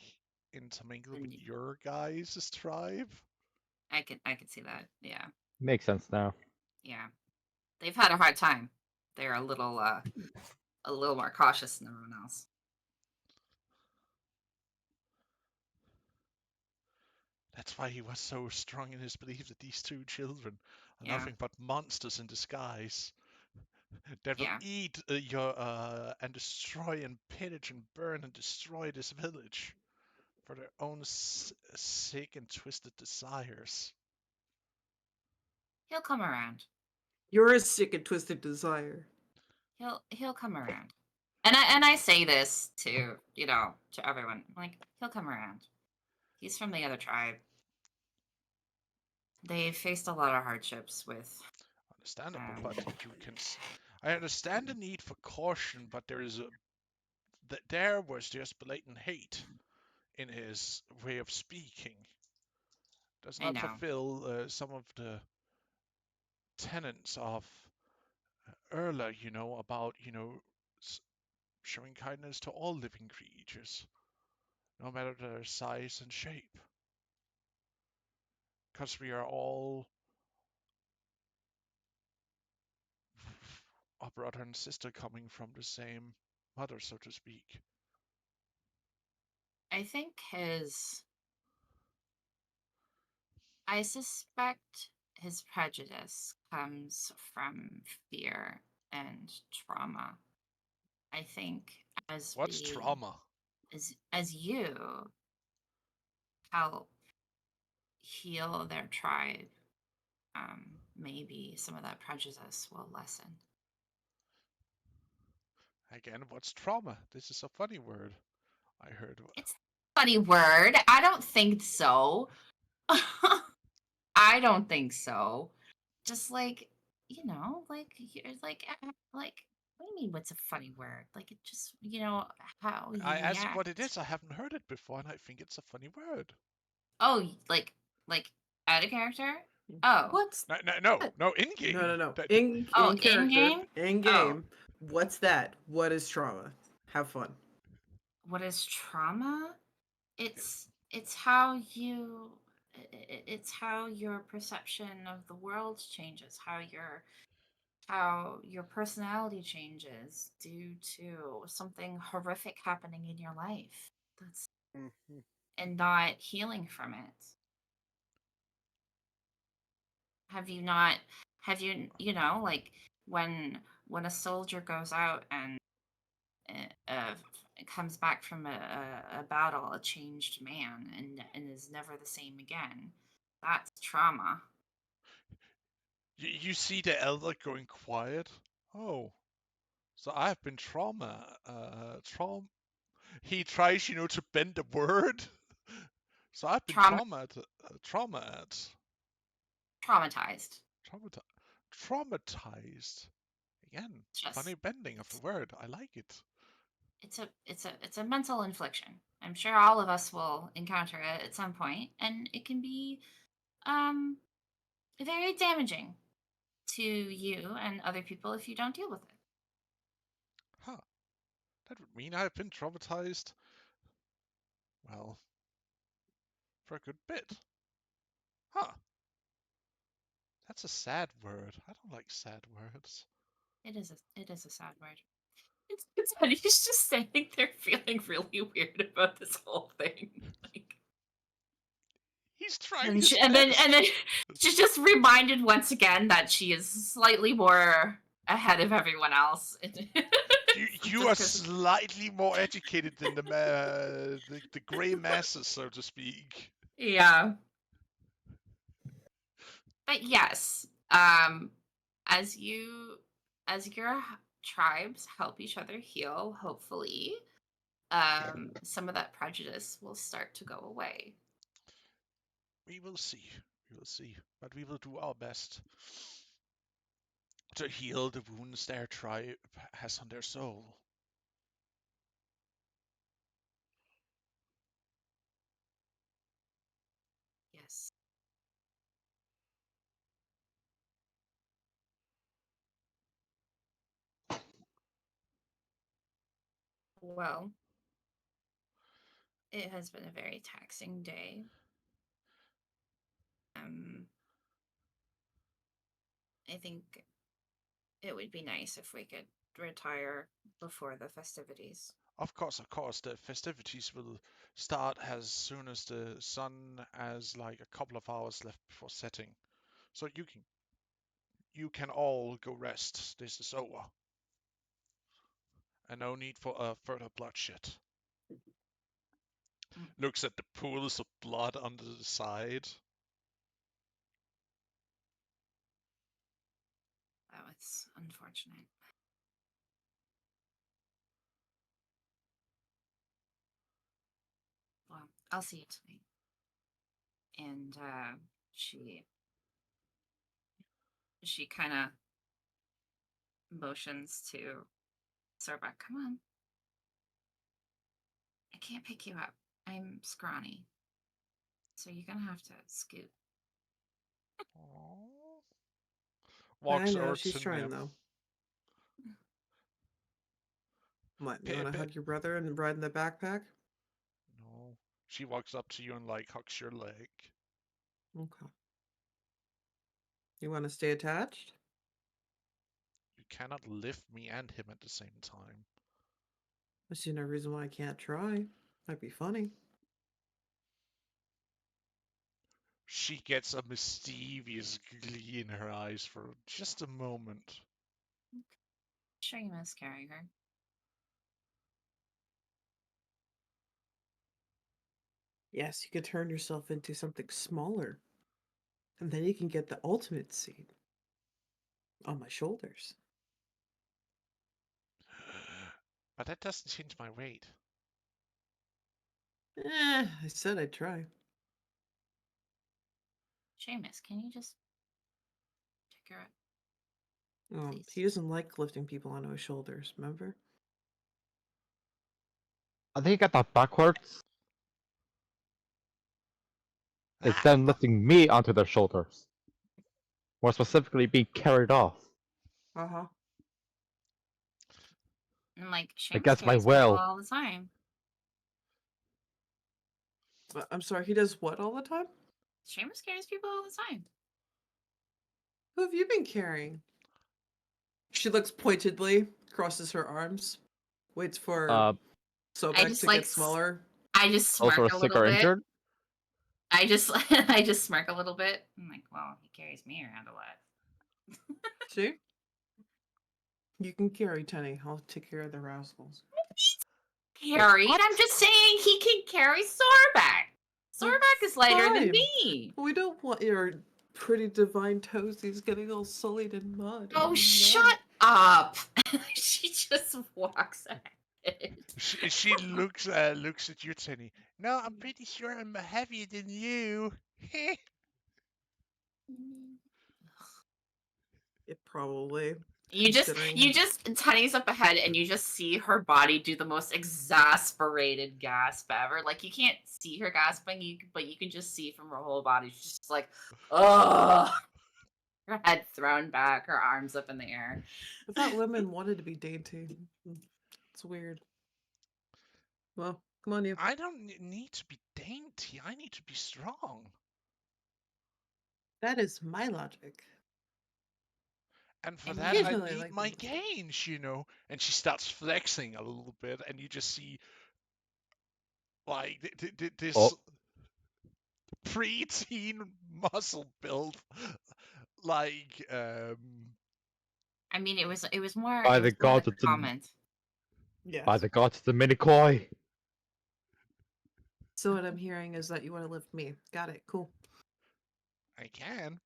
intermingle with your guys' tribe. I can see that. Yeah. Makes sense now. Yeah. They've had a hard time. They're a little more cautious than everyone else. That's why he was so strong in his belief that these two children are Yeah. nothing but monsters in disguise that will Yeah. eat your and destroy and pillage and burn and destroy this village for their own sick and twisted desires. He'll come around. You're a sick and twisted desire. He'll come around. And I say this to, to everyone. Like, he'll come around. He's from the other tribe. They faced a lot of hardships with Understandable, but you can. I understand the need for caution, but there was just blatant hate in his way of speaking. Does I not know. fulfill some of the tenets of Erla, about, showing kindness to all living creatures, no matter their size and shape. because we are all a brother and sister coming from the same mother, so to speak. I think I suspect his prejudice comes from fear and trauma. I think What's trauma? as you help heal their tribe, maybe some of that prejudice will lessen. Again, what's trauma? This is a funny word. I heard. It's a funny word. I don't think so. I don't think so. Just like, like you're like what do you mean what's a funny word? Like it just how you I asked what it react. is. I haven't heard it before, and I think it's a funny word. Oh, like out of character? Oh. What's No, in game. no. That, In character, in-game? in Oh. game. What's that? What is trauma? Have fun. What is trauma? It's how it's how your perception of the world changes, how your personality changes due to something horrific happening in your life. That's Mhm. and not healing from it. Have you not like when a soldier goes out and uh, comes back from a battle a changed man and is never the same again, that's trauma. you see the elder going quiet. Oh, so I've been trauma. He tries, to bend the word. So I've been Trauma traumatized. Traumatized. Traumatized. Again, It's just funny bending of the word. I like it. it's a mental infliction. I'm sure all of us will encounter it at some point, and it can be um very damaging to you and other people if you don't deal with it. Huh. That would mean I've been traumatized, well, for a good bit. Huh. That's a sad word. I don't like sad words. It is a sad word. It's funny. He's just standing there feeling really weird about this whole thing. Like, He's trying and, his and then best. she's just reminded once again that she is slightly more ahead of everyone else. You are slightly more educated than the gray masses, so to speak. Yeah. But yes, as your tribes help each other heal, hopefully, some of that prejudice will start to go away. We will see. We will see. But we will do our best to heal the wounds their tribe has on their soul. Yes. Well, it has been a very taxing day. I think it would be nice if we could retire before the festivities. Of course, the festivities will start as soon as the sun has like a couple of hours left before setting. So you can all go rest. This is over. And no need for further bloodshed. Mm. Looks at the pools of blood under the side. Oh, it's unfortunate. Well, I'll see you tonight. And she kind of motions to Sorback. Come on. I can't pick you up. I'm scrawny. So you're gonna have to scoot. Aww. I Walks know over she's to trying Nim. though. What? You Pay a want to bit. hug your brother and ride in the backpack? No. She walks up to you and like hugs your leg. Okay. You want to stay attached? You cannot lift me and him at the same time. I see no reason why I can't try. Might be funny. She gets a mischievous glee in her eyes for just a moment. Sure, you must carry her. Yes, you could turn yourself into something smaller. And then you can get the ultimate seat on my shoulders. But that doesn't change my weight. I said I'd try. Seamus, can you just pick her up? He Please. doesn't like lifting people onto his shoulders, remember? I think you got that backwards. It's Ah! them lifting me onto their shoulders. More specifically, being carried off Uh-huh. And like Seamus against my carries people will. all the time. I'm sorry, he does what all the time? Seamus carries people all the time. Who have you been carrying? She looks pointedly, crosses her arms, waits for Uh, Sobek just to like get smaller. I just smirk also a sick little or bit. injured. I just smirk a little bit. I'm like, well, he carries me around a lot. See? You can carry Tenny. I'll take care of the rascals. Carry, and I'm just saying he can carry Sorback. Well, Sorback is lighter than fine. me. We don't want your pretty divine toesies getting all sullied in mud. Oh, No. shut up! She just walks ahead. She looks at you, Tenny. No, I'm pretty sure I'm heavier than you. It probably. You considering- just Tenny's up ahead and you just see her body do the most exasperated gasp ever. Like you can't see her gasping, but you can just see from her whole body. She's just like, ugh. Her head thrown back, her arms up in the air. I thought women wanted to be dainty. It's weird. Well, come on, you. I don't need to be dainty. I need to be strong. That is my logic. And for And that, I Occasionally I need like my them. gains, you know. And she starts flexing a little bit, and you just see, like, this Oh. preteen muscle build. Like, I mean, it was more. By It the was more like gods, a it's a, comment. Yes. by the gods, it's a mini koi. So what I'm hearing is that you want to lift me. Got it. Cool. I can.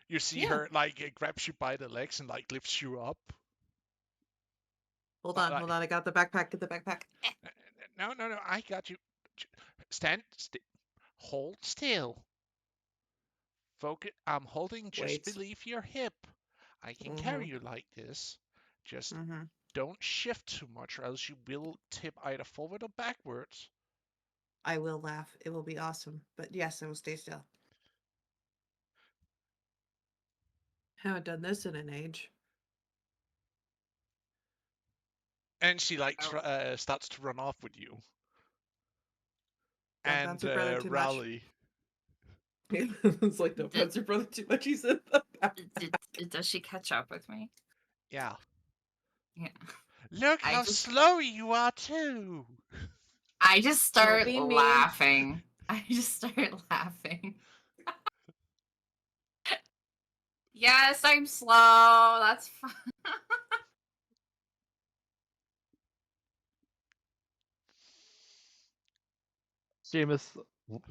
You see Yeah. her, like, grabs you by the legs and, like, lifts you up. Hold Like- on, hold on. I got the backpack. Get the backpack. No, I got you. Stand, hold still. Focus. I'm holding just Wait. beneath your hip. I can carry you like this. Just Mm-hmm. don't shift too much, or else you will tip either forward or backwards. I will laugh. It will be awesome. But yes, I will stay still. Haven't done this in an age. And she like Oh. starts to run off with you. Don't And bounce your brother too much. rally. It's like don't bounce your brother too much. He said that. Does she catch up with me? Yeah. Yeah. Look I how just- slow you are too. I just start be mean. laughing. I just start laughing. Yes, I'm slow. That's fine. Seamus,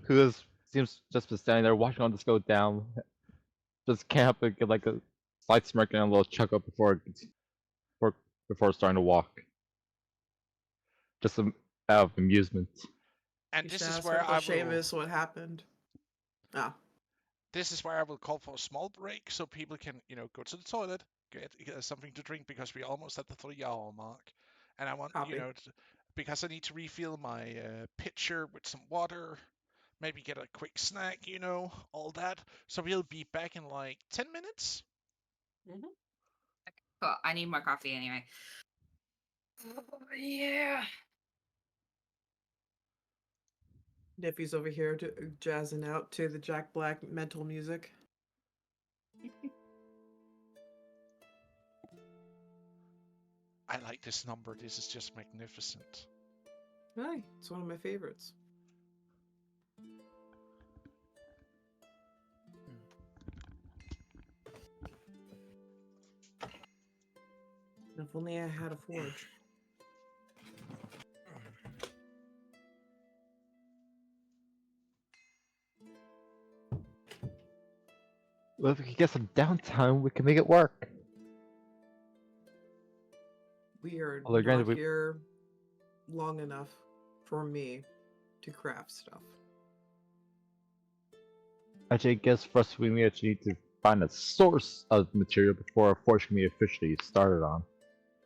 who is seems just been standing there watching all this go down, just can't help but get like a slight smirk and a little chuckle before starting to walk. Just out of amusement. And You this should is ask where Uncle I will. Seamus what happened. Ah. This is where I will call for a small break so people can, go to the toilet, get something to drink because we're almost at the 3 hour mark, and I want, Copy. because I need to refill my pitcher with some water, maybe get a quick snack, all that. So we'll be back in like 10 minutes. Cool. I need more coffee anyway. Oh, yeah. Niffy's over here jazzing out to the Jack Black mental music. I like this number. This is just magnificent. Hi, it's one of my favorites. If only I had a forge. Well, if we can get some downtime, we can make it work. We are Although granted, not here long enough for me to craft stuff. Actually, I guess for us, we actually need to find a source of material before our forge can be officially started on.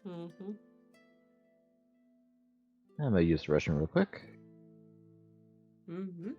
Mm-hmm. I'm gonna use the restroom real quick. Mm-hmm.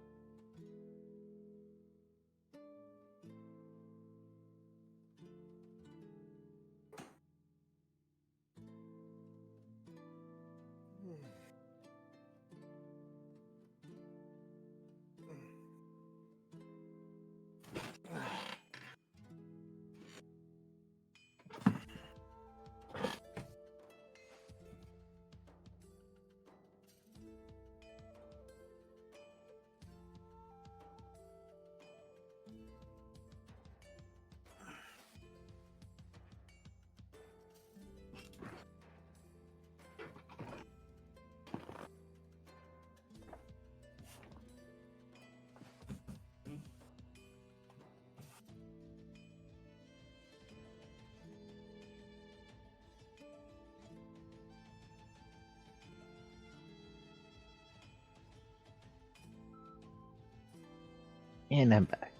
And I'm back.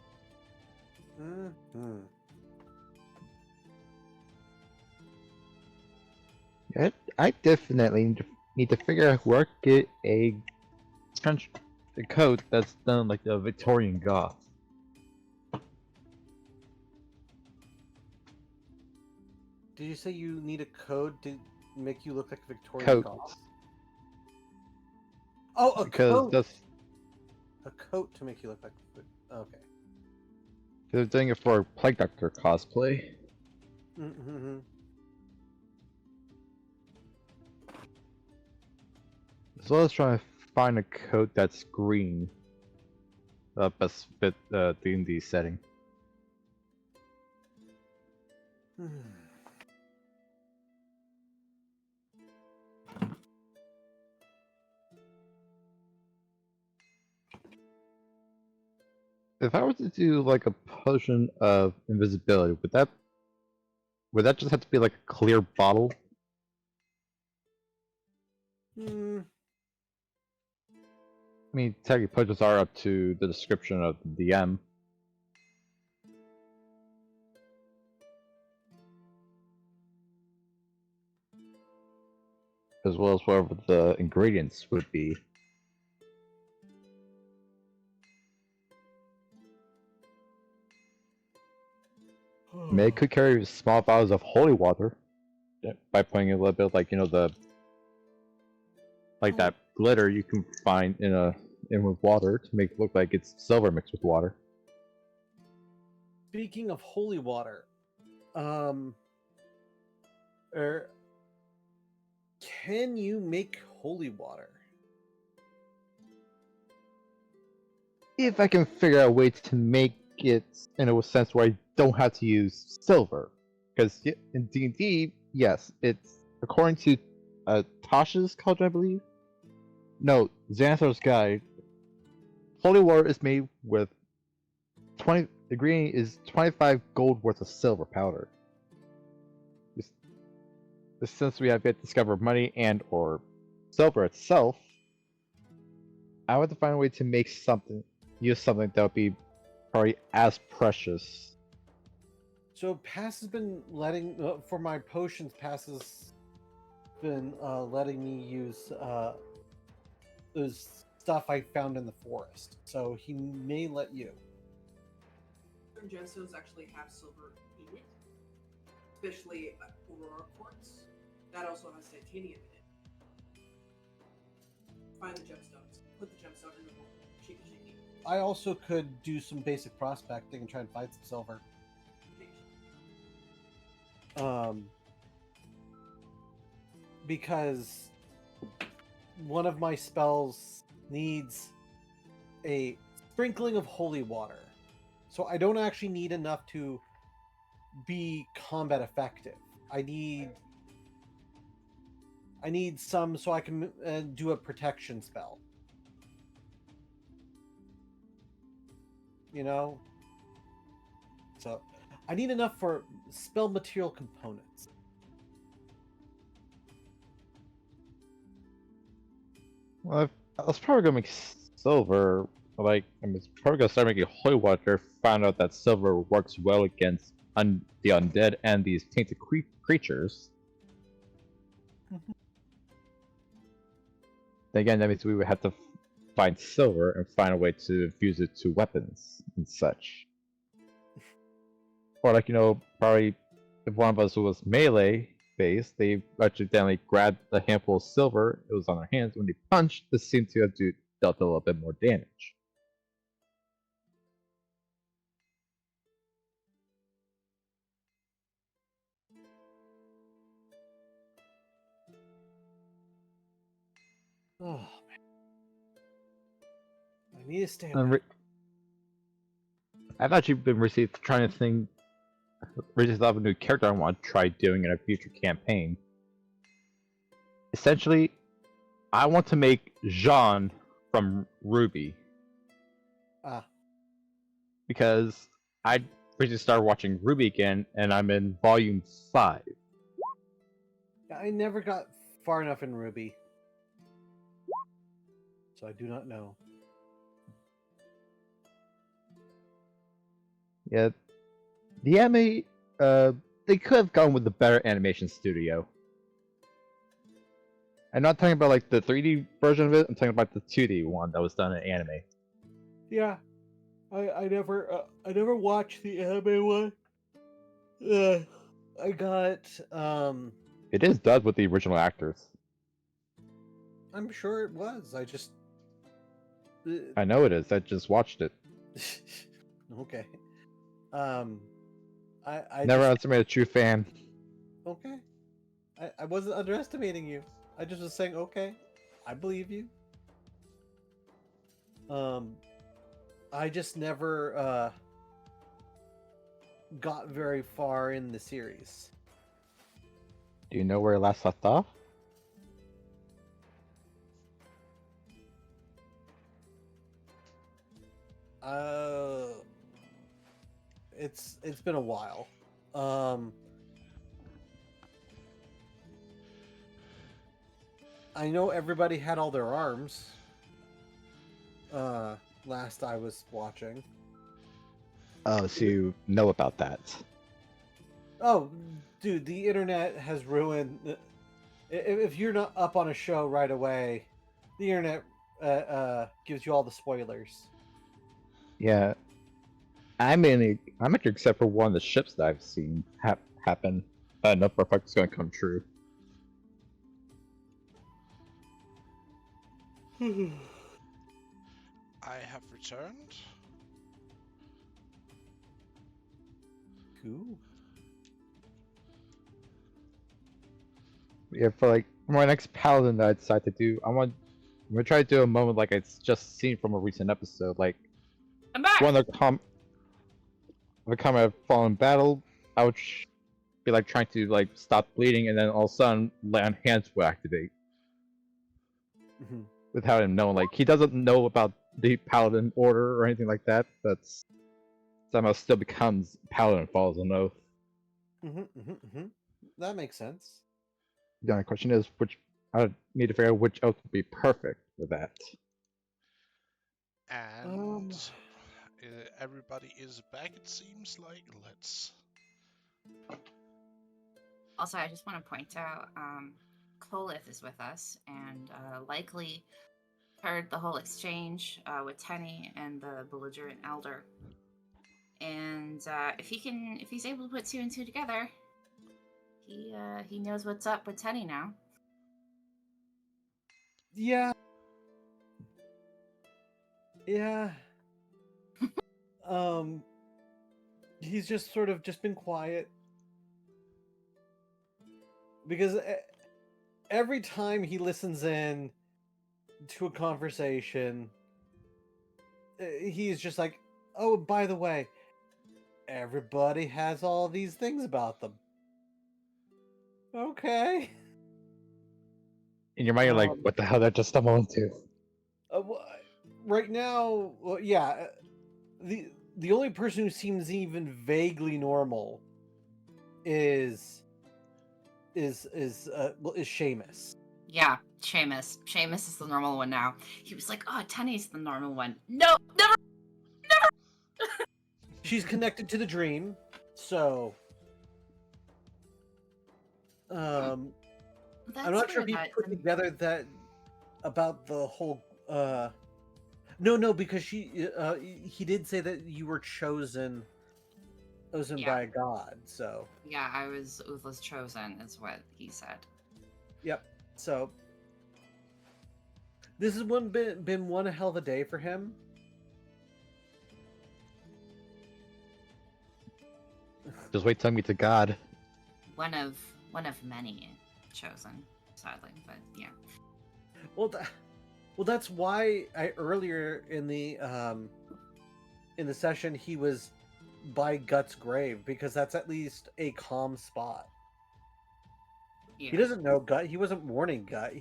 Mm-hmm. I definitely need to figure out where to get a coat that's done like the Victorian goth. Did you say you need a code to make you look like a Victorian Coat. goth? Oh, a Because coat. that's A coat to make you look like. Okay. they're doing it for Plague Doctor cosplay. Mm-hmm. As well as trying to find a coat that's green. Best fit the D&D setting. If I were to do like a potion of invisibility, would that just have to be like a clear bottle? Mm. I mean, technically potions are up to the description of the DM. As well as whatever the ingredients would be. May could carry small vials of holy water by putting a little bit like that glitter you can find in with water to make it look like it's silver mixed with water. Speaking of holy water, can you make holy water? If I can figure out a way to make it in a sense where I don't have to use silver, because in D&D, yes, it's according to Tasha's culture, I believe. No, Xanathar's guide. Holy water is made with 20. The ingredient is 25 gold worth of silver powder. Since we have yet discovered money and or silver itself, I want to find a way to make use something that would be probably as precious. So Pass has been letting for my potions. Pass has been letting me use those stuff I found in the forest. So he may let you. Certain gemstones actually have silver in it, especially aurora quartz. That also has titanium in it. Find the gemstones. Put the gemstone in the bowl. Shaky, shaky. I also could do some basic prospecting and try and find some silver. Okay, Because one of my spells needs a sprinkling of holy water. So I don't actually need enough to be combat effective. I need some so I can do a protection spell. You know? So I need enough for spell material components. Well, I was probably gonna make silver. Like, it's probably gonna start making holy water. Found out that silver works well against the undead and these tainted creatures. Then again, that means we would have to find silver and find a way to infuse it to weapons and such. Or like, probably if one of us was melee based, they accidentally grabbed a handful of silver, it was on their hands, when they punched, this seemed to have dealt a little bit more damage. Oh, man. I need to stay And awake. I've actually been trying to think, thought of a new character I want to try doing in a future campaign. Essentially, I want to make Jean from Ruby. Because I recently started watching Ruby again, and I'm in volume 5. I never got far enough in Ruby. So I do not know. Yeah, the anime, they could have gone with the better animation studio. I'm not talking about like the 3D version of it. I'm talking about the 2D one that was done in anime. Yeah, I never watched the anime one. I got It is done with the original actors. I'm sure it was. I just I know it is. I just watched it. okay. I Never just underestimate a true fan. okay. I wasn't underestimating you. I just was saying okay. I believe you. I just never got very far in the series. Do you know where it last left off? It's been a while. I know everybody had all their arms. Last I was watching. Oh, so you know about that. Oh, dude, the internet has ruined. If you're not up on a show right away, the internet gives you all the spoilers. Yeah. I'm actually except for one of the ships that I've seen happen. No perfect is going to come true. I have returned. Cool. Yeah, for like my next paladin that I decide to do, I'm gonna try to do a moment like it's just seen from a recent episode, like I'm back. one of the combat fallen battle. I would be like trying to like stop bleeding, and then all of a sudden, land hands will activate Mhm. without him knowing. Like he doesn't know about the paladin order or anything like that. That's somehow still becomes paladin and follows an oath. That makes sense. The only question is which I need to figure out which oath would be perfect for that. And everybody is back, it seems like. Let's. Also, I just want to point out, Kolith is with us and likely heard the whole exchange with Tenny and the belligerent elder. And if he's able to put 2 and 2 together, he knows what's up with Tenny now. Yeah. Yeah. He's just sort of just been quiet. because every time he listens in to a conversation, he's just like, "Oh, by the way, everybody has all these things about them." Okay. In your mind, you're like, Um, what the hell that just stumbled into? Well, right now, well, yeah, the only person who seems even vaguely normal is Seamus. Yeah, Seamus. Seamus is the normal one now. He was like, "Oh, Tenny's the normal one." No, never. She's connected to the dream, so I'm That's not sure weird. if he That put together that about the whole. No, because he did say that you were chosen yeah, by God. So yeah. I was Uthla's chosen, is what he said. yep. So this has been one hell of a day for him. Just wait till I meet to God. One of many chosen, sadly, but yeah. Well, that's why I earlier in the session he was by Gut's grave, because that's at least a calm spot. Yeah. He doesn't know Gut. He wasn't warning Gut.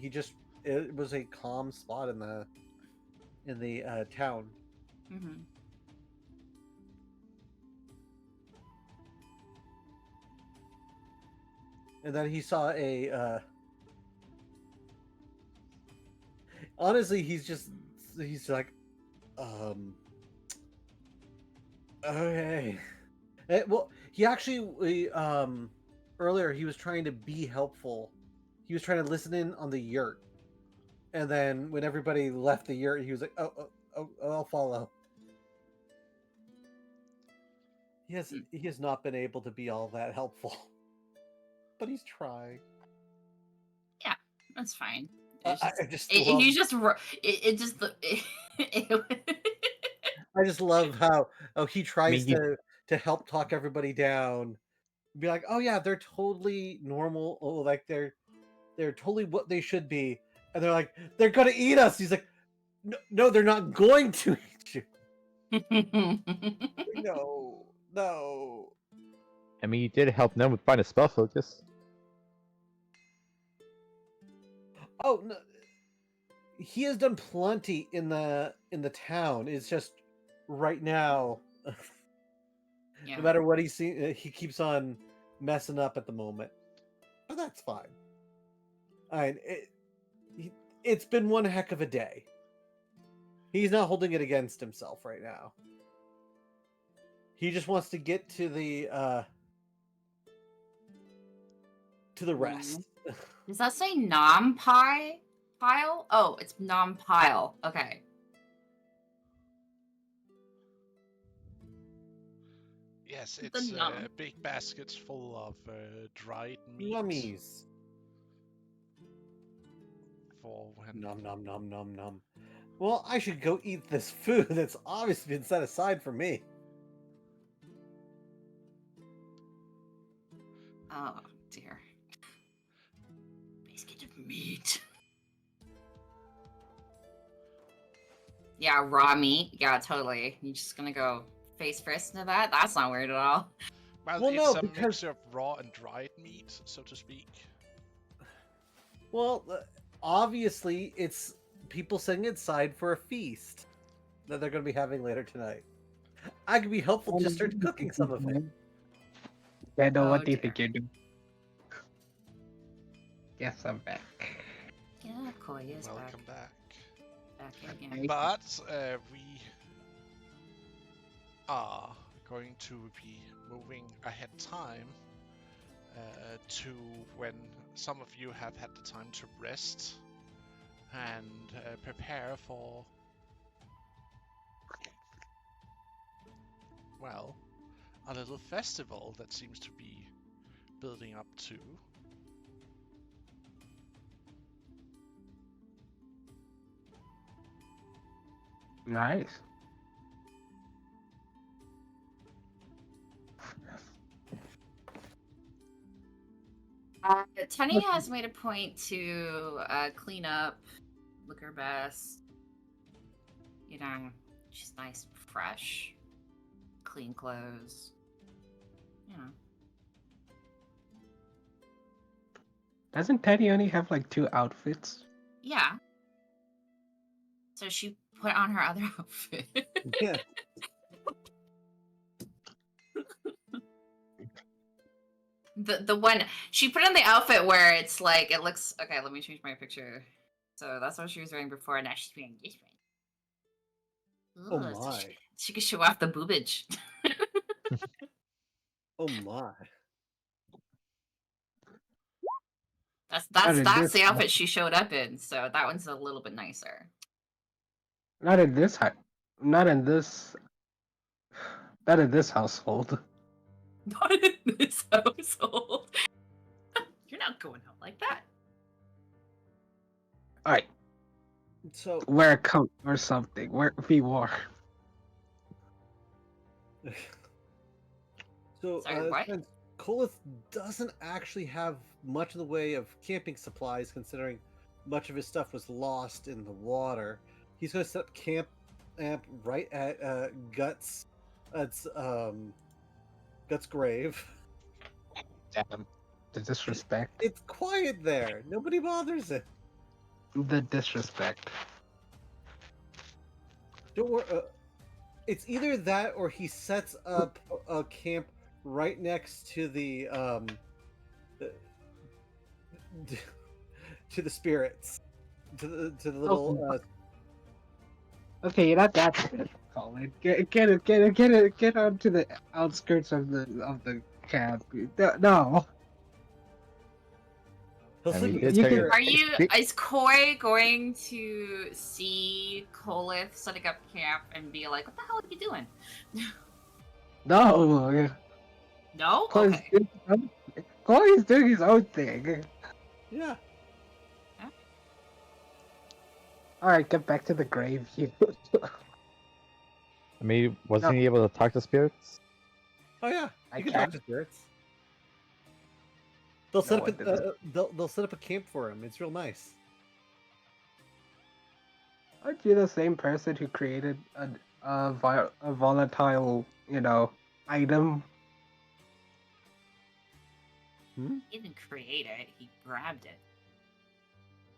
It was a calm spot in the town. Mm-hmm. And then he saw honestly, he's like, okay. Well, he actually earlier he was trying to be helpful. He was trying to listen in on the yurt, and then when everybody left the yurt, he was like, "Oh, I'll follow." He has not been able to be all that helpful, but he's trying. Yeah, that's fine. I just It, love. he just it just I just love how he tries you- to help talk everybody down. Be like, "Oh yeah, they're totally normal. Oh, like they're totally what they should be." And they're like, "They're gonna eat us." He's like, "No, they're not going to eat you." No. I mean, you did help them with find a spell focus. Oh no, he has done plenty in the town. It's just right now, Yeah. no matter what he keeps on messing up at the moment. But that's fine. I mean, it's been one heck of a day. He's not holding it against himself right now. He just wants to get to the rest. Does that say non-pi pile? Oh, it's non-pile. Okay. Yes, The it's num. big baskets full of dried meat. Nummies. For when Nom nom nom nom nom. Well, I should go eat this food that's obviously been set aside for me. Oh dear. Biscuit of meat. Yeah, raw meat. Yeah, totally. You just gonna go face first into that? That's not weird at all. well, Well, it's no, a because- mixture of raw and dried meat, so to speak. Well, obviously, it's people setting it aside for a feast that they're going to be having later tonight. I could be helpful to start cooking some of it. I know Oh, what do you dear. think you're doing? Yes, I'm back. Yeah, Koi is Welcome back. back again. But we are going to be moving ahead time to when some of you have had the time to rest and prepare for, well, a little festival that seems to be building up to. Nice. Tenny has made a point to clean up, look her best. You know, she's nice, fresh, clean clothes. You know. Doesn't Teddy only have like 2 outfits? Yeah. So she put on her other outfit. Yeah. The one she put on the outfit where it's like it looks okay. Let me change my picture. So that's what she was wearing before. Now she's wearing this one. Oh Ooh, so my. she could show off the boobage. Oh my. Not in That's this. the outfit she showed up in. So that one's a little bit nicer. Not in this. Not in this. Not in this household. Not in this household. You're not going out like that. All right, So wear a coat or something. Be warm. So, Sorry, what? since Kolith doesn't actually have much in the way of camping supplies, considering much of his stuff was lost in the water, he's going to set up camp right at Guts, Guts' grave. Damn, the disrespect. It's quiet there. Nobody bothers it. The disrespect. Don't worry. It's either that or he sets up a camp right next to the to the spirits, to the little. Okay, you're not that good, Colin. Get onto the outskirts of the camp. No. He'll I sleep mean, with it's the You can- spirit. Are you? Is Koi going to see Kolith setting up camp and be like, "What the hell are you doing?" No. No. Chloe's Okay. Chloe's doing his own thing. Yeah. All right, get back to the grave, you. I mean, wasn't No. he able to talk to spirits? Oh yeah. I You can talk can. to spirits. They'll set No, up. I didn't. They'll set up a camp for him. It's real nice. Aren't you the same person who created a volatile, item? He didn't create it. He grabbed it.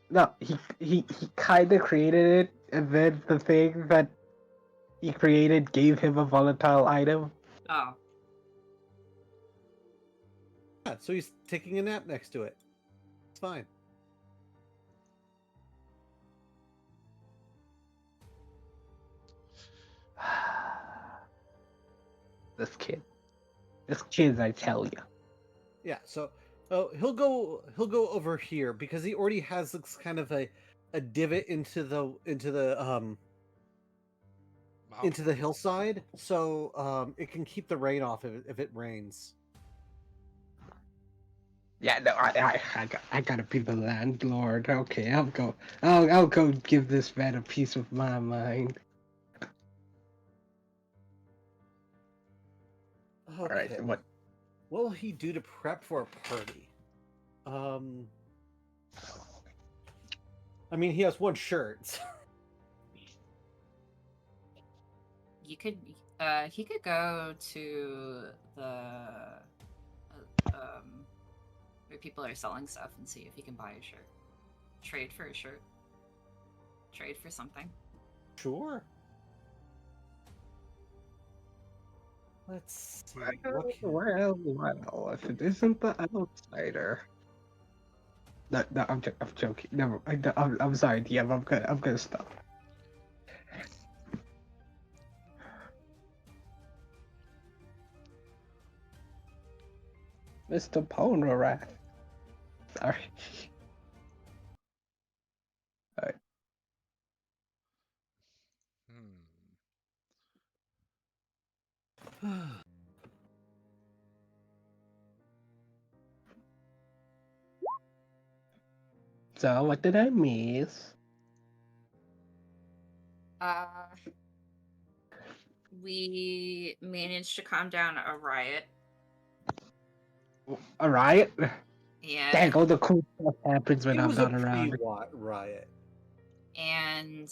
No, he kind of created it, and then the thing that he created gave him a volatile item. Oh. Yeah. So he's taking a nap next to it. It's fine. This kid, I tell you. Yeah. So he'll go over here because he already has this kind of a divot into the into the hillside, so it can keep the rain off if it rains. Yeah, no, I gotta be the landlord. Okay, I'll go give this man a piece of my mind. Okay. All right, what? What will he do to prep for a party? I mean, he has one shirt. You could. He could go to the where people are selling stuff and see if he can buy a shirt. Trade for a shirt. Trade for something. Sure. Let's see. Well, if it isn't the outsider. No, I'm joking. Never. I'm sorry, DM. I'm gonna stop. Mr. Ponorath. Sorry. Alright. So, what did I miss? We managed to calm down a riot. A riot? Yeah. Dang, all the cool stuff happens when It I'm was a not around. riot. And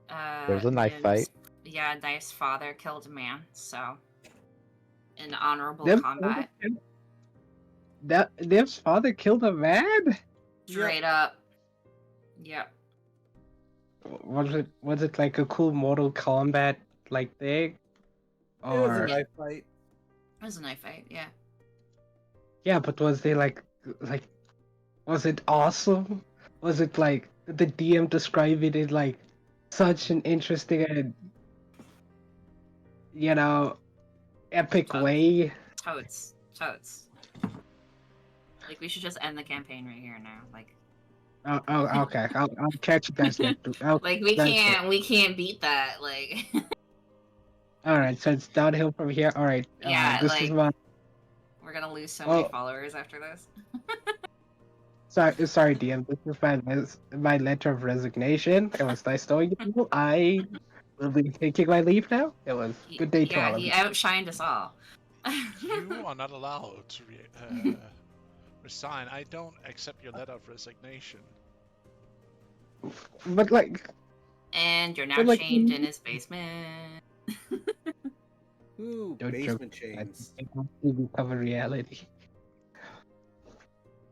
There was a knife fight. Yeah, Knife's father killed a man, so in honorable Them, combat. Them's father killed a man? Straight up. Yep. Was it like a cool Mortal Kombat like thing? It was a Or knife fight. It was a knife fight, yeah. yeah, but was they like was it awesome? Was it like did the DM describe it in like such an interesting and epic Totes. way? Totes. Like, we should just end the campaign right here now. Like, Oh, okay. I'll catch you guys later. like we can't beat that. Like, All right, so it's downhill from here. All right. yeah, This is like my. we're gonna lose so many Oh, followers after this. sorry, DM. This is my letter of resignation. It was nice knowing you. I will be taking my leave now. It was good day to Yeah, all of he you. outshined us all. You are not allowed to resign. I don't accept your letter of resignation. But like, And you're now But, like, chained in his basement. Ooh, don't basement joke. chains. I don't become reality.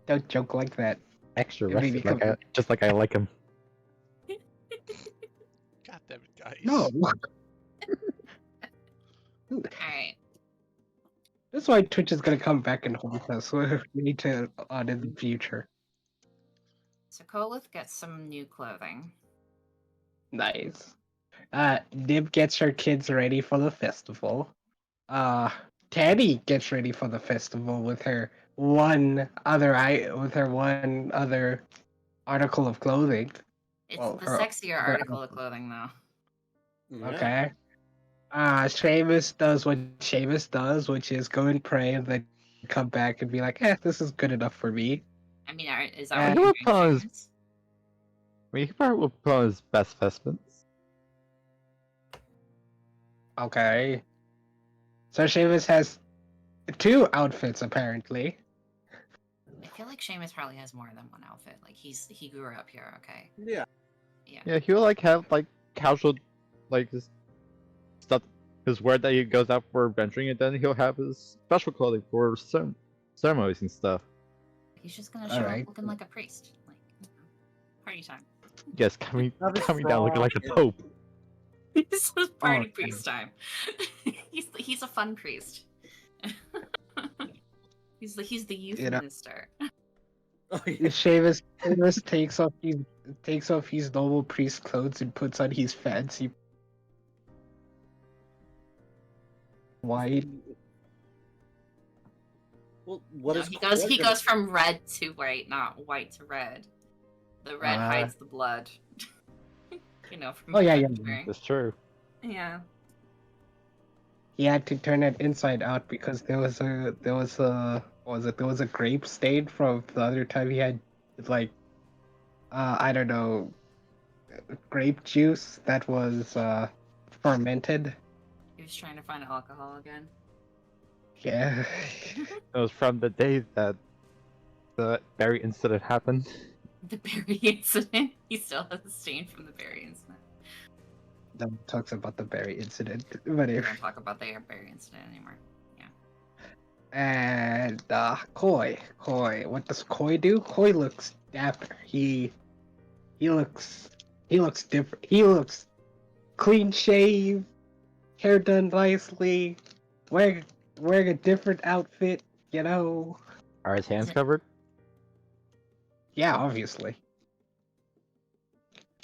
Don't joke like that. Extra It made me rested, just like I like him. God damn it, guys. No. Alright. That's why Twitch is gonna come back and haunt us. We need to on in the future. So Kolith gets some new clothing. Nice. Nib gets her kids ready for the festival. Teddy gets ready for the festival with her one other article of clothing. It's Well, the her sexier other article of clothing, though. Yeah. Okay. Seamus does what Seamus does, which is go and pray and then come back and be like, this is good enough for me. I mean, is that And- what He you're would put on doing, his, Seamus? he probably would put on his best vestments. Okay. So Seamus has 2 outfits apparently. I feel like Seamus probably has more than one outfit. Like, he grew up here, okay? Yeah. Yeah, he would have casual, his stuff, his wear that he goes out for adventuring, and then he'll have his special clothing for ceremonies and stuff. He's just gonna show Alright. up looking like a priest. Like, party time. Yes, coming Have his down looking frog like a and- pope. This is party okay. priest time. he's a fun priest. he's the youth You know- minister. Oh, yeah. Seamus takes off his normal priest clothes and puts on his fancy white. Well, what No, is he goes from red to white, not white to red. The red hides the blood. From Oh, yeah. adventuring. That's true. Yeah. He had to turn it inside out because there was a grape stain from the other time he had I don't know, grape juice that was fermented. He was trying to find alcohol again. Yeah. It was from the day that the berry incident happened. The berry incident. He still has a stain from the berry incident. No one talks about the berry incident. But We if don't talk about the berry incident anymore. and Koi. What does Koi do? Koi looks dapper. He looks different. He looks clean shaved, hair done nicely, wearing a different outfit, Are his hands it- covered? Yeah, obviously.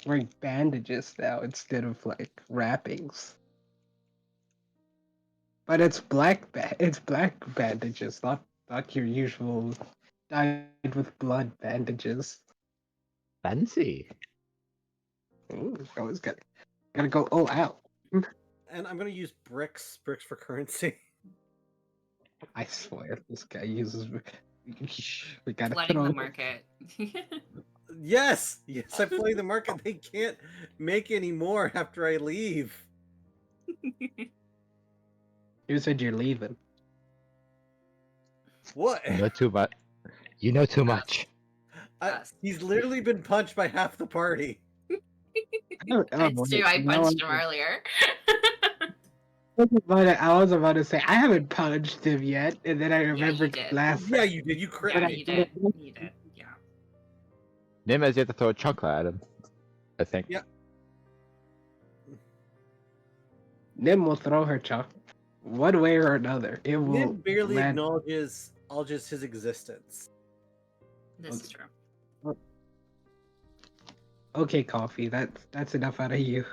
Wearing bandages now instead of wrappings. But it's black bandages, not your usual dyed with blood bandages. Fancy. Ooh, I was gonna go all out. And I'm gonna use bricks for currency. I swear, this guy uses. We gotta Flooding throw the it. market. Yes, I play the market. They can't make any more after I leave. You said you're leaving. What? Not too much. You know too much. Us. He's literally been punched by half the party. It's true. I punched him earlier. I was about to say I haven't punched him yet, and then I Yeah, you remembered did. last. Yeah, you did. You crit Yeah, me. you did. You did. Yeah. Nim has yet to throw a chocolate at him. I think. Yeah. Nim will throw her chocolate one way or another. It will. Nim barely land- acknowledges his existence. This is true. Okay, coffee. That's enough out of you.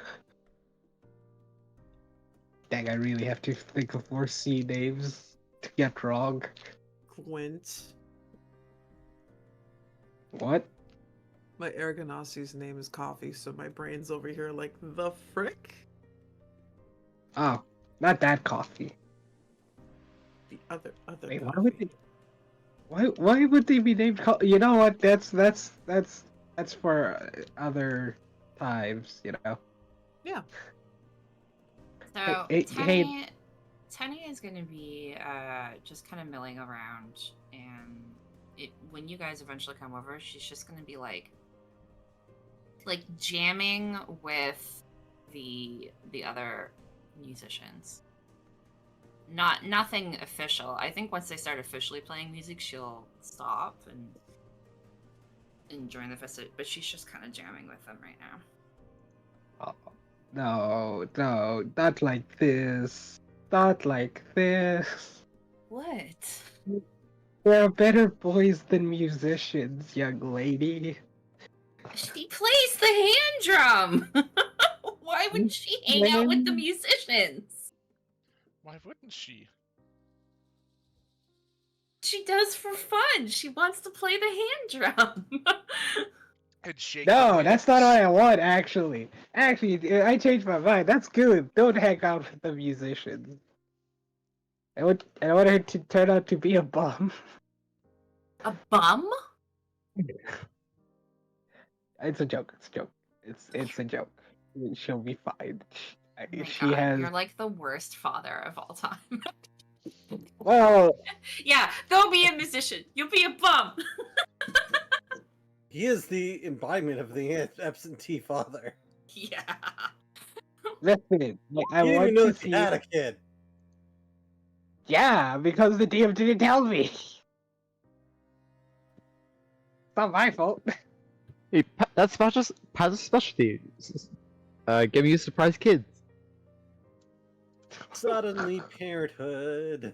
Dang, I really have to think of more C names to get wrong. Quint. What? My Aragonasi's name is Coffee, so my brain's over here like, the frick? Oh, not that coffee. The other Wait, why coffee. would they? Why would they be named? You know what? That's for other times. You know. Yeah. So Hey, Tenny is going to be just kind of milling around, and when you guys eventually come over, she's just going to be like jamming with the other musicians. Nothing official. I think once they start officially playing music, she'll stop and join the festival. But she's just kind of jamming with them right now. Oh, no, not like this. Not like this. What? There are better boys than musicians, young lady. She plays the hand drum. Why would she hang out with the musicians? Why wouldn't she? She does for fun. She wants to play the hand drum. And shake No, the that's not lips. what I want, actually. Actually, I changed my mind. That's good. Don't hang out with the musicians. I want her to turn out to be a bum. A bum? It's a joke. It's a joke. It's a joke. She'll be fine. Oh my She God, has. you're like the worst father of all time. Well, Yeah, go be a musician. You'll be a bum. He is the embodiment of the absentee father. Yeah. listen. I You didn't even want know to that she see. had a kid. Yeah, because the DM didn't tell me. It's not my fault. Hey, that's Pat's specialty. Giving you surprise kids. Suddenly parenthood.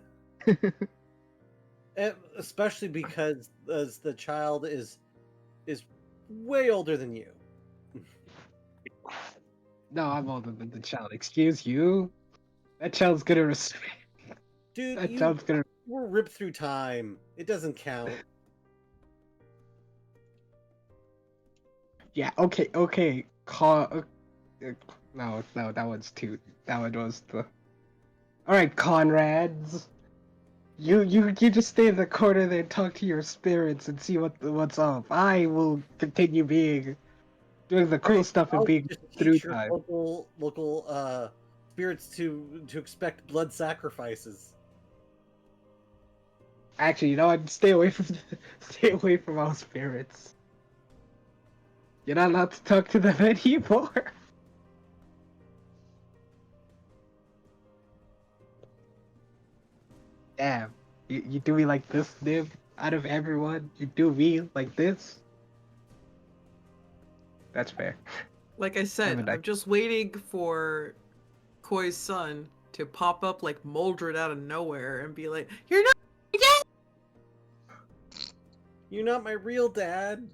Especially because as the child is way older than you. No, I'm older than the child. Excuse you. That child's gonna respect. Dude, That you child's gonna. were ripped through time. It doesn't count. Yeah. Okay. Call. No, that one's too. That one was the. All right, Conrads. You just stay in the corner there and talk to your spirits and see what's up. I will continue doing the cool stuff and I'll being just through teach your time. local spirits to expect blood sacrifices. Actually, you know what? Stay away from all spirits. You're not allowed to talk to them anymore. Damn, you do me like this, Nib. Out of everyone, you do me like this. That's fair. Like I said, Haven't I- I'm just waiting for Koi's son to pop up like Moldred out of nowhere and be like, "You're not dead." You're not my real dad.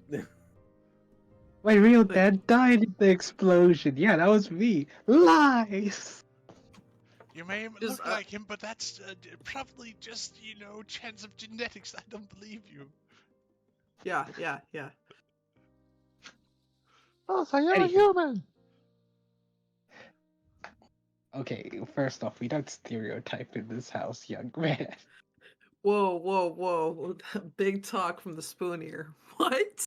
My real Like- dad died in the explosion. Yeah, that was me. Lies. You may Just, look like him, but that's probably just, chance of genetics. I don't believe you. Yeah. Oh, so you're a Anywho. human. Okay, first off, we don't stereotype in this house, young man. Whoa. Big talk from the spoon ear. What?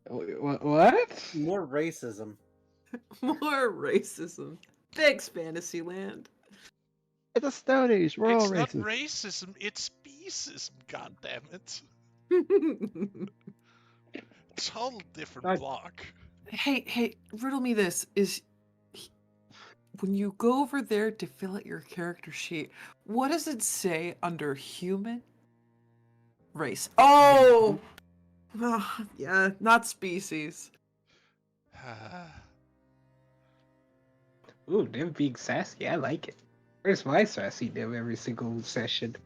What? More racism. More racism. Thanks, Fantasyland. It's a Stone Age. We're all It's not racist. racism, it's speciesism, goddammit. Total different Right. block. Hey, riddle me this. When you go over there to fill out your character sheet, what does it say under human race? Oh! Yeah, not species. Ooh, them being sassy. I like it. Where's my sassy them every single session?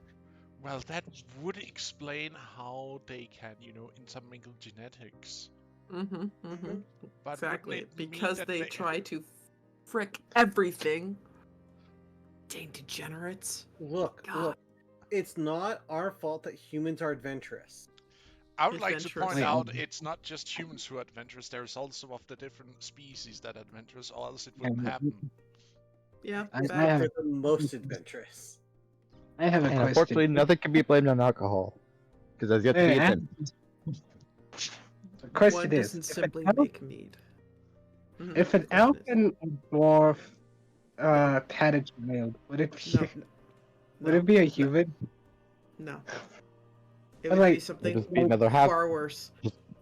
Well, that would explain how they can, intermingle genetics. But Exactly. wouldn't it mean Because that they try to frick everything. Dang degenerates. Look, God. look. It's not our fault that humans are adventurous. I would like to Adventurous. point Wait, out it's not just humans who are adventurous, there's also of the different species that are adventurous, or else it wouldn't happen. Yeah, I fact. have, They're the most adventurous. I have a And question. unfortunately, nothing can be blamed on alcohol, because there's yet to be a Hey, test. the question One is, doesn't if simply an elf, make mead. if an The elf question is- and a dwarf had a child, would it be No, would it be a human? no. It But would be like, something Just be another half, far worse.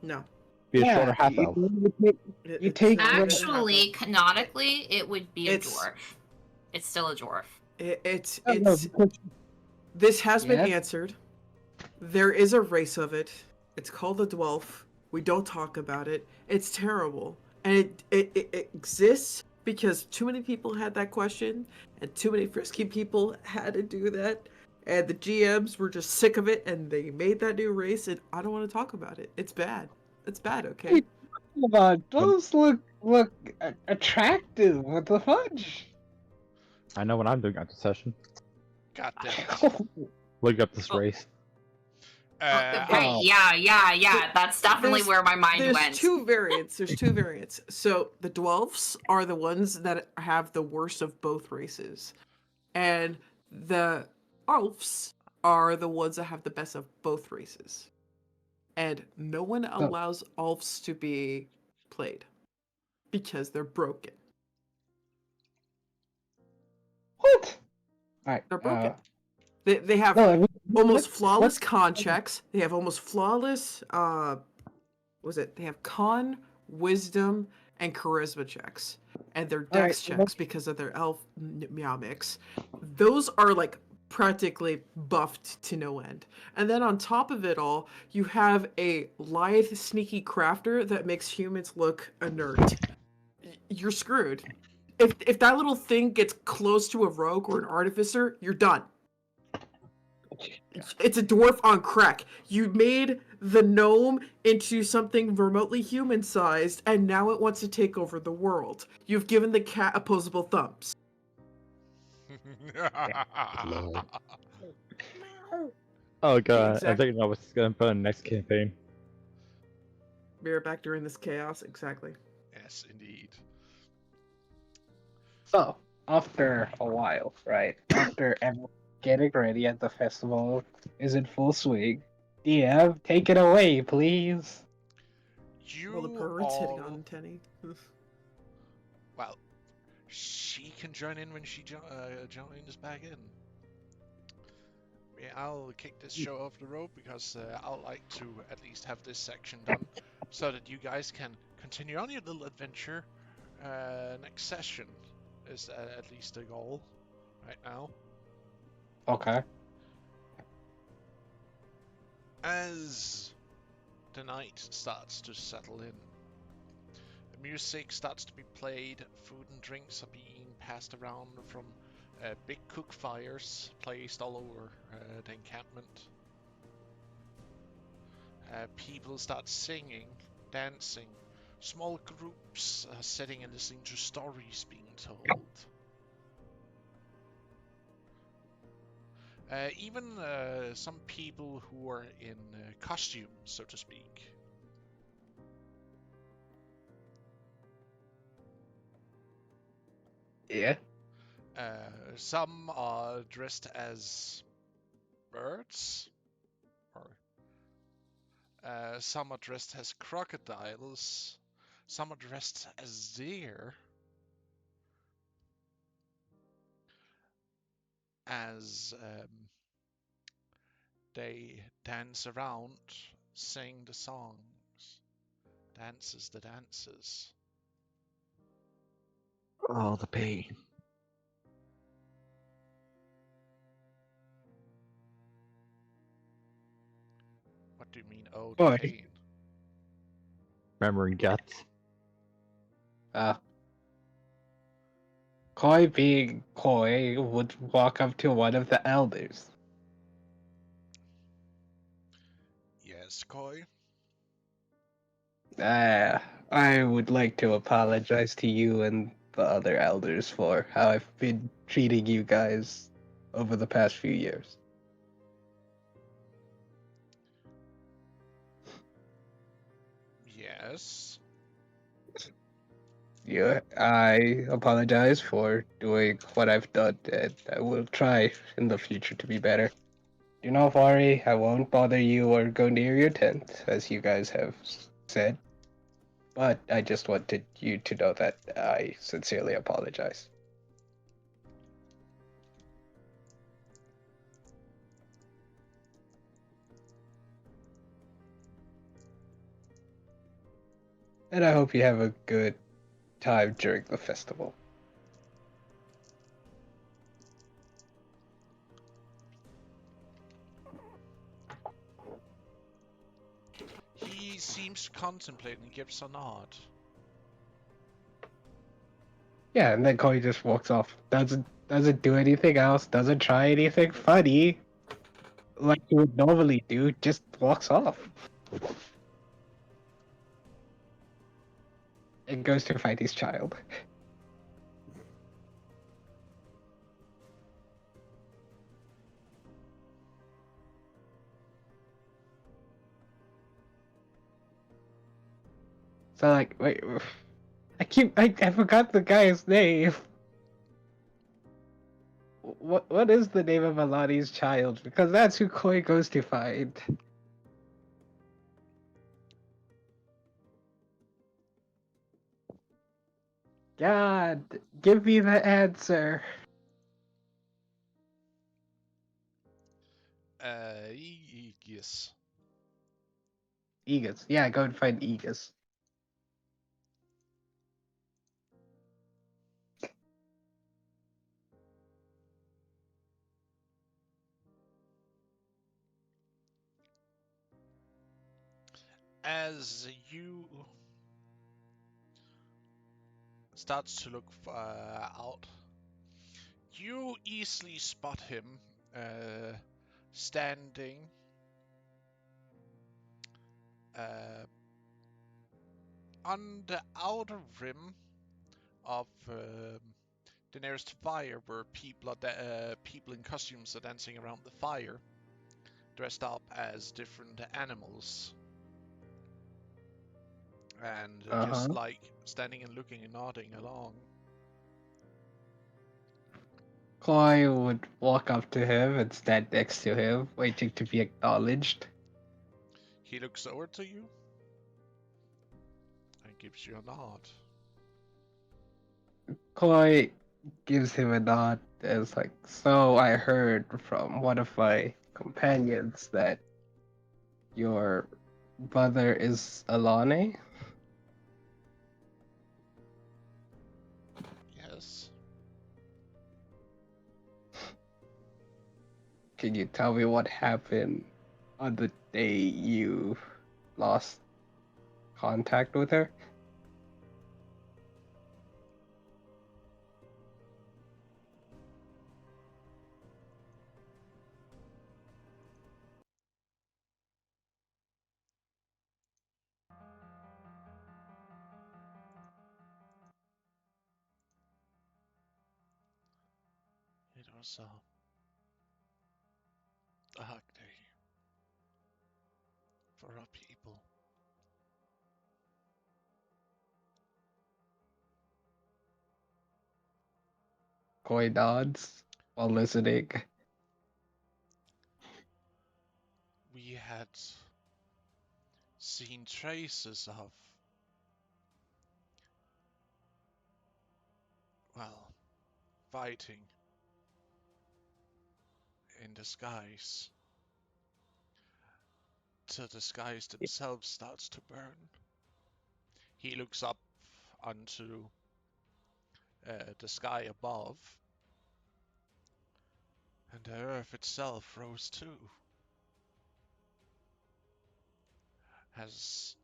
No. be a yeah, shorter half elf. you take not the- even half Actually, elf. canonically, it would be a It's- dwarf. It's still a dwarf. It's no, no, because- this has been Yeah? answered. There is a race of it. It's called the dwarf. We don't talk about it. It's terrible. And it exists because too many people had that question and too many frisky people had to do that. And the GMs were just sick of it and they made that new race and I don't want to talk about it. It's bad. It's bad, okay? Hey, come on, those look attractive. What the fudge? I know what I'm doing after session. God damn it. Look up this Oh. race. Right, Oh. yeah. That's definitely There's- where my mind There's went. two variants. There's two variants. So the dwarfs are the ones that have the worst of both races, and the elves are the ones that have the best of both races. And no one allows elves to be played because they're broken. What? Alright. They're broken. They have No, I mean, almost what's- flawless what's- con checks. They have almost flawless they have con, wisdom, and charisma checks. And their All right, dex checks because of their elf meow mix. Those are like practically buffed to no end. And then on top of it all, you have a lithe, sneaky crafter that makes humans look inert. You're screwed. If that little thing gets close to a rogue or an artificer, you're done. It's a dwarf on crack. You made the gnome into something remotely human-sized, and now it wants to take over the world. You've given the cat opposable thumbs. Lord. Oh god, I Exactly. think I know what's gonna put in the next campaign. Be right back during this chaos. Exactly. Yes, indeed. So, after a while, right? After everyone getting ready at the festival is in full swing, DM, take it away, please. You Well, the pervert's hitting all... on Tenny. Well, she can join in when she joins back in. Yeah, I'll kick this show off the road because I'd like to at least have this section done so that you guys can continue on your little adventure. Next session is at least the goal right now. Okay. As the night starts to settle in, the music starts to be played, food and drinks are being passed around from big cook fires placed all over the encampment. People start singing, dancing, small groups sitting and listening to stories being told. Even some people who are in costume, so to speak. Yeah. Some are dressed as birds, or some are dressed as crocodiles, some are dressed as deer, as they dance around, sing the songs, dances the dances. Oh, the pain. What do you mean, oh, the Boy. pain? Remembering guts. Koi being Koi would walk up to one of the elders. Yes, Koi. I would like to apologize to you and the other elders for how I've been treating you guys over the past few years. Yes. Yeah, I apologize for doing what I've done, and I will try in the future to be better. Do not worry, I won't bother you or go near your tent, as you guys have said. But I just wanted you to know that I sincerely apologize. And I hope you have a good time during the festival. He seems to contemplate and gives a nod. Yeah, and then Koi just walks off. Doesn't do anything else, doesn't try anything funny like you would normally do, just walks off. And goes to fight his child. So like, wait, I forgot the guy's name. What is the name of Alani's child? Because that's who Koi goes to find. God, give me the answer. Yes. Aegis. Yeah, go and find Aegis. As you starts to look out, you easily spot him standing on the outer rim of the nearest fire, where people in costumes are dancing around the fire, dressed up as different animals, and just like standing and looking and nodding along. Koi would walk up to him and stand next to him, waiting to be acknowledged. He looks over to you and gives you a nod. Koi gives him a nod as like, so I heard from one of my companions that your brother is Alane? Yes. Can you tell me what happened on the day you lost contact with her? It was a dark day for our people. Koi nods while listening. We had seen traces of, well, fighting in the skies. the skies themselves starts to burn. He looks up onto the sky above, and the earth itself rose too, as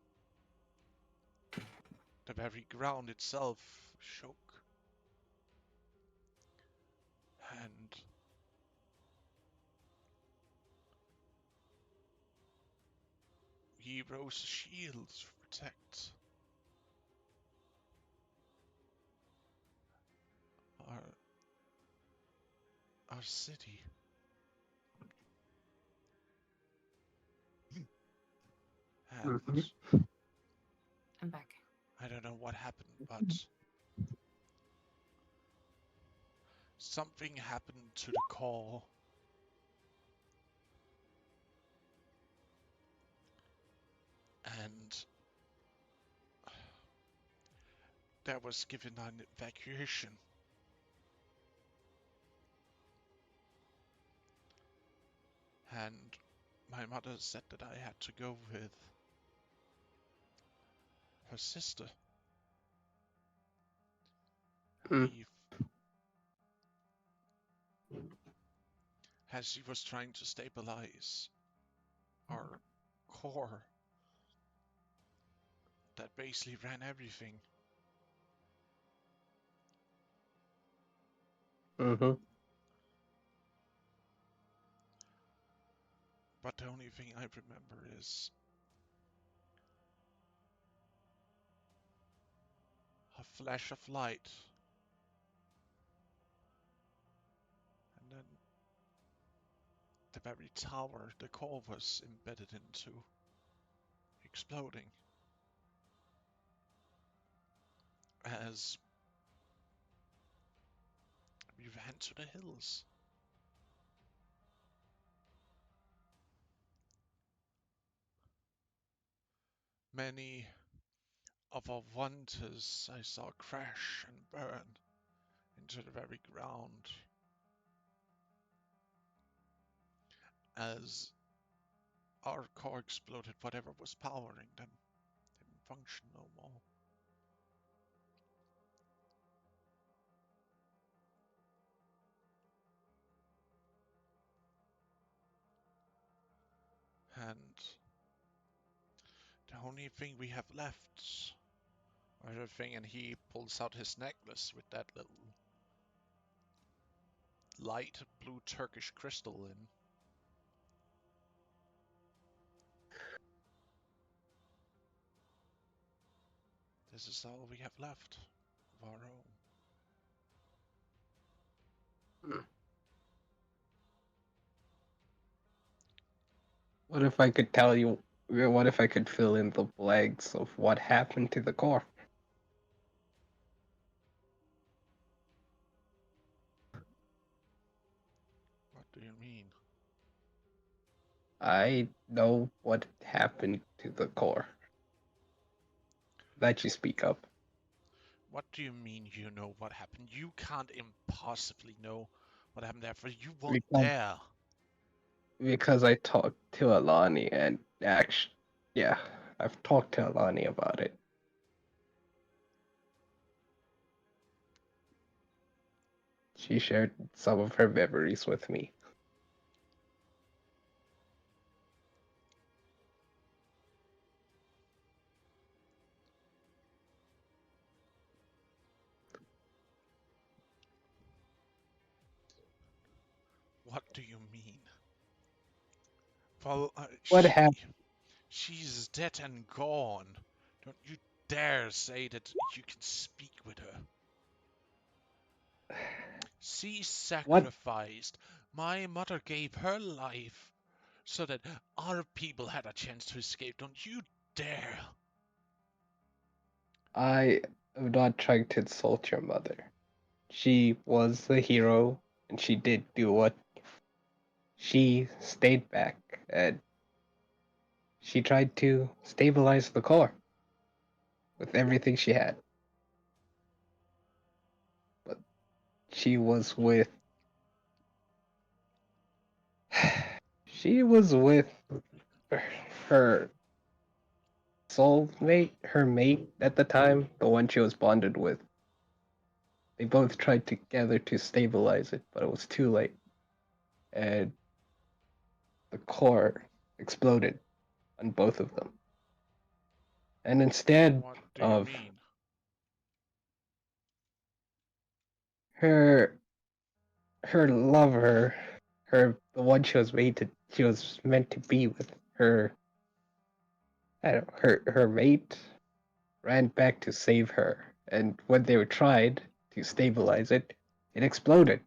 the very ground itself shook, and he rose a shield to protect our city. And I'm back. I don't know what happened, but something happened to the core. And there was given an evacuation. And my mother said that I had to go with her sister. I Mm. believe, as she was trying to stabilize our core that basically ran everything. Mm-hmm. But the only thing I remember is a flash of light, and then the very tower the core was embedded into exploding as we ran to the hills. Many of our wonders I saw crash and burn into the very ground as our core exploded. Whatever was powering them didn't function no more. And the only thing we have left, or the thing, and he pulls out his necklace with that little light blue Turkish crystal in. This is all we have left of our own. What if I could tell you? What if I could fill in the blanks of what happened to the core? What do you mean? I know what happened to the core. That you speak up. What do you mean you know what happened? You can't impossibly know what happened there, for you weren't Because, there. because I talked to Alani and actually, yeah, I've talked to Alani about it. She shared some of her memories with me. What do you mean? Well, What happened? she's dead and gone. Don't you dare say that you can speak with her. She What sacrificed. My mother gave her life so that our people had a chance to escape. Don't you dare. I am not trying to insult your mother. She was a hero, and she did do what she stayed back and she tried to stabilize the core with everything she had. But she was with she was with her soulmate, her mate at the time, the one she was bonded with, they both tried together to stabilize it, but it was too late. And the core exploded on both of them. And instead What do you of mean? her her lover, the one she was meant to be with, her mate ran back to save her, and when they were tried to stabilize it, it exploded.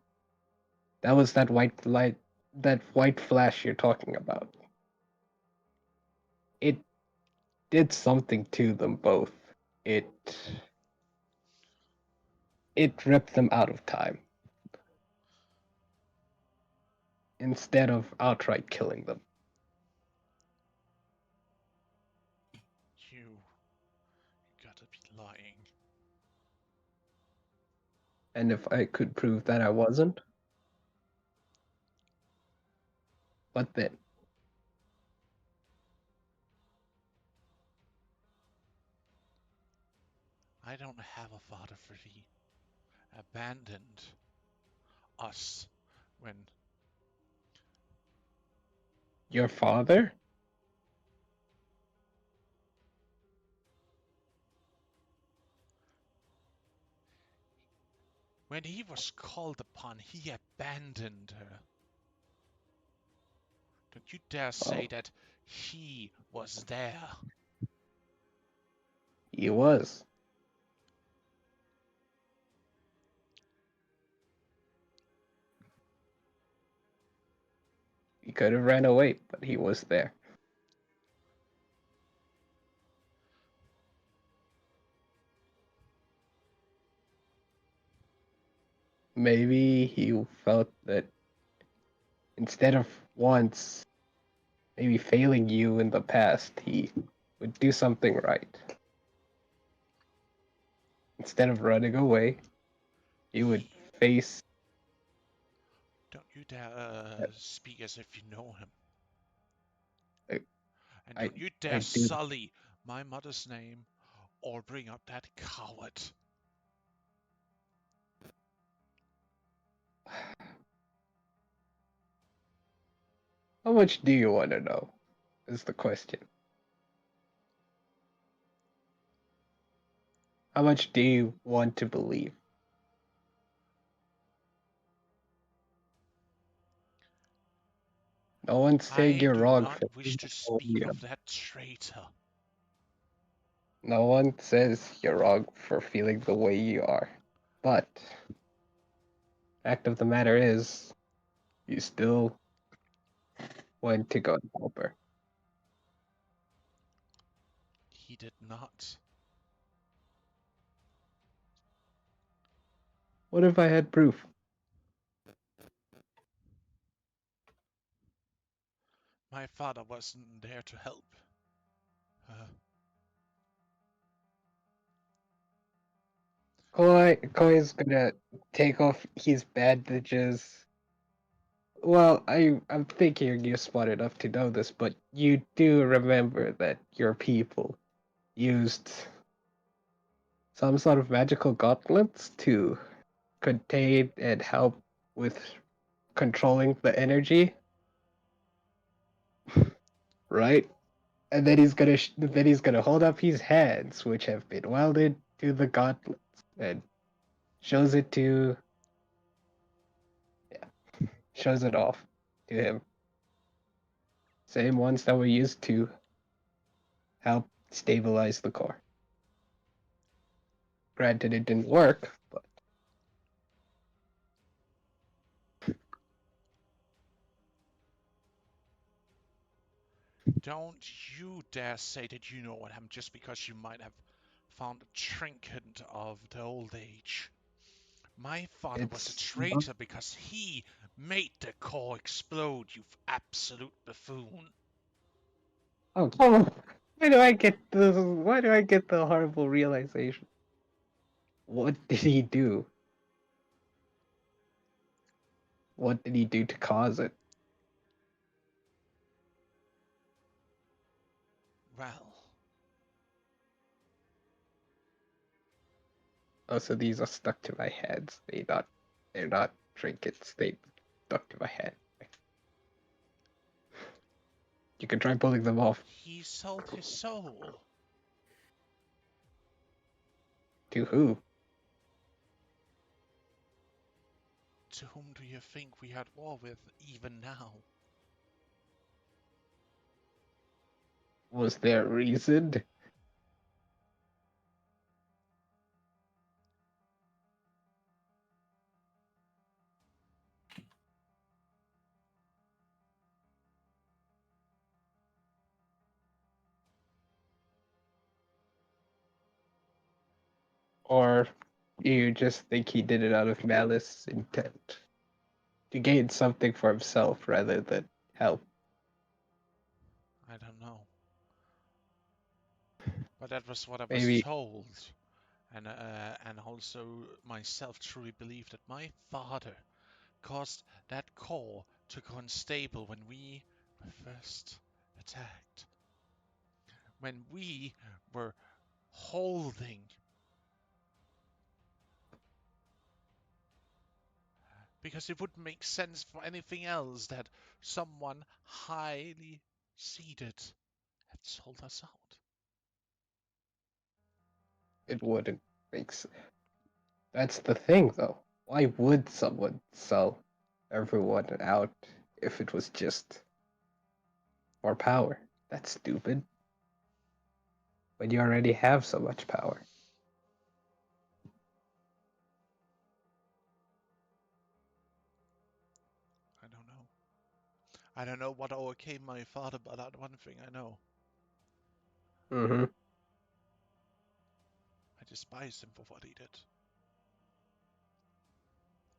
That was that white light, that white flash you're talking about. It did something to them both. It it ripped them out of time instead of outright killing them. You gotta be lying. And if I could prove that I wasn't, what then? I don't have a father for he abandoned us when Your father? he was called upon, he abandoned her. Don't you dare say Oh, that he was there. he was. He could have ran away, but he was there. Maybe he felt that instead of once maybe failing you in the past, he would do something right. Instead of running away, he would He, face. don't you dare speak as if you know him. I, And I, don't you dare I do. sully my mother's name or bring up that coward. How much do you want to know? Is the question. How much do you want to believe? No one's saying I you're do wrong not for wish feeling to the way speak you of are. that traitor. No one says you're wrong for feeling the way you are. But fact of the matter is, you still went to go and help her. He did not. What if I had proof? My father wasn't there to help. Uh, Koi's gonna take off his bandages. Well, I'm thinking you're smart enough to know this, but you do remember that your people used some sort of magical gauntlets to contain and help with controlling the energy, right? And then he's gonna hold up his hands, which have been welded to the gauntlets, and shows it to shows it off to him. Same ones that were used to help stabilize the core. Granted, it didn't work, but don't you dare say that you know what happened just because you might have found a trinket of the old age. My father was a it's not. traitor because he made the core explode, you absolute buffoon. Oh, come on. Why do I get the horrible realization? What did he do? What did he do to cause it? Well, Oh, so these are stuck to my hands. They're not trinkets. They stuck to my hand. You can try pulling them off. he sold his soul. To who? To whom do you think we had war with even now? Was there a reason? Or you just think he did it out of malice intent? To gain something for himself rather than help? I don't know. But that was what I was Maybe told. And also myself truly believe that my father caused that call to go unstable when we were first attacked. When we were holding. Because it wouldn't make sense for anything else that someone highly seated had sold us out. it wouldn't make sense. That's the thing, though. Why would someone sell everyone out if it was just for power? That's stupid. When you already have so much power. I don't know. I don't know what overcame my father, but that one thing I know. Mm-hmm. I despise him for what he did.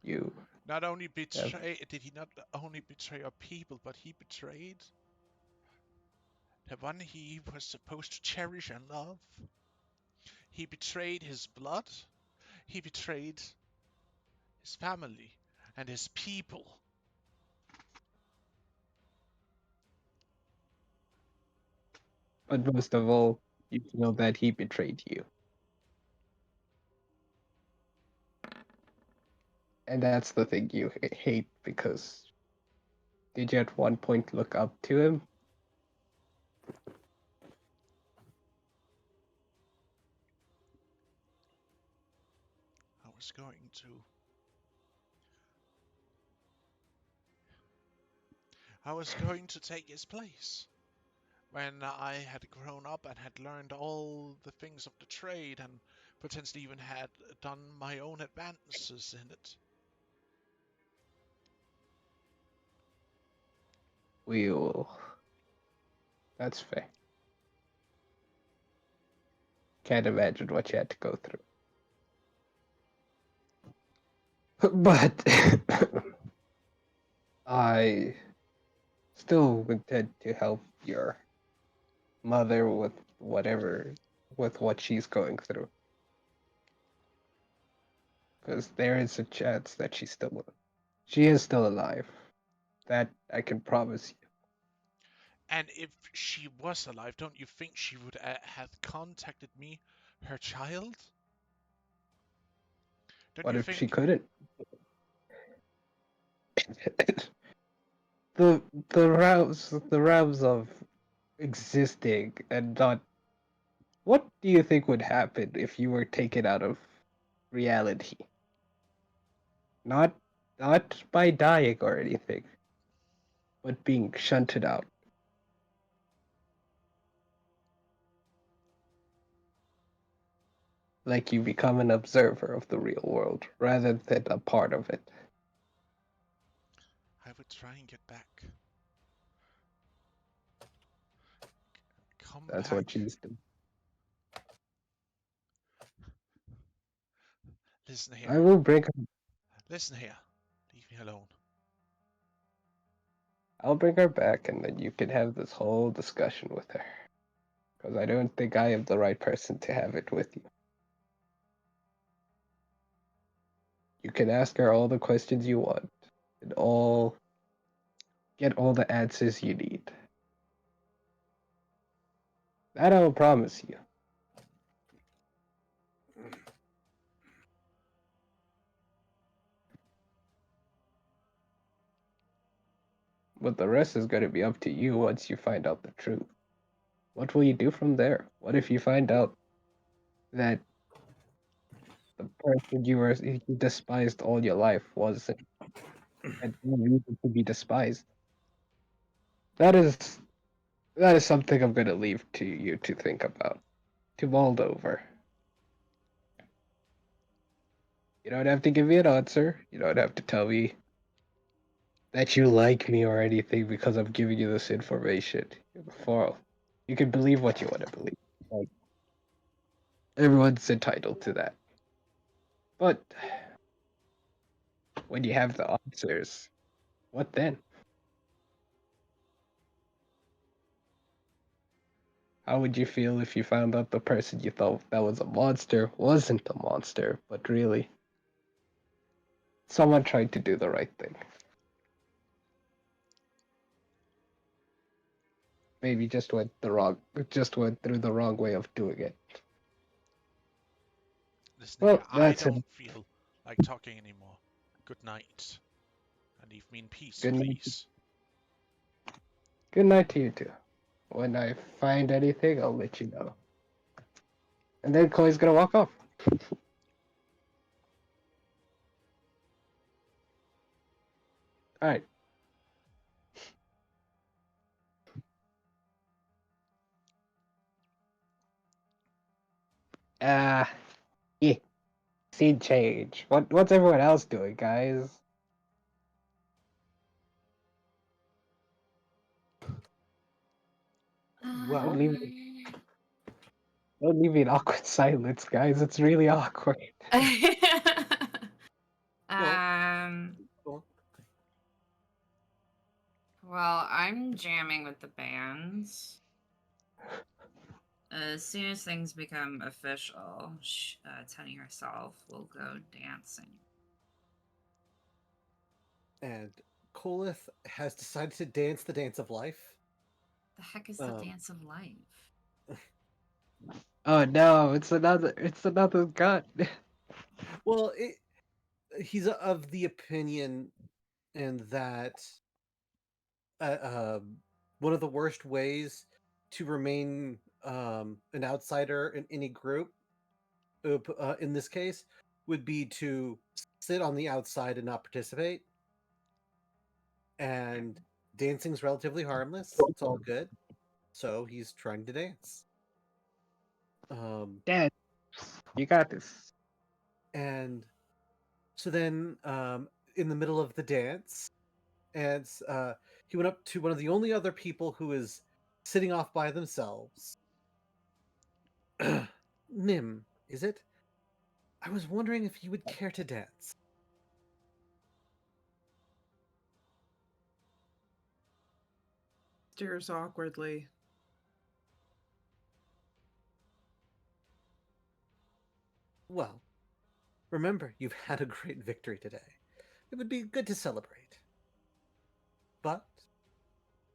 You Not only have did he not only betray our people, but he betrayed the one he was supposed to cherish and love. He betrayed his blood. He betrayed his family and his people. but most of all, you feel that he betrayed you. And that's the thing you hate because did you at one point look up to him? I was going to. I was going to take his place. When I had grown up and had learned all the things of the trade and potentially even had done my own advances in it. We will. That's fair. Can't imagine what you had to go through. But I still intend to help your mother with whatever, with what she's going through. Because there is a chance that she is still alive. That I can promise you. And if she was alive, don't you think she would have contacted me, her child? Don't What you if she think? couldn't? the the realms of existing and not. What do you think would happen if you were taken out of reality? Not not by dying or anything, but being shunted out. Like you become an observer of the real world rather than a part of it. I would try and get back. Come That's what back. she's doing. Listen I here. will bring her. Listen here. Leave me alone. I'll bring her back, and then you can have this whole discussion with her. Because I don't think I am the right person to have it with you. You can ask her all the questions you want, and get all the answers you need. That I will promise you. But the rest is going to be up to you once you find out the truth. What will you do from there? What if you find out that the person you despised all your life wasn't had no reason to be despised? That is that is something I'm going to leave to you to think about, to mull over. You don't have to give me an answer. You don't have to tell me that you like me or anything because I'm giving you this information. For you can believe what you want to believe. Like everyone's entitled to that. But when you have the answers, what then? How would you feel if you found out the person you thought that was a monster wasn't a monster, but really someone tried to do the right thing? Maybe just went through the wrong way of doing it. Listen here, Well, I that's it. don't feel like talking anymore. Good night. And leave me in peace, Good night. please. Good night to you too. When I find anything, I'll let you know. And then Chloe's gonna walk off. All right. Uh, yeah. Scene change. What's everyone else doing, guys? Well, Don't leave don't leave me in awkward silence, guys. It's really awkward. um. Well, Well, I'm jamming with the bands. As soon as things become official, Tenny herself will go dancing. and Kolith has decided to dance the dance of life. The heck is the dance of life? Oh no, it's another gun. Well, he's of the opinion and that one of the worst ways to remain an outsider in any group, in this case, would be to sit on the outside and not participate. And dancing's relatively harmless; it's all good. So he's trying to dance. Dad, you got this. And so then, in the middle of the dance, and he went up to one of the only other people who is sitting off by themselves. Nim, is it? I was wondering if you would care to dance. Stares awkwardly. Well, remember, you've had a great victory today. It would be good to celebrate. But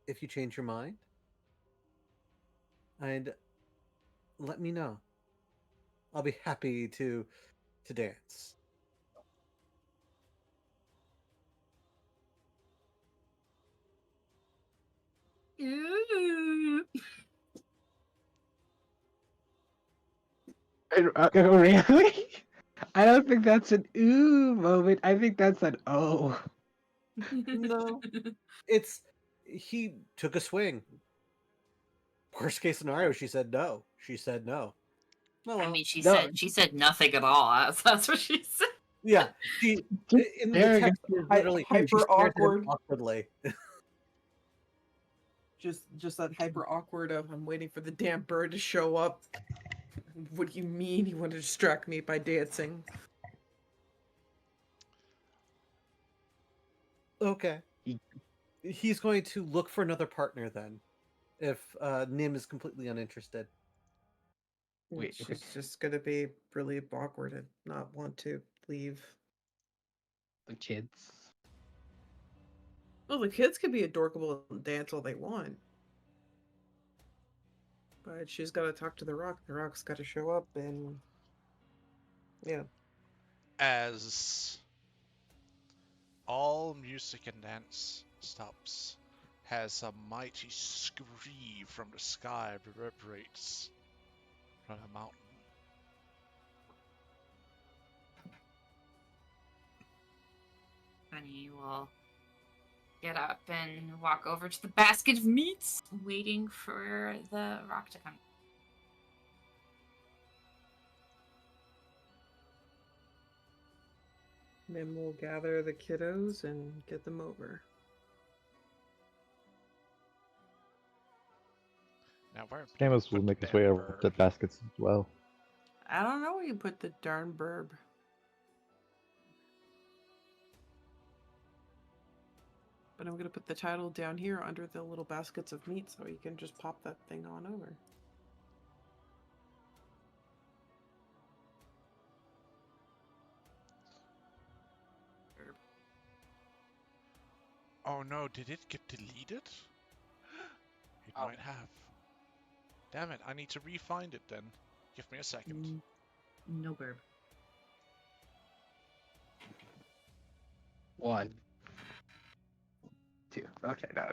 if you change your mind, and let me know. I'll be happy to dance. Ooh. Really? I don't think that's an ooh moment. I think that's an oh. No, it's he took a swing. Worst case scenario, she said no. She said no. Oh well. I mean, she No, said nothing at all. That's what she said. Yeah, she just in the staring at text it is literally she hyper stared at him awkward. awkwardly. Just that hyper awkward of I'm waiting for the damn bird to show up. What do you mean you want to distract me by dancing? Okay. He's going to look for another partner then, if Nim is completely uninterested. Wait, She's just gonna be really awkward and not want to leave. the kids. Well, the kids can be adorable and dance all they want. But she's got to talk to the rock. The rock's got to show up, and yeah. As all music and dance stops, as a mighty scream from the sky reverberates from the mountain. Penny will get up and walk over to the basket of meats, waiting for the rock to come. Then we'll gather the kiddos and get them over. Now where Camus will put make the his way damn over bird? the baskets as well. I don't know where you put the darn burb. But I'm gonna put the title down here under the little baskets of meat so you can just pop that thing on over. Oh no, did it get deleted? It might have. Damn it, I need to re-find it then. Give me a second. No burb. 1, 2. Okay, no.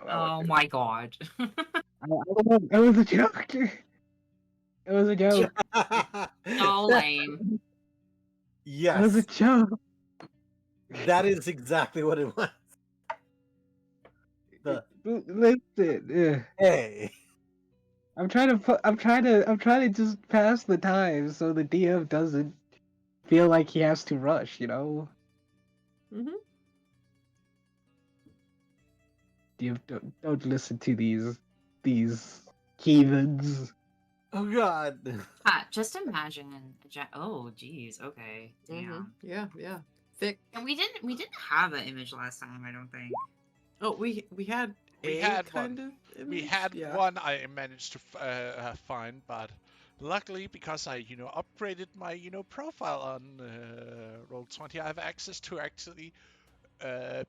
Oh my god. It was a joke. It was a joke. So lame. It was a Yes, joke. that is exactly what it was. The Listen, hey. I'm trying to just pass the time so the DM doesn't feel like he has to rush, you know? Mm-hmm. DM, don't listen to these heathens. Oh god. Just imagine. Oh, geez. Okay. Damn. Mm-hmm. Yeah. Thick. And we didn't have an image last time. I don't think. Oh, we had We a had kind one. of image. We had yeah. one I managed to find, but luckily because I, upgraded my, profile on Roll20, I have access to actually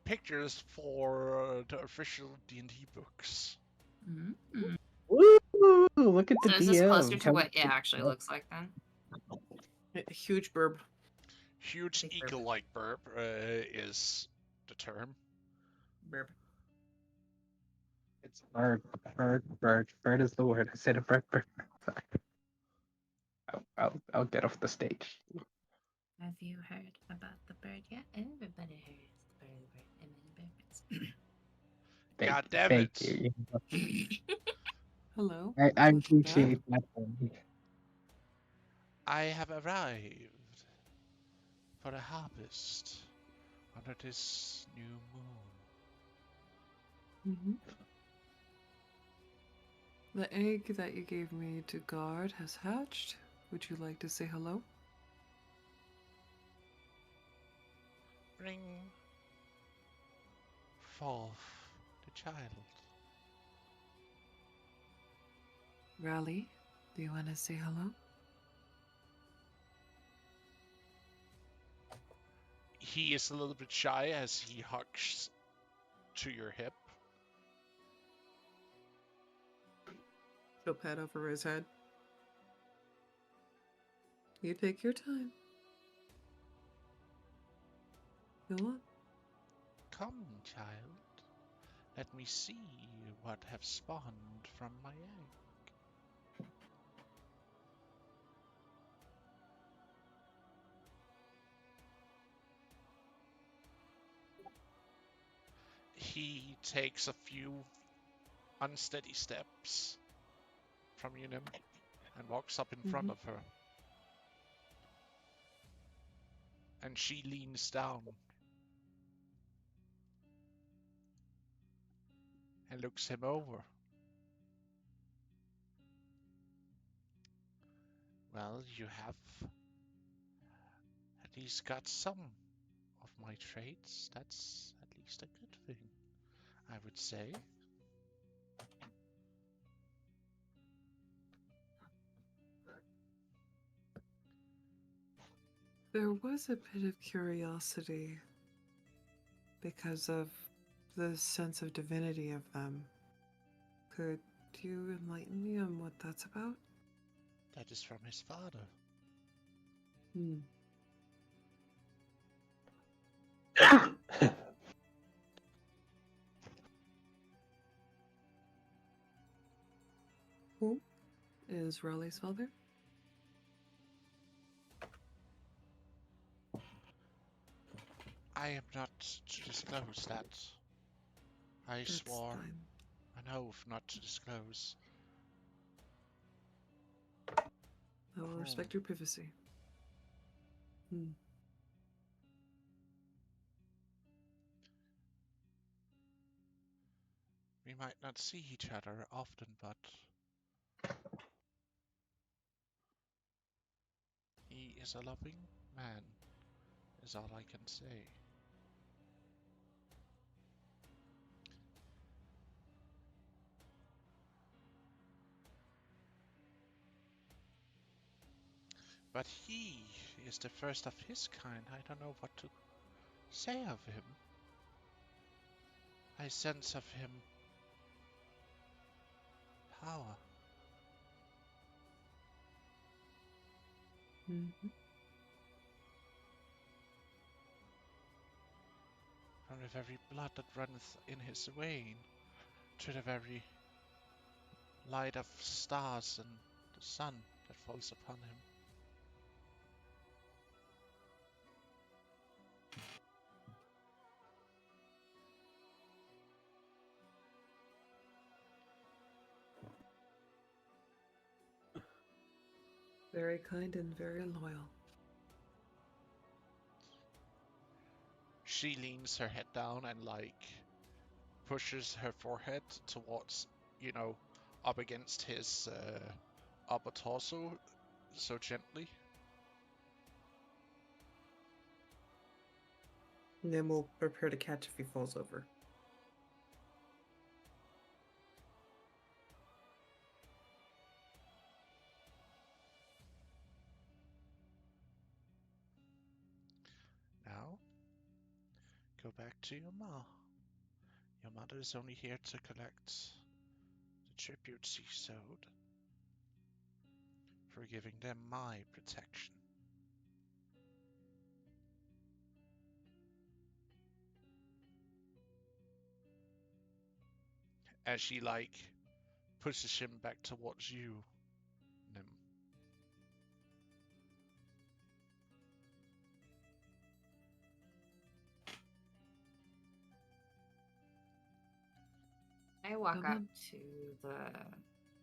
pictures for the official D&D books. Mm-hmm. Woo! Look at the So is this closer DM. to what it actually looks like then? A huge burb. Huge Big burp. eagle-like burp is the term. Burp. It's bird. Bird is the word. I said a bird. Sorry. I'll get off the stage. Have you heard about the bird yet? Everybody hears the bird and many birds. God damn Thank it. you. Hello. I Welcome back. appreciate that. I have arrived for a harvest under this new moon. Mm-hmm. The egg that you gave me to guard has hatched. Would you like to say hello? Bring forth the child. Rally, do you want to say hello? He is a little bit shy as he hugs to your hip. She'll pat over his head. You take your time. Go on. Come, child. Let me see what have spawned from my egg. He takes a few unsteady steps from Unim and walks up in front of her. And she leans down and looks him over. Well, you have at least got some of my traits. That's at least a good thing, I would say. There was a bit of curiosity because of the sense of divinity of them. Could Do you enlighten me on what that's about? That is from his father. Hmm. Who is Raleigh's father? I am not to disclose that. I That's swore fine. an oath not to disclose. I will respect your privacy. Hmm. We might not see each other often, but he is a loving man, is all I can say. But he is the first of his kind. I don't know what to say of him. I sense of him power. Mm-hmm. From the very blood that runneth in his vein, to the very light of stars and the sun that falls upon him. Very kind and very loyal. She leans her head down and pushes her forehead towards, up against his upper torso so gently. And then we'll prepare to catch if he falls over. Now, go back to your ma. Your mother is only here to collect the tributes he sowed, for giving them my protection. As she pushes him back towards you, Nim. I walk Come up on.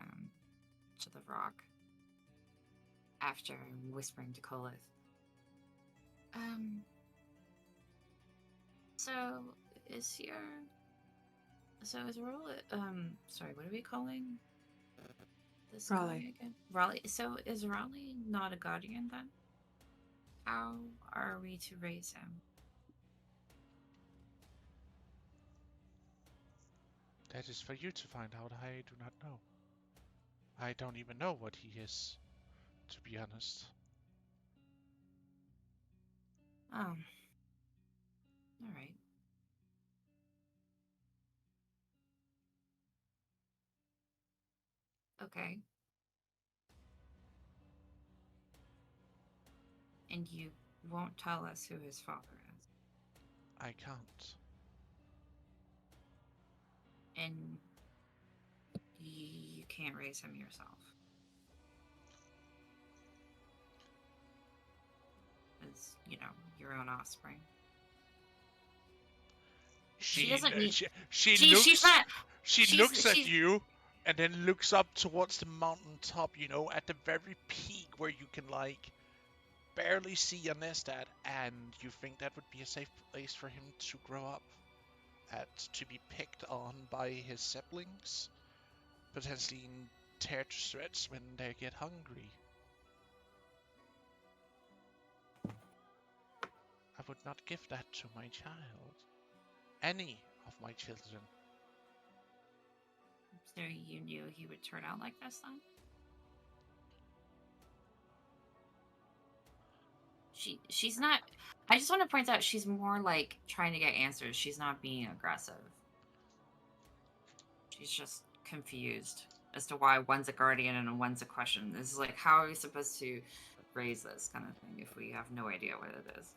um, to the rock after whispering to Kolith. So is your is Raleigh sorry, what are we calling this Raleigh. guy again? Raleigh. So is Raleigh not a guardian then? How are we to raise him? That is for you to find out. I do not know. I don't even know what he is, to be honest. Oh. Alright. Okay. And you won't tell us who his father is. I can't. And you can't raise him yourself. As, your own offspring. She doesn't need. She's not. She looks at you, and then looks up towards the mountaintop. At the very peak where you can barely see your nest at, and you think that would be a safe place for him to grow up at, to be picked on by his siblings, potentially tear to shreds when they get hungry. I would not give that to my child. Any of my children. So you knew he would turn out like this then? She's not. I just want to point out she's more trying to get answers. She's not being aggressive. She's just confused. as to why one's a guardian and one's a question. This is like, how are we supposed to raise this kind of thing if we have no idea what it is?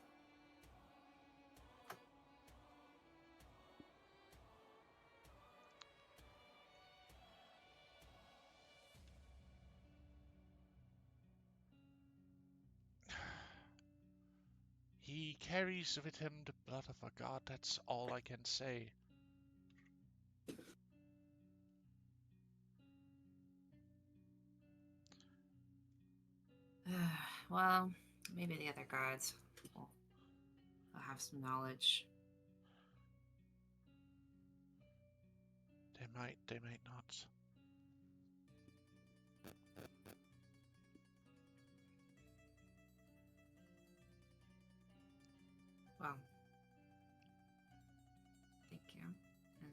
He carries with him the blood of a god, that's all I can say. Well, maybe the other gods will have some knowledge. They might not. Well, thank you. And,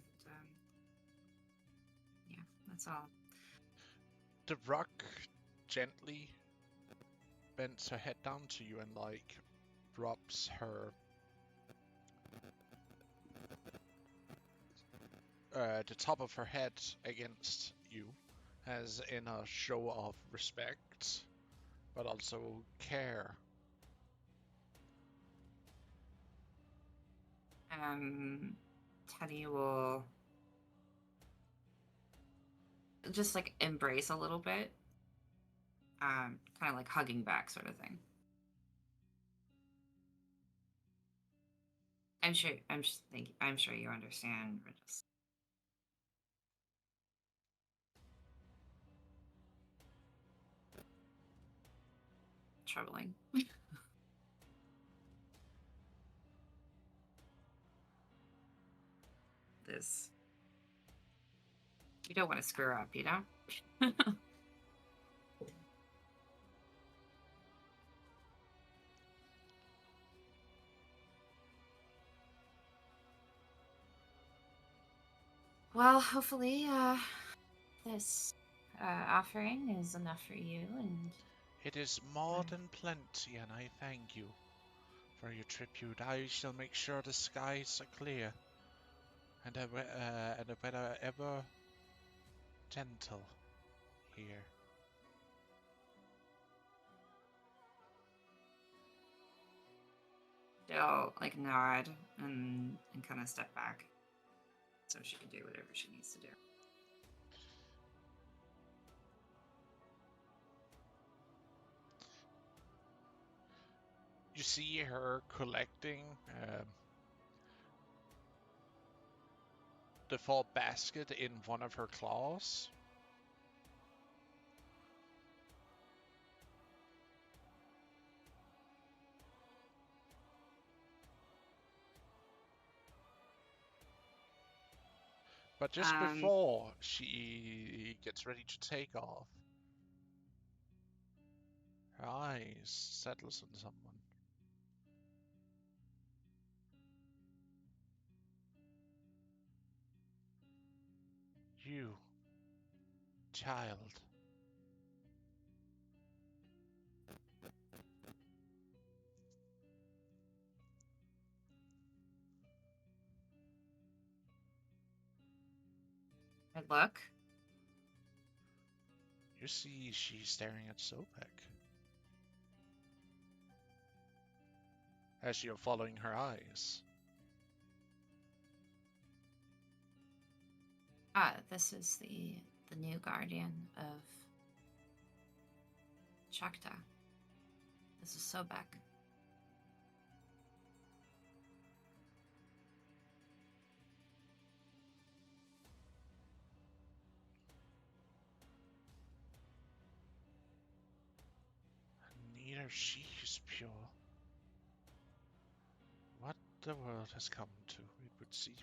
yeah, that's all. The rock gently bends her head down to you and like rubs her the top of her head against you, as in a show of respect, but also care. Teddy will just like embrace a little bit, kind of like hugging back, sort of thing. I'm sure. I'm sure you understand. We're just troubling. This. You don't want to screw up, you know? Well, hopefully, this offering is enough for you, and It is more than plenty, and I thank you for your tribute. I shall make sure the skies are clear, and the weather ever gentle here. she'll like nod and kind of step back so she can do whatever she needs to do. You see her collecting the full basket in one of her claws. But just before she gets ready to take off, her eyes settles on someone. You, child. I look. You see she's staring at Sopek. As you're following her eyes. This is the new guardian of Chakta. This is Sobek. Neither she is pure. What the world has come to, it would seem.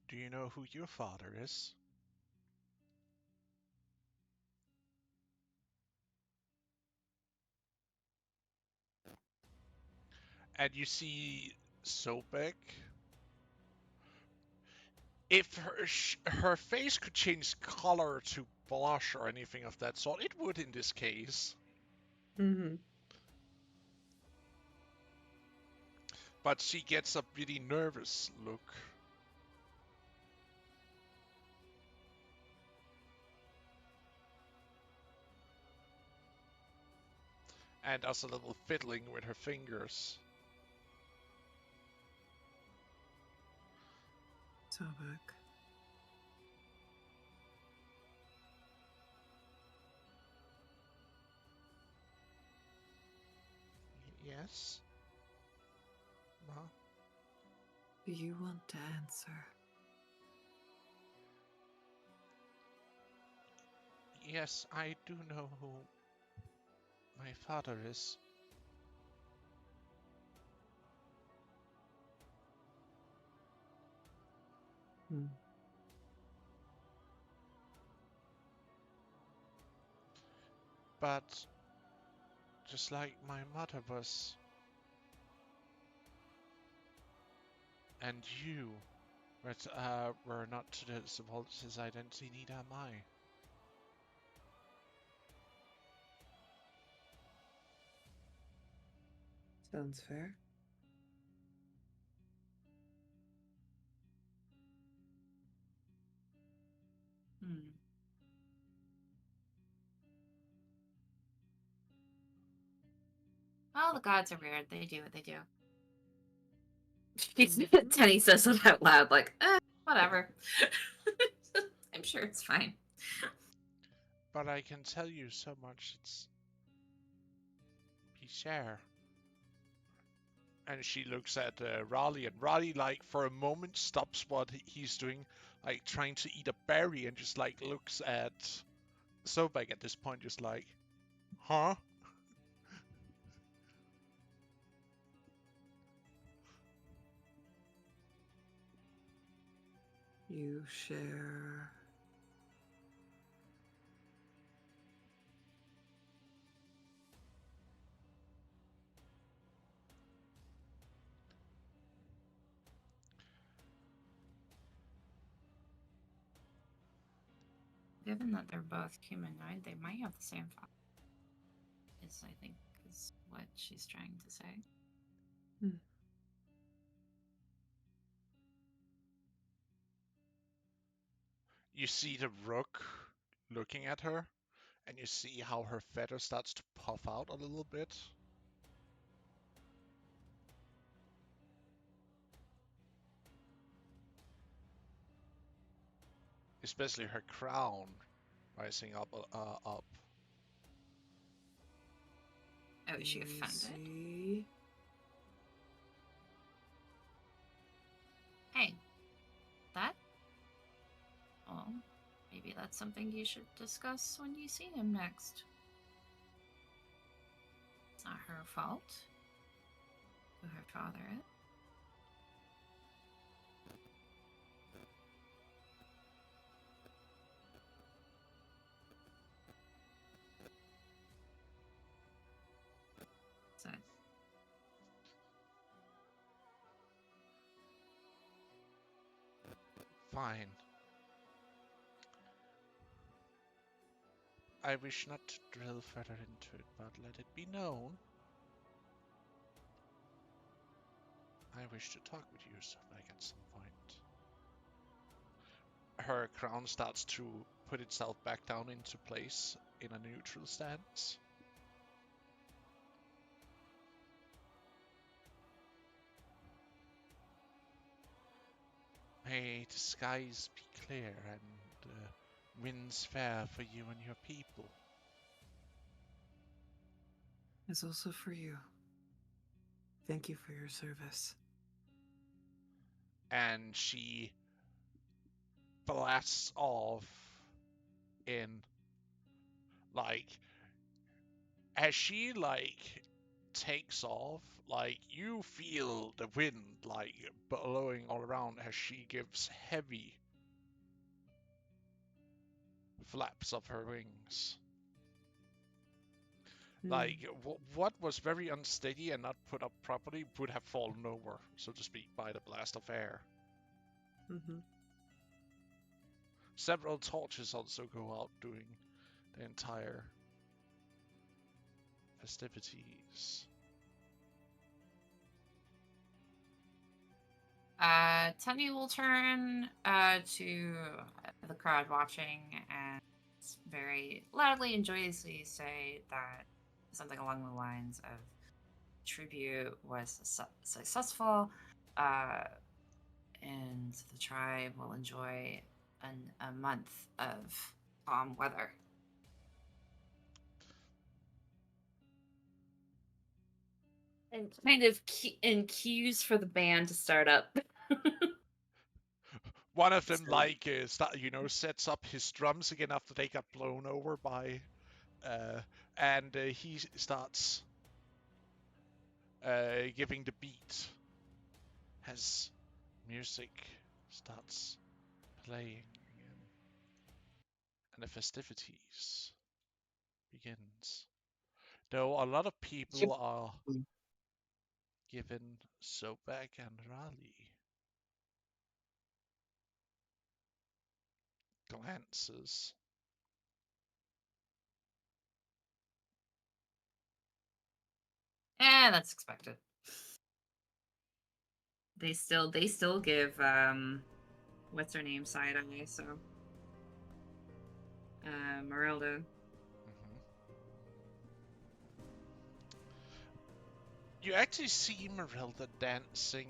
Do you know who your father is? And you see Sobek. If her face could change color to blush or anything of that sort, it would in this case. Mm-hmm. But she gets a really nervous look. And does a little fiddling with her fingers. Sobek. Yes? Ma? Do you want to answer? Yes, I do know who my father is. Hmm. But just like my mother was, and you were not to divulge his identity, neither am I. Sounds fair. Hmm. Well, the gods are weird. They do what they do. Tenny says it out loud, like, whatever. I'm sure it's fine. But I can tell you so much, it's Pierre. And she looks at Raleigh, and Raleigh, like, for a moment stops what he's doing, like, trying to eat a berry, and just, like, looks at Sobek at this point, just like, huh? You share. Given that they're both humanoid, they might have the same father. I think, is what she's trying to say. Hmm. You see the rook looking at her, and you see how her feather starts to puff out a little bit. Especially her crown rising up. Oh, is she offended? See? Hey, that? Well, maybe that's something you should discuss when you see him next. It's not her fault who her father is. So, Fine. I wish not to drill further into it, but let it be known. I wish to talk with you, Sobek, at some point. Her crown starts to put itself back down into place in a neutral stance. May the skies be clear and the winds fair for you and your people. It's also for you. Thank you for your service. And she blasts off in, like, as she, like, takes off, like, you feel the wind, like, blowing all around as she gives heavy flaps of her wings. Like, what was very unsteady and not put up properly would have fallen over, so to speak, by the blast of air. Mm-hmm. Several torches also go out during the entire festivities. Teddy will turn to the crowd watching and very loudly and joyously say that something along the lines of tribute was successful, and the tribe will enjoy a month of calm weather. And kind of in cues for the band to start up. One of them, like, sets up his drums again after they got blown over by, and he starts giving the beat as music starts playing again, and the festivities begins. Though a lot of people are given Sobek and Raleigh glances. That's expected. They still give what's her name side eye, so Marilda. Mm-hmm. You actually see Marilda dancing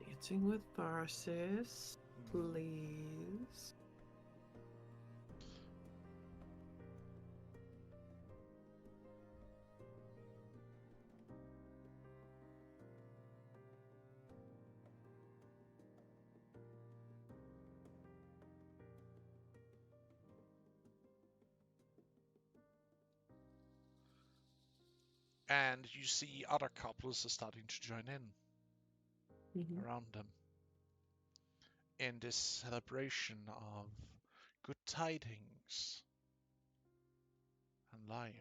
Dancing with Tharsis, please. and you see other couples are starting to join in around them in this celebration of good tidings and life.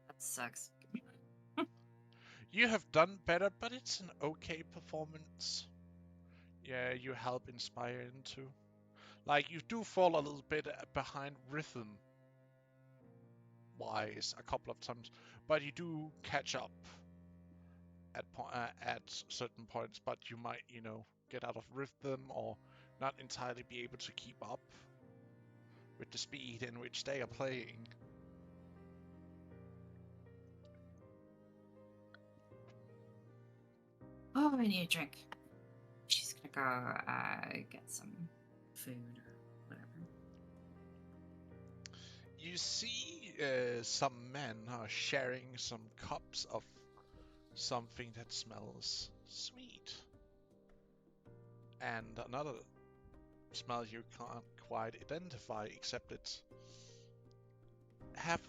That sucks. You have done better, but it's an okay performance. Yeah, you help inspire into. Like, you do fall a little bit behind rhythm wise a couple of times, but you do catch up at certain points, but you might, get out of rhythm or not entirely be able to keep up with the speed in which they are playing. Oh, I need a drink. She's gonna go get some food or whatever. You see some men are sharing some cups of something that smells sweet. And another smell you can't quite identify, except it's have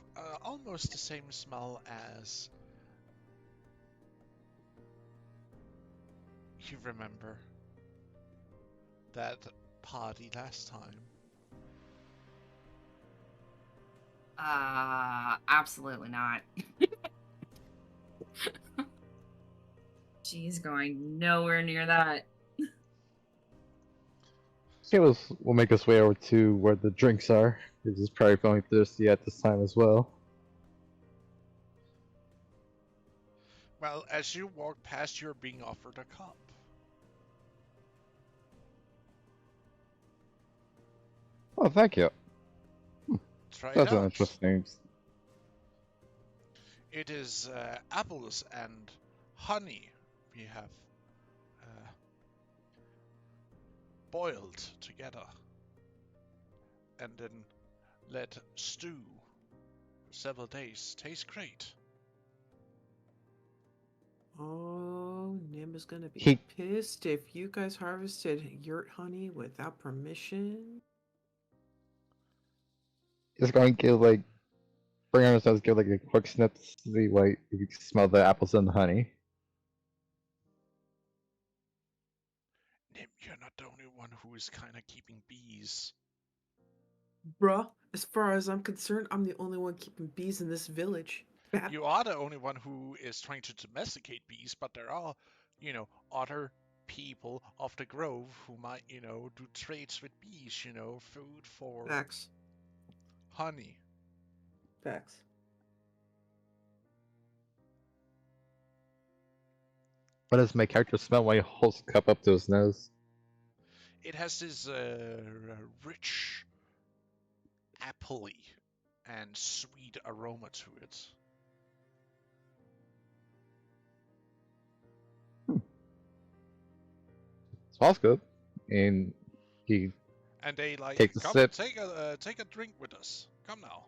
almost the same smell as you remember that party last time. Absolutely not. She's going nowhere near that. Okay, we'll make us way over to where the drinks are. Because he's probably feeling thirsty at this time as well. Well, as you walk past, you're being offered a cup. Oh, thank you. Try it That's an out. interesting. It is apples and honey we have boiled together and then let stew for several days. Tastes great. Oh, Nim is gonna be He pissed if you guys harvested yurt honey without permission. is going to give bring on ourselves, give a quick sniff to see if you can smell the apples and the honey. Nim, you're not the only one who is kind of keeping bees. Bruh, as far as I'm concerned, I'm the only one keeping bees in this village. Bad. You are the only one who is trying to domesticate bees, but there are, other people of the grove who might, do trades with bees, food for Facts. honey. Facts. What does my character smell when he holds the cup up to his nose? It has this rich, appley and sweet aroma to it. Smells good. And he And they like, takes a come sip. take a drink with us. Come now.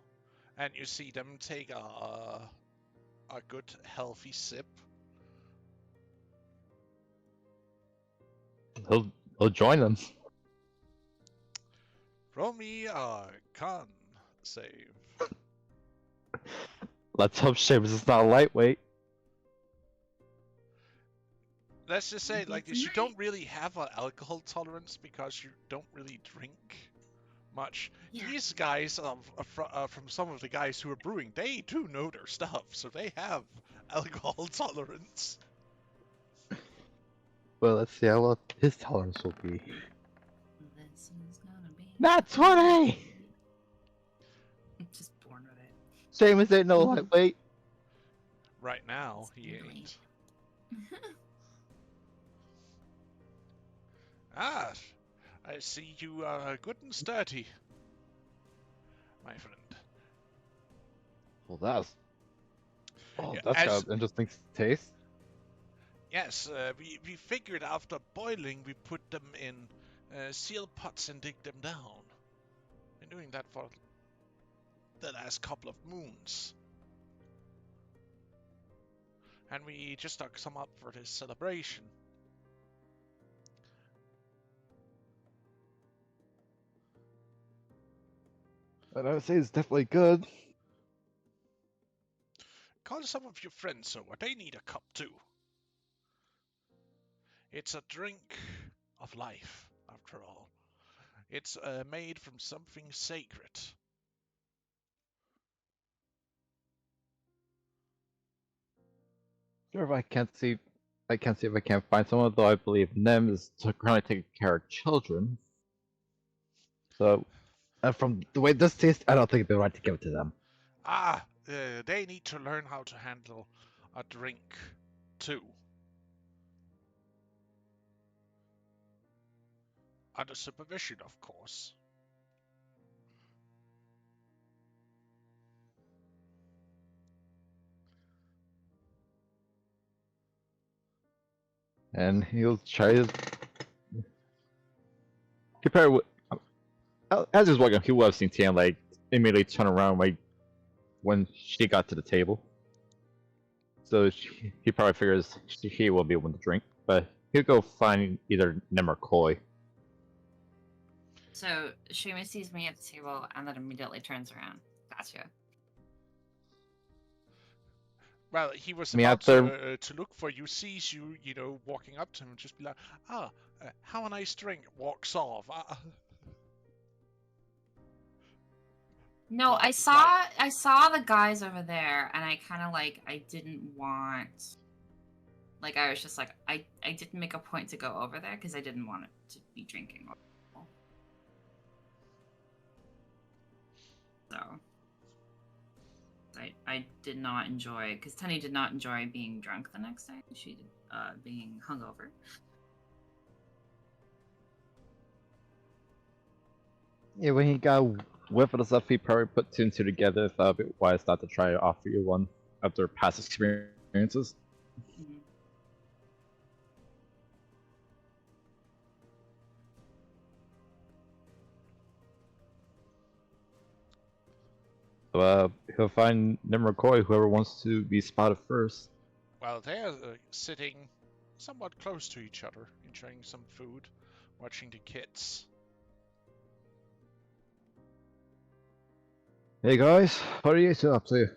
And you see them take a good healthy sip. He'll join them. Roll me a con save. Let's hope Seamus is not lightweight. Let's just say it like It's this: you night. don't really have an alcohol tolerance because you don't really drink much. Yeah. These guys, from some of the guys who are brewing, they do know their stuff, so they have alcohol tolerance. Well, let's see how well his tolerance will be. This is gonna be. Not 20! I'm just born with it. Seamus ain't no lightweight. Right now, he Really? ain't. Ah, I see you are good and sturdy, my friend. Well, that's Yeah, that's got an interesting taste. Yes, we figured after boiling, we put them in seal pots and dig them down. Been doing that for the last couple of moons. And we just dug some up for this celebration. And I would say it's definitely good. Call some of your friends over. They need a cup too. It's a drink of life, after all. It's made from something sacred. Sure, if I can't see if I can't find someone, though I believe Nem is currently taking care of children. So, from the way this tastes, I don't think it'd be right to give it to them. Ah, they need to learn how to handle a drink too. Under supervision, of course. And he'll try to compare with. As he's walking, he would have seen Tian like immediately turn around like when she got to the table. So he probably figures he will be able to drink, but he'll go find either Nem or Koi. So Seamus sees me at the table and then immediately turns around. Gotcha. Well, he was I mean, about after to look for you, sees you, walking up to him, and just be like, have a nice drink, walks off. No, But, I saw the guys over there, and I kind of I didn't want. I was just I didn't make a point to go over there because I didn't want it to be drinking. So I did not enjoy because Tenny did not enjoy being drunk the next day. She did being hungover. yeah, when he got whiff of the stuff, he probably put two and two together. Thought it'd be wise not to try to offer you one after past experiences. Mhm. So he'll find Nem or Koi, whoever wants to be spotted first. well, they're sitting somewhat close to each other, enjoying some food, watching the kids. Hey guys, what are you two up to?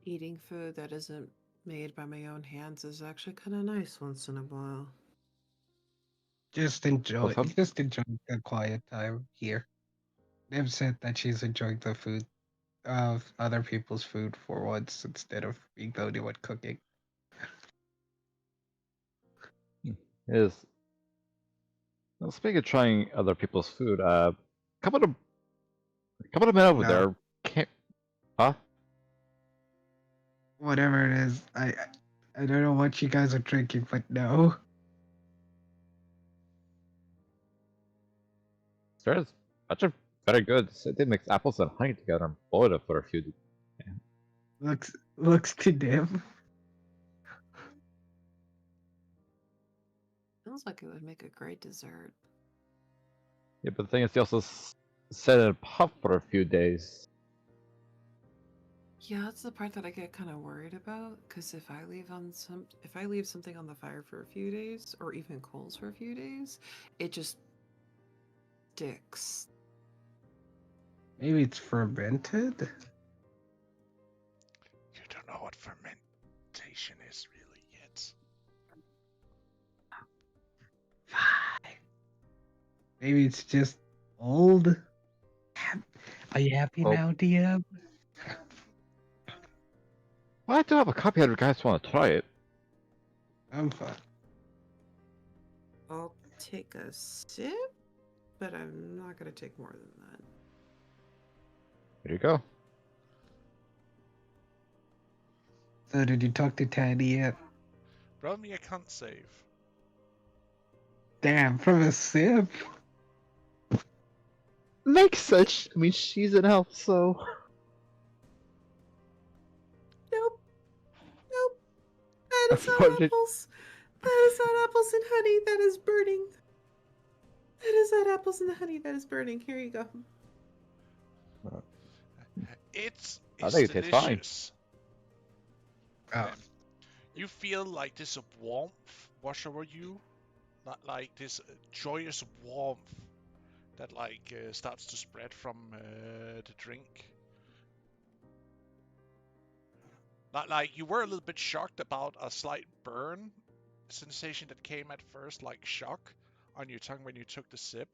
Eating food that isn't made by my own hands is actually kind of nice once in a while. Just enjoy What's up? just enjoy the quiet time here. They've said that she's enjoying the food of other people's food for once instead of being the only one cooking. Is well, speaking of trying other people's food, couple of couple of men over No, there can't. Huh? whatever it is, I don't know what you guys are drinking, but no. There's actually very good. So they mix apples and honey together and boil it for a few. Looks to dim. Sounds like it would make a great dessert. Yeah, but the thing is, they also set it up for a few days. Yeah, that's the part that I get kind of worried about. Because if I leave something on the fire for a few days, or even coals for a few days, it just sticks. Maybe it's fermented. You don't know what fermentation is really yet. Fine. Maybe it's just old. Are you happy Oh. now, DM? Well, I do have a copy if you guys want to try it. I'm fine. I'll take a sip, but I'm not going to take more than that. Here you go. So did you talk to Tiny yet? Roll me a cunt save. Damn, from a sip. Makes sense. I mean, she's an elf, so. Nope. Nope. That is not Unfortunate- apples. That is not apples and honey. That is burning. That is not apples and honey. That is burning. Here you go. It's I think it tastes fine. delicious. Oh, You feel like this warmth wash over you, not like this joyous warmth that like starts to spread from the drink. Not like you were a little bit shocked about a slight burn sensation that came at first, like shock on your tongue when you took the sip,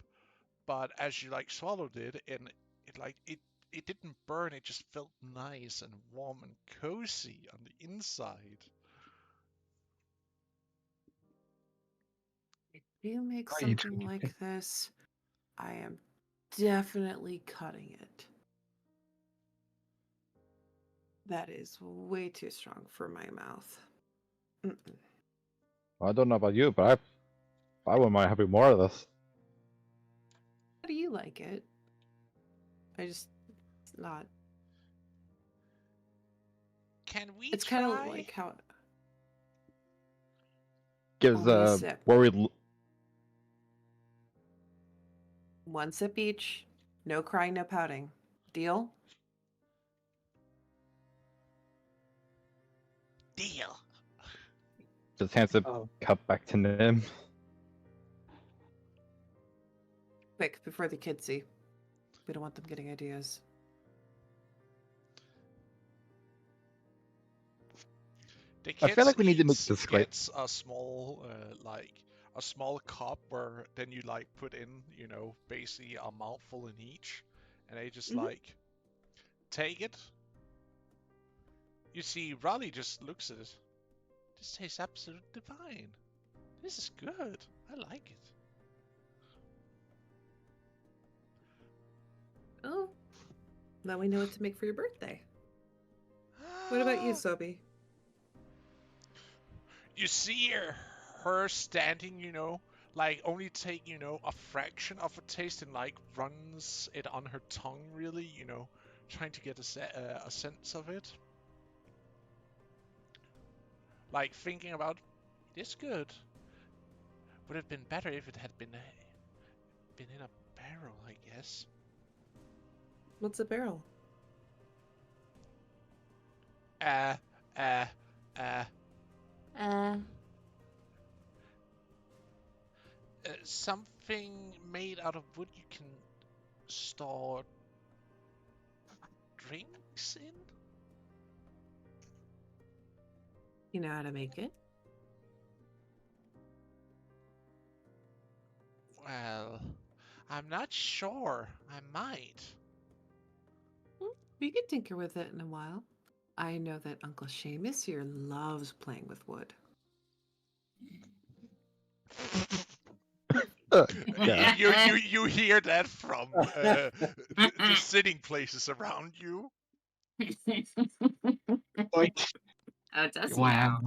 but as you like swallowed it, and it didn't burn. It just felt nice and warm and cozy on the inside. If you make Are you something drinking like it? this, I am definitely cutting it. That is way too strong for my mouth. Mm-mm. I don't know about you, but I wouldn't mind having more of this. How do you like it? It's not. Can we It's try? kind of like how. Gives Only a a sip. worried. One sip each. No crying, no pouting. Deal? Deal. Just hands the Oh. cup back to Nim. Quick, before the kids see. We don't want them getting ideas. The I feel like we need to make each this quick. gets a small, a small cup where then you like put in, basically a mouthful in each, and they just Mhm. like take it. You see, Raleigh just looks at it. This tastes absolutely divine. This is good. I like it. Oh, now we know what to make for your birthday. What about you, Sobi? You see her standing, like only take, a fraction of a taste and like runs it on her tongue, really, trying to get a sense of it. Like thinking about this good. Would have been better if it had been in a barrel, I guess. What's a barrel? Uh, Uh. something made out of wood you can store drinks in? You know how to make it? Well, I'm not sure. I might. We could tinker with it in a while. I know that Uncle Seamus here loves playing with wood. Yeah. You hear that from the sitting places around you. Like, Oh, does he wow.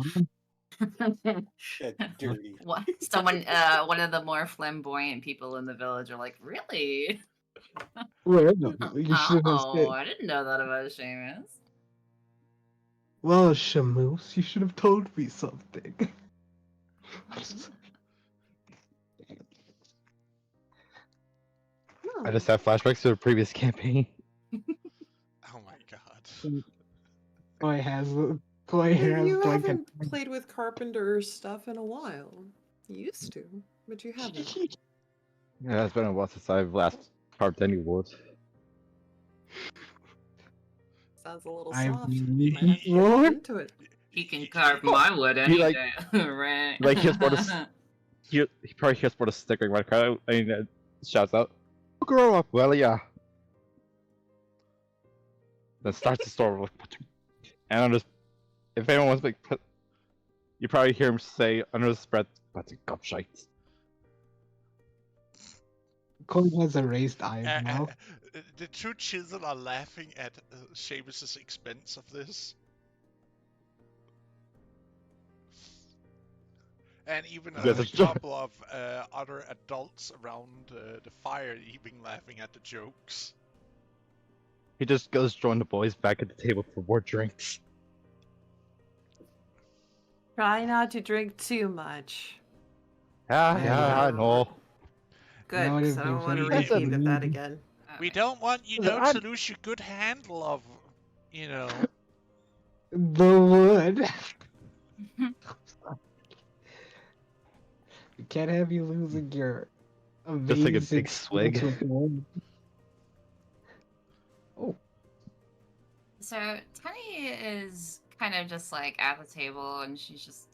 now? Shit, dirty. What? Someone, one of the more flamboyant people in the village are like, really? Well, you should have Oh, said, I didn't know that about Seamus. well, Shamoose, you should have told me something. I just have flashbacks to the previous campaign. Oh my god. Koi Koi has You like a. haven't played with carpenter stuff in a while. You used to, but you haven't. Yeah, it's been a while since I've last carved any wood. Sounds a little I soft. Might have to get what? into it. He can carve my wood He any like- day, right? like, here's what is- He probably hears what a stickering my crowd and shouts out, "Grow up, well, yeah." Then starts the story like, and I'm just, if anyone wants to make, you probably hear him say under his breath, "That's a gobshite." Koi has a raised eyebrow. The two children are laughing at Seamus's expense of this. And even That's a a joke. couple of other adults around the fire even laughing at the jokes. He just goes join the boys back at the table for more drinks. Try not to drink too much. Yeah, I know. Good, That would because have I don't been want to funny. repeat of that again. We don't want, you know, I'm- to lose your good handle of, you know. The wood. We can't have you losing your Just take a amazing big swig. skills with the wood. So Tenny is kind of just like at the table, and she's just,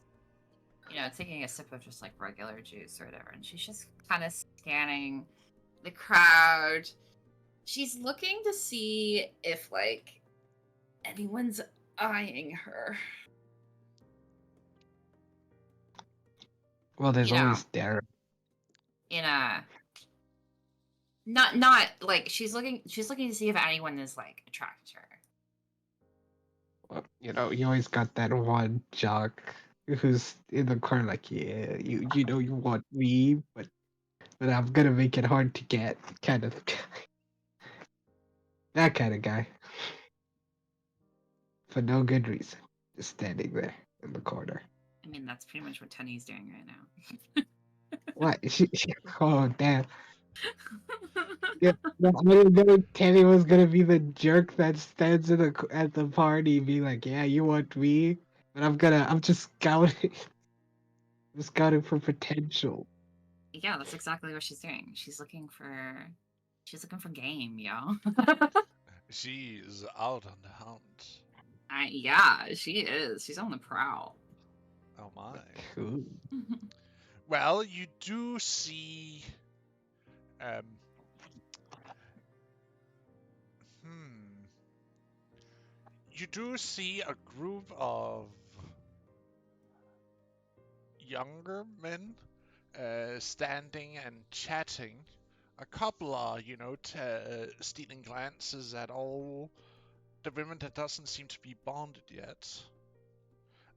you know, taking a sip of just like regular juice or whatever, and she's just kind of scanning the crowd. She's looking to see if like anyone's eyeing her. Well, there's You know. always Darren. In a not like she's looking to see if anyone is like attracted to her. Well, you know, you always got that one jock who's in the corner like, yeah, you know you want me, but I'm gonna make it hard to get kind of guy. That kind of guy. For no good reason. Just standing there in the corner. I mean, that's pretty much what Tenny's doing right now. What? Oh, damn. Yeah, no, I didn't know Kenny was gonna be the jerk that stands at the party, be like, "Yeah, you want me, but I'm just scouting, I'm scouting for potential." Yeah, that's exactly what she's doing. She's looking for game, yo. She is out on the hunt. Yeah, she is. She's on the prowl. Oh my. Cool. Well, you do see. You do see a group of younger men standing and chatting. A couple are, you know, stealing glances at all the women that doesn't seem to be bonded yet.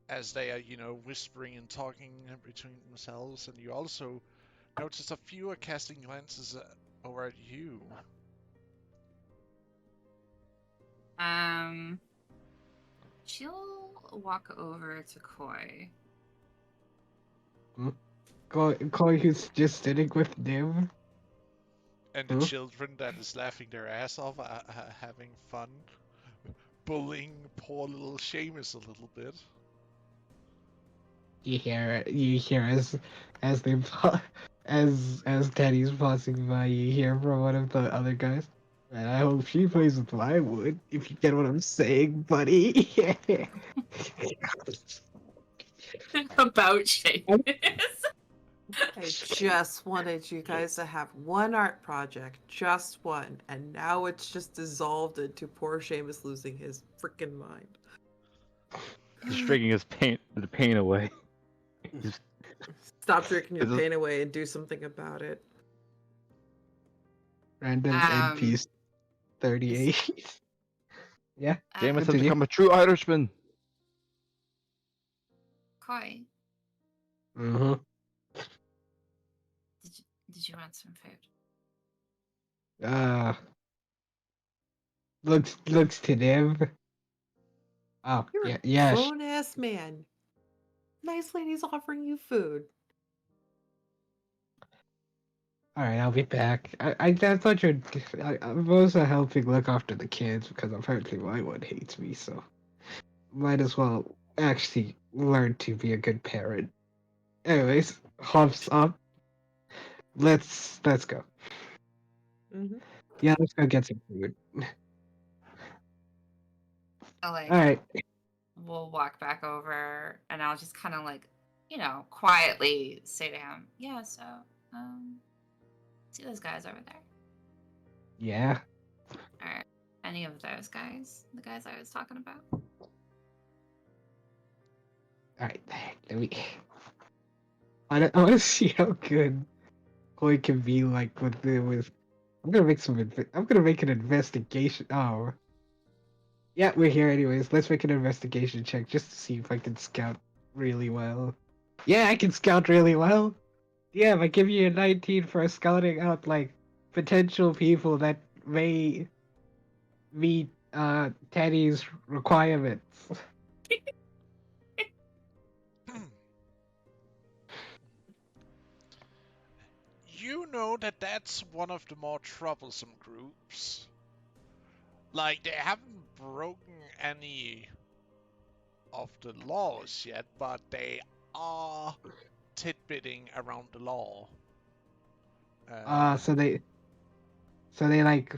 As they are, you know, whispering and talking between themselves. And you also notice a few are casting glances over at you. She'll walk over to Koi. Koi who's just sitting with Nim. And the children that is laughing their ass off are having fun. Bullying poor little Seamus a little bit. You hear as they as Teddy's passing by, you hear from one of the other guys. And I hope she plays with my wood, if you get what I'm saying, buddy. About Seamus. I just wanted you guys to have one art project, just one, and now it's just dissolved into poor Seamus losing his freaking mind. Just drinking the pain away. Stop drinking your Is this- pain away and do something about it. Random NPC 38. Yeah. Jameis has Continue. become a true Irishman. Koi, Mm-hmm. did you want some food? Looks to them. Oh, You're yeah, a yeah. grown ass man. Nice lady's offering you food. All right, I'll be back. I thought I'm also helping look after the kids because apparently my one hates me, so might as well actually learn to be a good parent. Anyways, hops up. Let's go. Mm-hmm. Yeah, let's go get some food. I'll All right. we'll walk back over, and I'll just kind of quietly say to him, "Yeah, so see those guys over there? Yeah. All right, any of those guys? The guys I was talking about?" All right. Let me. I want to see how good Chloe can be like with. I'm gonna make I'm gonna make an investigation. Oh. Yeah, we're here anyways. Let's make an investigation check just to see if I can scout really well. Yeah, I can scout really well. Yeah, if I give you a 19 for scouting out like potential people that may meet Teddy's requirements. You know that that's one of the more troublesome groups. Like, they haven't broken any of the laws yet, but they are titbitting around the law. So they like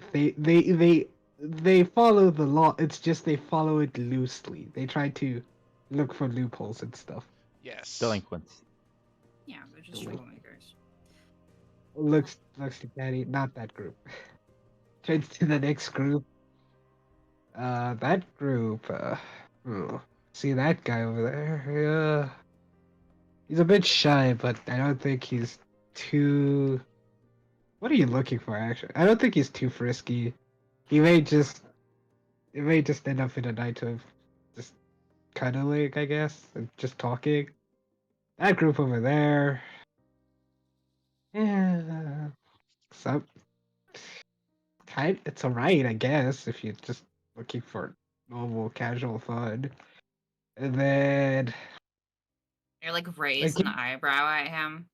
they follow the law. It's just they follow it loosely. They try to look for loopholes and stuff. Yes. Delinquents. Yeah, they're just troublemakers. Looks to Teddy, not that group. Turns to the next group. That group. See that guy over there? Yeah. He's a bit shy, but I don't think he's too. What are you looking for, actually? I don't think he's too frisky. He may just. It may just end up in a night of just cuddling, I guess, and just talking. That group over there. Yeah. So, it's alright, I guess, if you're just looking for normal, casual fun. And then. You're raise an eyebrow at him.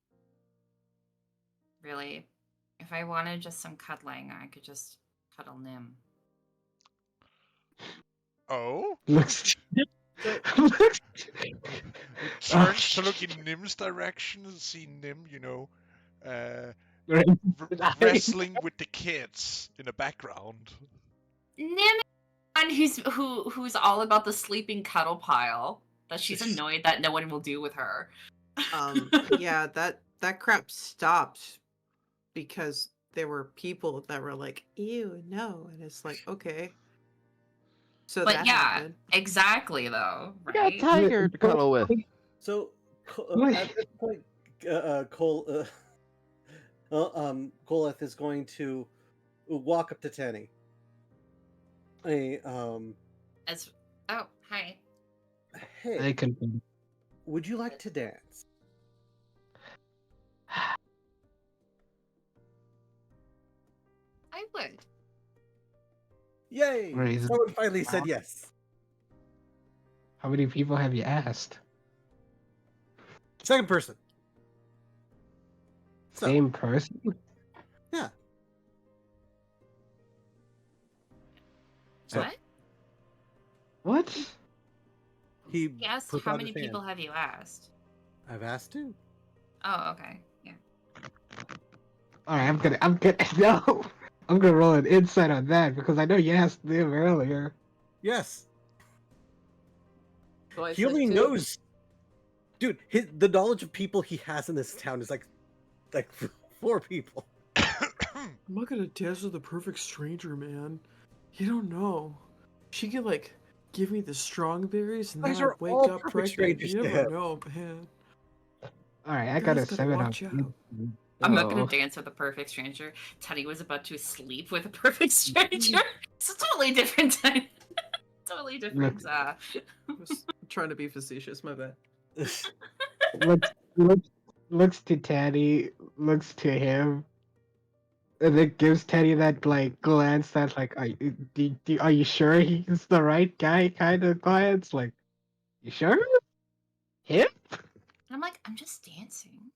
Really, if I wanted just some cuddling, I could just cuddle Nim. Oh? Looks. Turns to look in Nim's direction and see Nim, wrestling with the kids in the background. Nim is the one who's all about the sleeping cuddle pile. That she's annoyed that no one will do with her. Yeah, that crap stopped because there were people that were like, "Ew, no," and it's like, okay. So But that yeah, happened. exactly though, I got a right? tiger to cuddle with. So What? at this point, Koleth is going to walk up to Tanny. Oh, hi. Hey, I can. would you like to dance? I would. Yay! Raise- Someone finally said yes. How many people have you asked? Second person. So, Same person? yeah. So What? What? he Yes. puts How out many his people hand. have you asked? I've asked too. Oh, okay. Yeah. Alright, I'm gonna, no! I'm gonna roll an insight on that because I know you asked them earlier. Yes. So I He said only two. knows. dude, the knowledge of people he has in this town is like 4 people. I'm not gonna dance with the perfect stranger, man. You don't know. She could like give me the strong berries and then These I'd are wake all up perfect pregnant. strangers You to never him. know, man. All right, I You got a guys gotta 7 on. watch out. I'm not gonna Oh. dance with a perfect stranger. Teddy was about to sleep with a perfect stranger. It's a totally different time. Totally different. I was trying to be facetious, my bad. Looks to Teddy, looks to him, and then gives Teddy that like glance that like, are you sure he's the right guy kind of glance? Like, you sure? Him? And I'm like, I'm just dancing.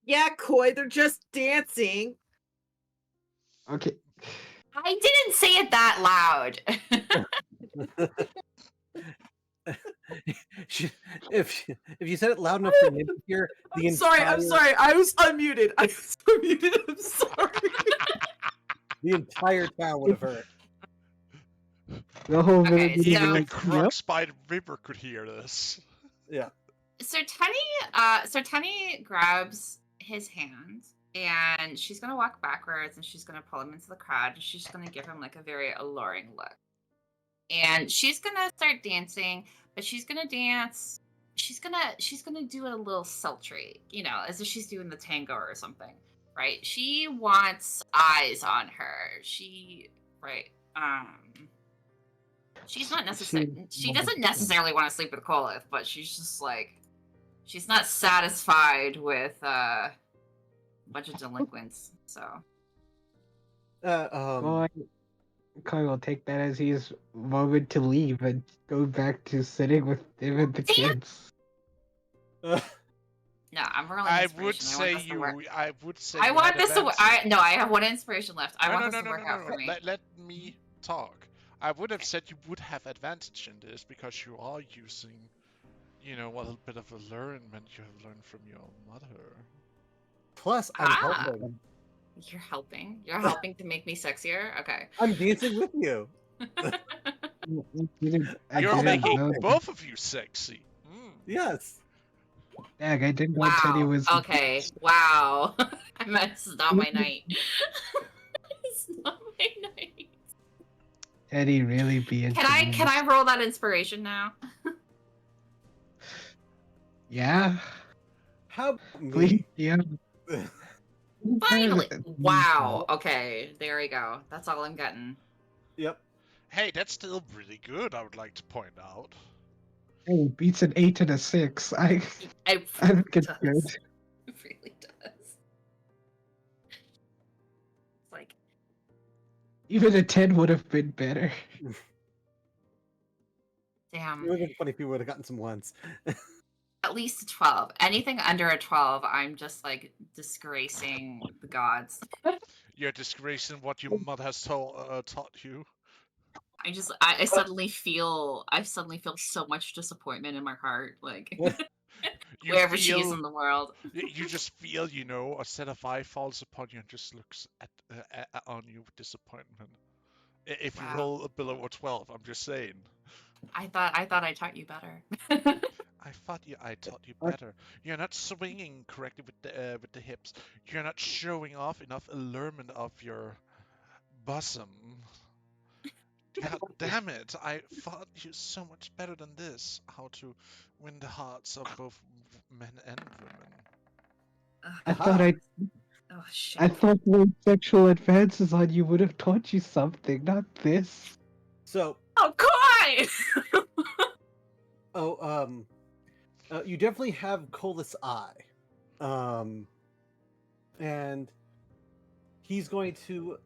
Yeah, Koi, they're just dancing. Okay. I didn't say it that loud. If you said it loud enough for him to hear, the I'm sorry, I'm entire- sorry. I was unmuted. I'm sorry. The entire town would have heard. The whole Okay, village is so- Even the like, crux by the river could hear this. Yeah. So Tenny grabs his hand and she's gonna walk backwards and she's gonna pull him into the crowd and she's gonna give him like a very alluring look. And she's gonna start dancing, but she's gonna dance. She's gonna do it a little sultry, you know, as if she's doing the tango or something, right? She wants eyes on her. She's not necessarily. She doesn't necessarily want to sleep with Kolith, but she's just like, she's not satisfied with a bunch of delinquents. So Koi will take that as his moment to leave and go back to sitting with him and the kids. no, I'm rolling I inspiration. would say want this to work. I would say I you want had this to. advantage. No, I have one inspiration left. I No, want no, this no, to no, work no, out no, for no. me. Let me talk. I would have said you would have advantage in this because you are using, you know, a little bit of allurement you have learned from your mother. Plus, I'm Ah. helping. You're helping. You're helping to make me sexier. Okay. I'm dancing with you. I You're didn't making know. both of you sexy. Mm. Yes. Dag, I didn't know Teddy Wow. was. Okay. Wow. It's not my night. It's not my night. Teddy really be into Can I roll that inspiration now? Yeah. How Please, me? yeah. Finally. Wow. Okay. There we go. That's all I'm getting. Yep. Hey, that's still really good, I would like to point out. Hey, beats an 8 and a 6. I It think really it's does. good. It really does. It's like, Even a 10 would have been better. It damn. would have been funny if we would have gotten some ones. At least a 12. Anything under a 12, I'm just like disgracing the gods. You're disgracing what your mother has taught you. I suddenly feel so much disappointment in my heart, like You wherever she is feel, in the world. you just feel, you know, a set of eye falls upon you and just looks on you with disappointment. If you Wow. roll below a 12, I'm just saying. I thought I taught you better. I taught you better. You're not swinging correctly with the hips. You're not showing off enough allurement of your bosom. God damn it! I thought you so much better than this. How to win the hearts of both men and women. I thought I Oh shit. thought my sexual advances on you would have taught you something, not this. So, Oh, Koi! you definitely have Colas' eye, and he's going to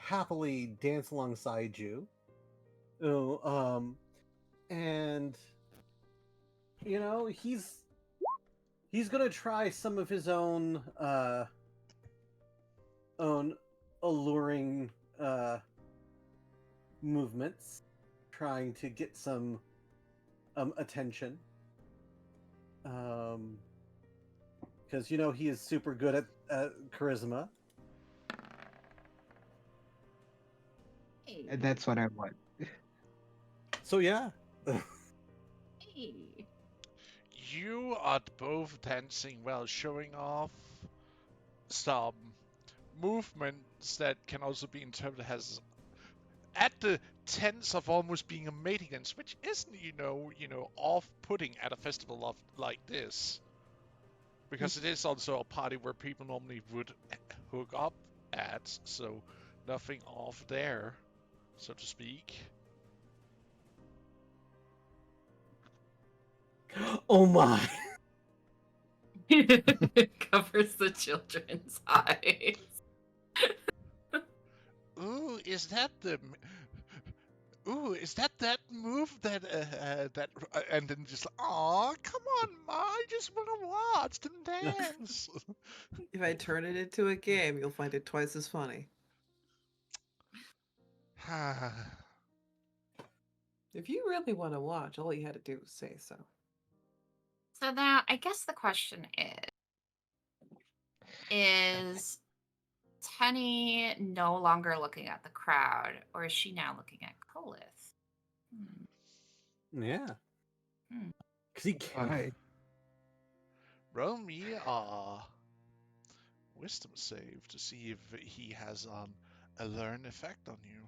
happily dance alongside you. And you know he's gonna try some of his own alluring movements, trying to get some attention. Because you know he is super good at charisma. Hey. And that's what I want. So yeah. Hey. you are both dancing well, showing off some movements that can also be interpreted as at the tense of almost being a mating dance, which isn't, off-putting at a festival of like this, because it is also a party where people normally would hook up at, so nothing off there, so to speak. Oh my! Covers the children's eyes. Ooh, is that the? Ooh, is that move and then just like, aw, come on, Ma, I just want to watch them dance. If I turn it into a game, you'll find it twice as funny. If you really want to watch, all you had to do was say so. So now, I guess the question is Tenny no longer looking at the crowd, or is she now looking at Colith? Yeah. Hmm. Because he can't. Why? Roll me a wisdom save to see if he has a learn effect on you.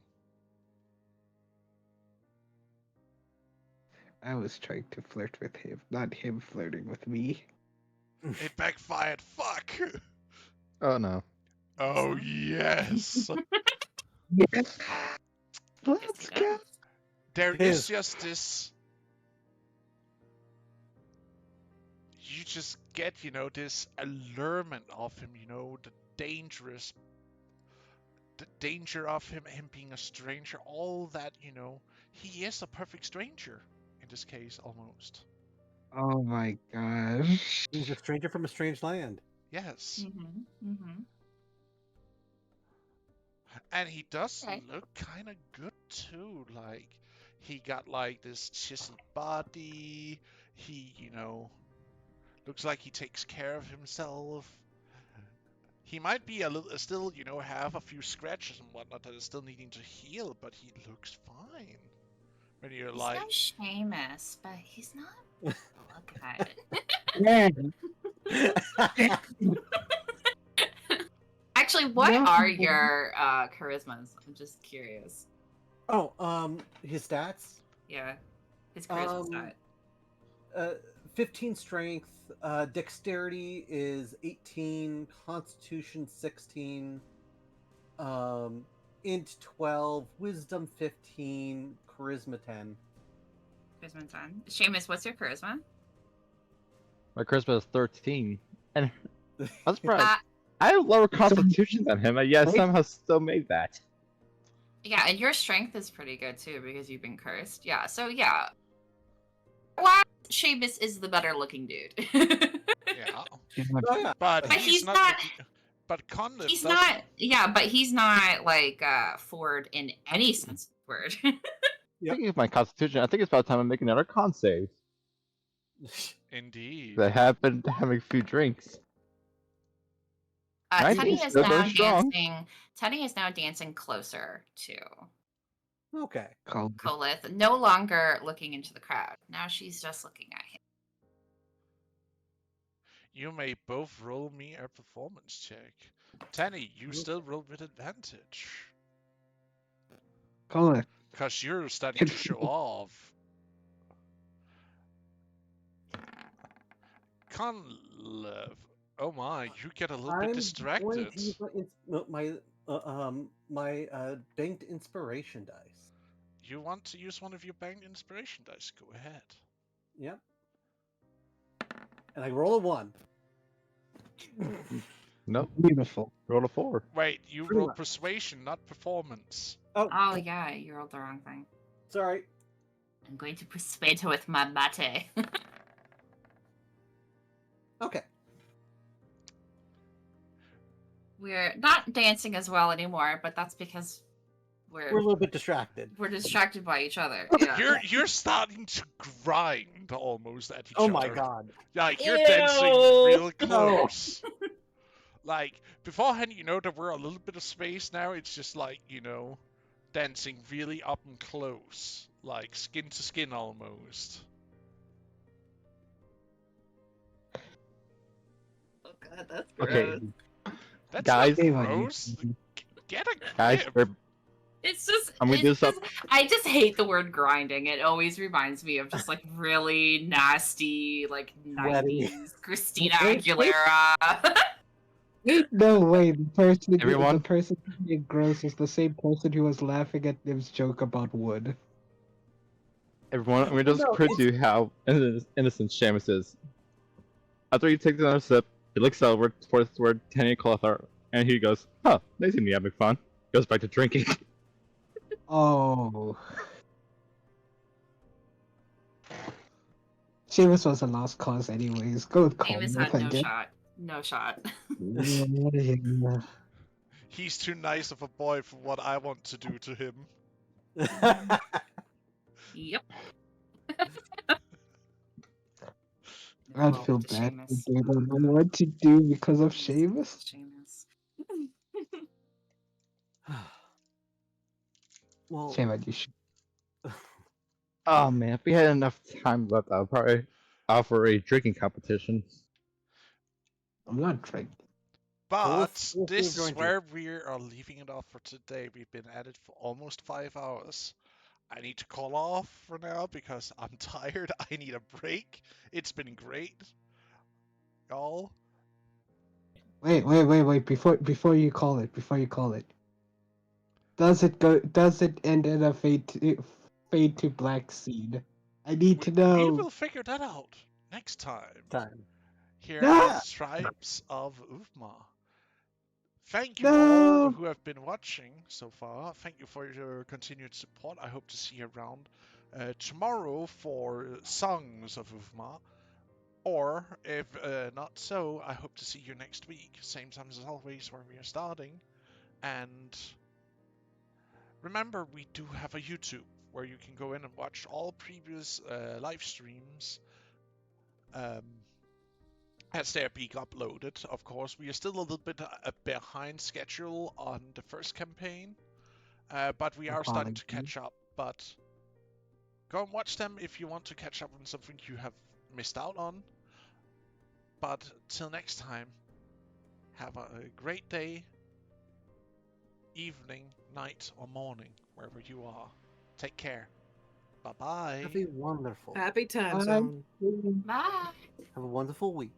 I was trying to flirt with him, not him flirting with me. It backfired. Fuck. Oh no. Oh yes. Yes. Yes, Let's he go. does. There is His. just this. You just get, this allurement of him, the dangerous, the danger of him being a stranger, all that, he is a perfect stranger in this case, almost. Oh my gosh. He's a stranger from a strange land. Yes. Mm-hmm. And he does Okay. look kind of good too. Like, he got like this chiseled body. He, looks like he takes care of himself. He might be a little still, have a few scratches and whatnot that is still needing to heal, but he looks fine. When you're He's like, no Seamus, but he's not look at Actually, what No. are your charismas? I'm just curious. Oh, his stats? Yeah, his charisma stat. 15 strength, dexterity is 18, constitution 16, int 12, wisdom 15, charisma 10. Charisma 10. Seamus, what's your charisma? My charisma is 13. And I'm surprised. Uh, I have lower constitution than him, and yet Right? somehow still made that. yeah, and your strength is pretty good too because you've been cursed. Yeah, so yeah. Well, Seamus is the better looking dude. yeah. Oh yeah. But But he's he's not. not- But Conleth He's doesn't. not, yeah, but he's not like forward in any sense of the word. Yep. Speaking of my constitution, I think it's about time I make another con save. Indeed. I have been having a few drinks. Teddy 19 is still now going strong. dancing. Teddy is now dancing closer to Okay. Call Colith, no longer looking into the crowd. Now she's just looking at him. You may both roll me a performance check. Tanny, you still roll with advantage. it. Because you're starting to show off. Conlev. Oh my, you get a little bit I'm going distracted. to use my banked inspiration dice. You want to use one of your banked inspiration dice? Go ahead. Yep. And I roll a 1. Nope. Beautiful. Roll a 4. Wait, you Pretty roll much. persuasion, not performance. Oh yeah, you rolled the wrong thing. Sorry. I'm going to persuade her with my mate. Okay. We're not dancing as well anymore, but that's because We're a little bit distracted. we're distracted by each other. Yeah. You're starting to grind almost at each Oh other. my god. Like you're Ew. dancing real No. close. Like beforehand, there were a little bit of space. Now it's just like dancing really up and close, like skin to skin almost. Okay, That's guys, not Shame on you. gross. Get a guys, grip. It's just, I'm gonna do it's this just, I just hate the word grinding. It always reminds me of just like really nasty, like Sweaty. 90s Christina Wait, Aguilera. Ain't no way the Everyone? person being gross is the same person who was laughing at Nim's joke about wood. everyone, I'm gonna Well, just no, put you how innocent Seamus is. After he takes another sip, he looks over towards where Tenny Clother, and he goes, "Huh, they seem to be having fun." Goes back to drinking. Oh. Seamus was a lost cause anyways. Go with Amos calmness, had I no guess. shot. No shot. Yeah. He's too nice of a boy for what I want to do to him. Yep. I'd Well, feel to bad Seamus. if they don't know what to do because of Seamus. Seamus. well, Shame on you. Oh man, if we had enough time left, I'll probably offer a drinking competition. I'm not drinking. But Wolf this is joined you. where we are leaving it off for today. We've been at it for almost 5 hours. I need to call off for now because I'm tired. I need a break. It's been great. Y'all. Wait. Before you call it. Does it end in a fade to black seed? I need to We know. will figure that out next time. time. Here No! at Tribes of Uthmar. Thank you all No! who have been watching so far. Thank you for your continued support. I hope to see you around tomorrow for Songs of Uthmar. Or, if not so, I hope to see you next week. Same time as always where we are starting. And remember, we do have a YouTube where you can go in and watch all previous live streams as they are being uploaded. Of course, we are still a little bit behind schedule on the first campaign, but we are starting to catch up. But go and watch them if you want to catch up on something you have missed out on. But till next time, have a great day, evening, night, or morning, wherever you are. Take care. Bye-bye. Have a wonderful, Happy time Bye. zone. Bye. have a wonderful week.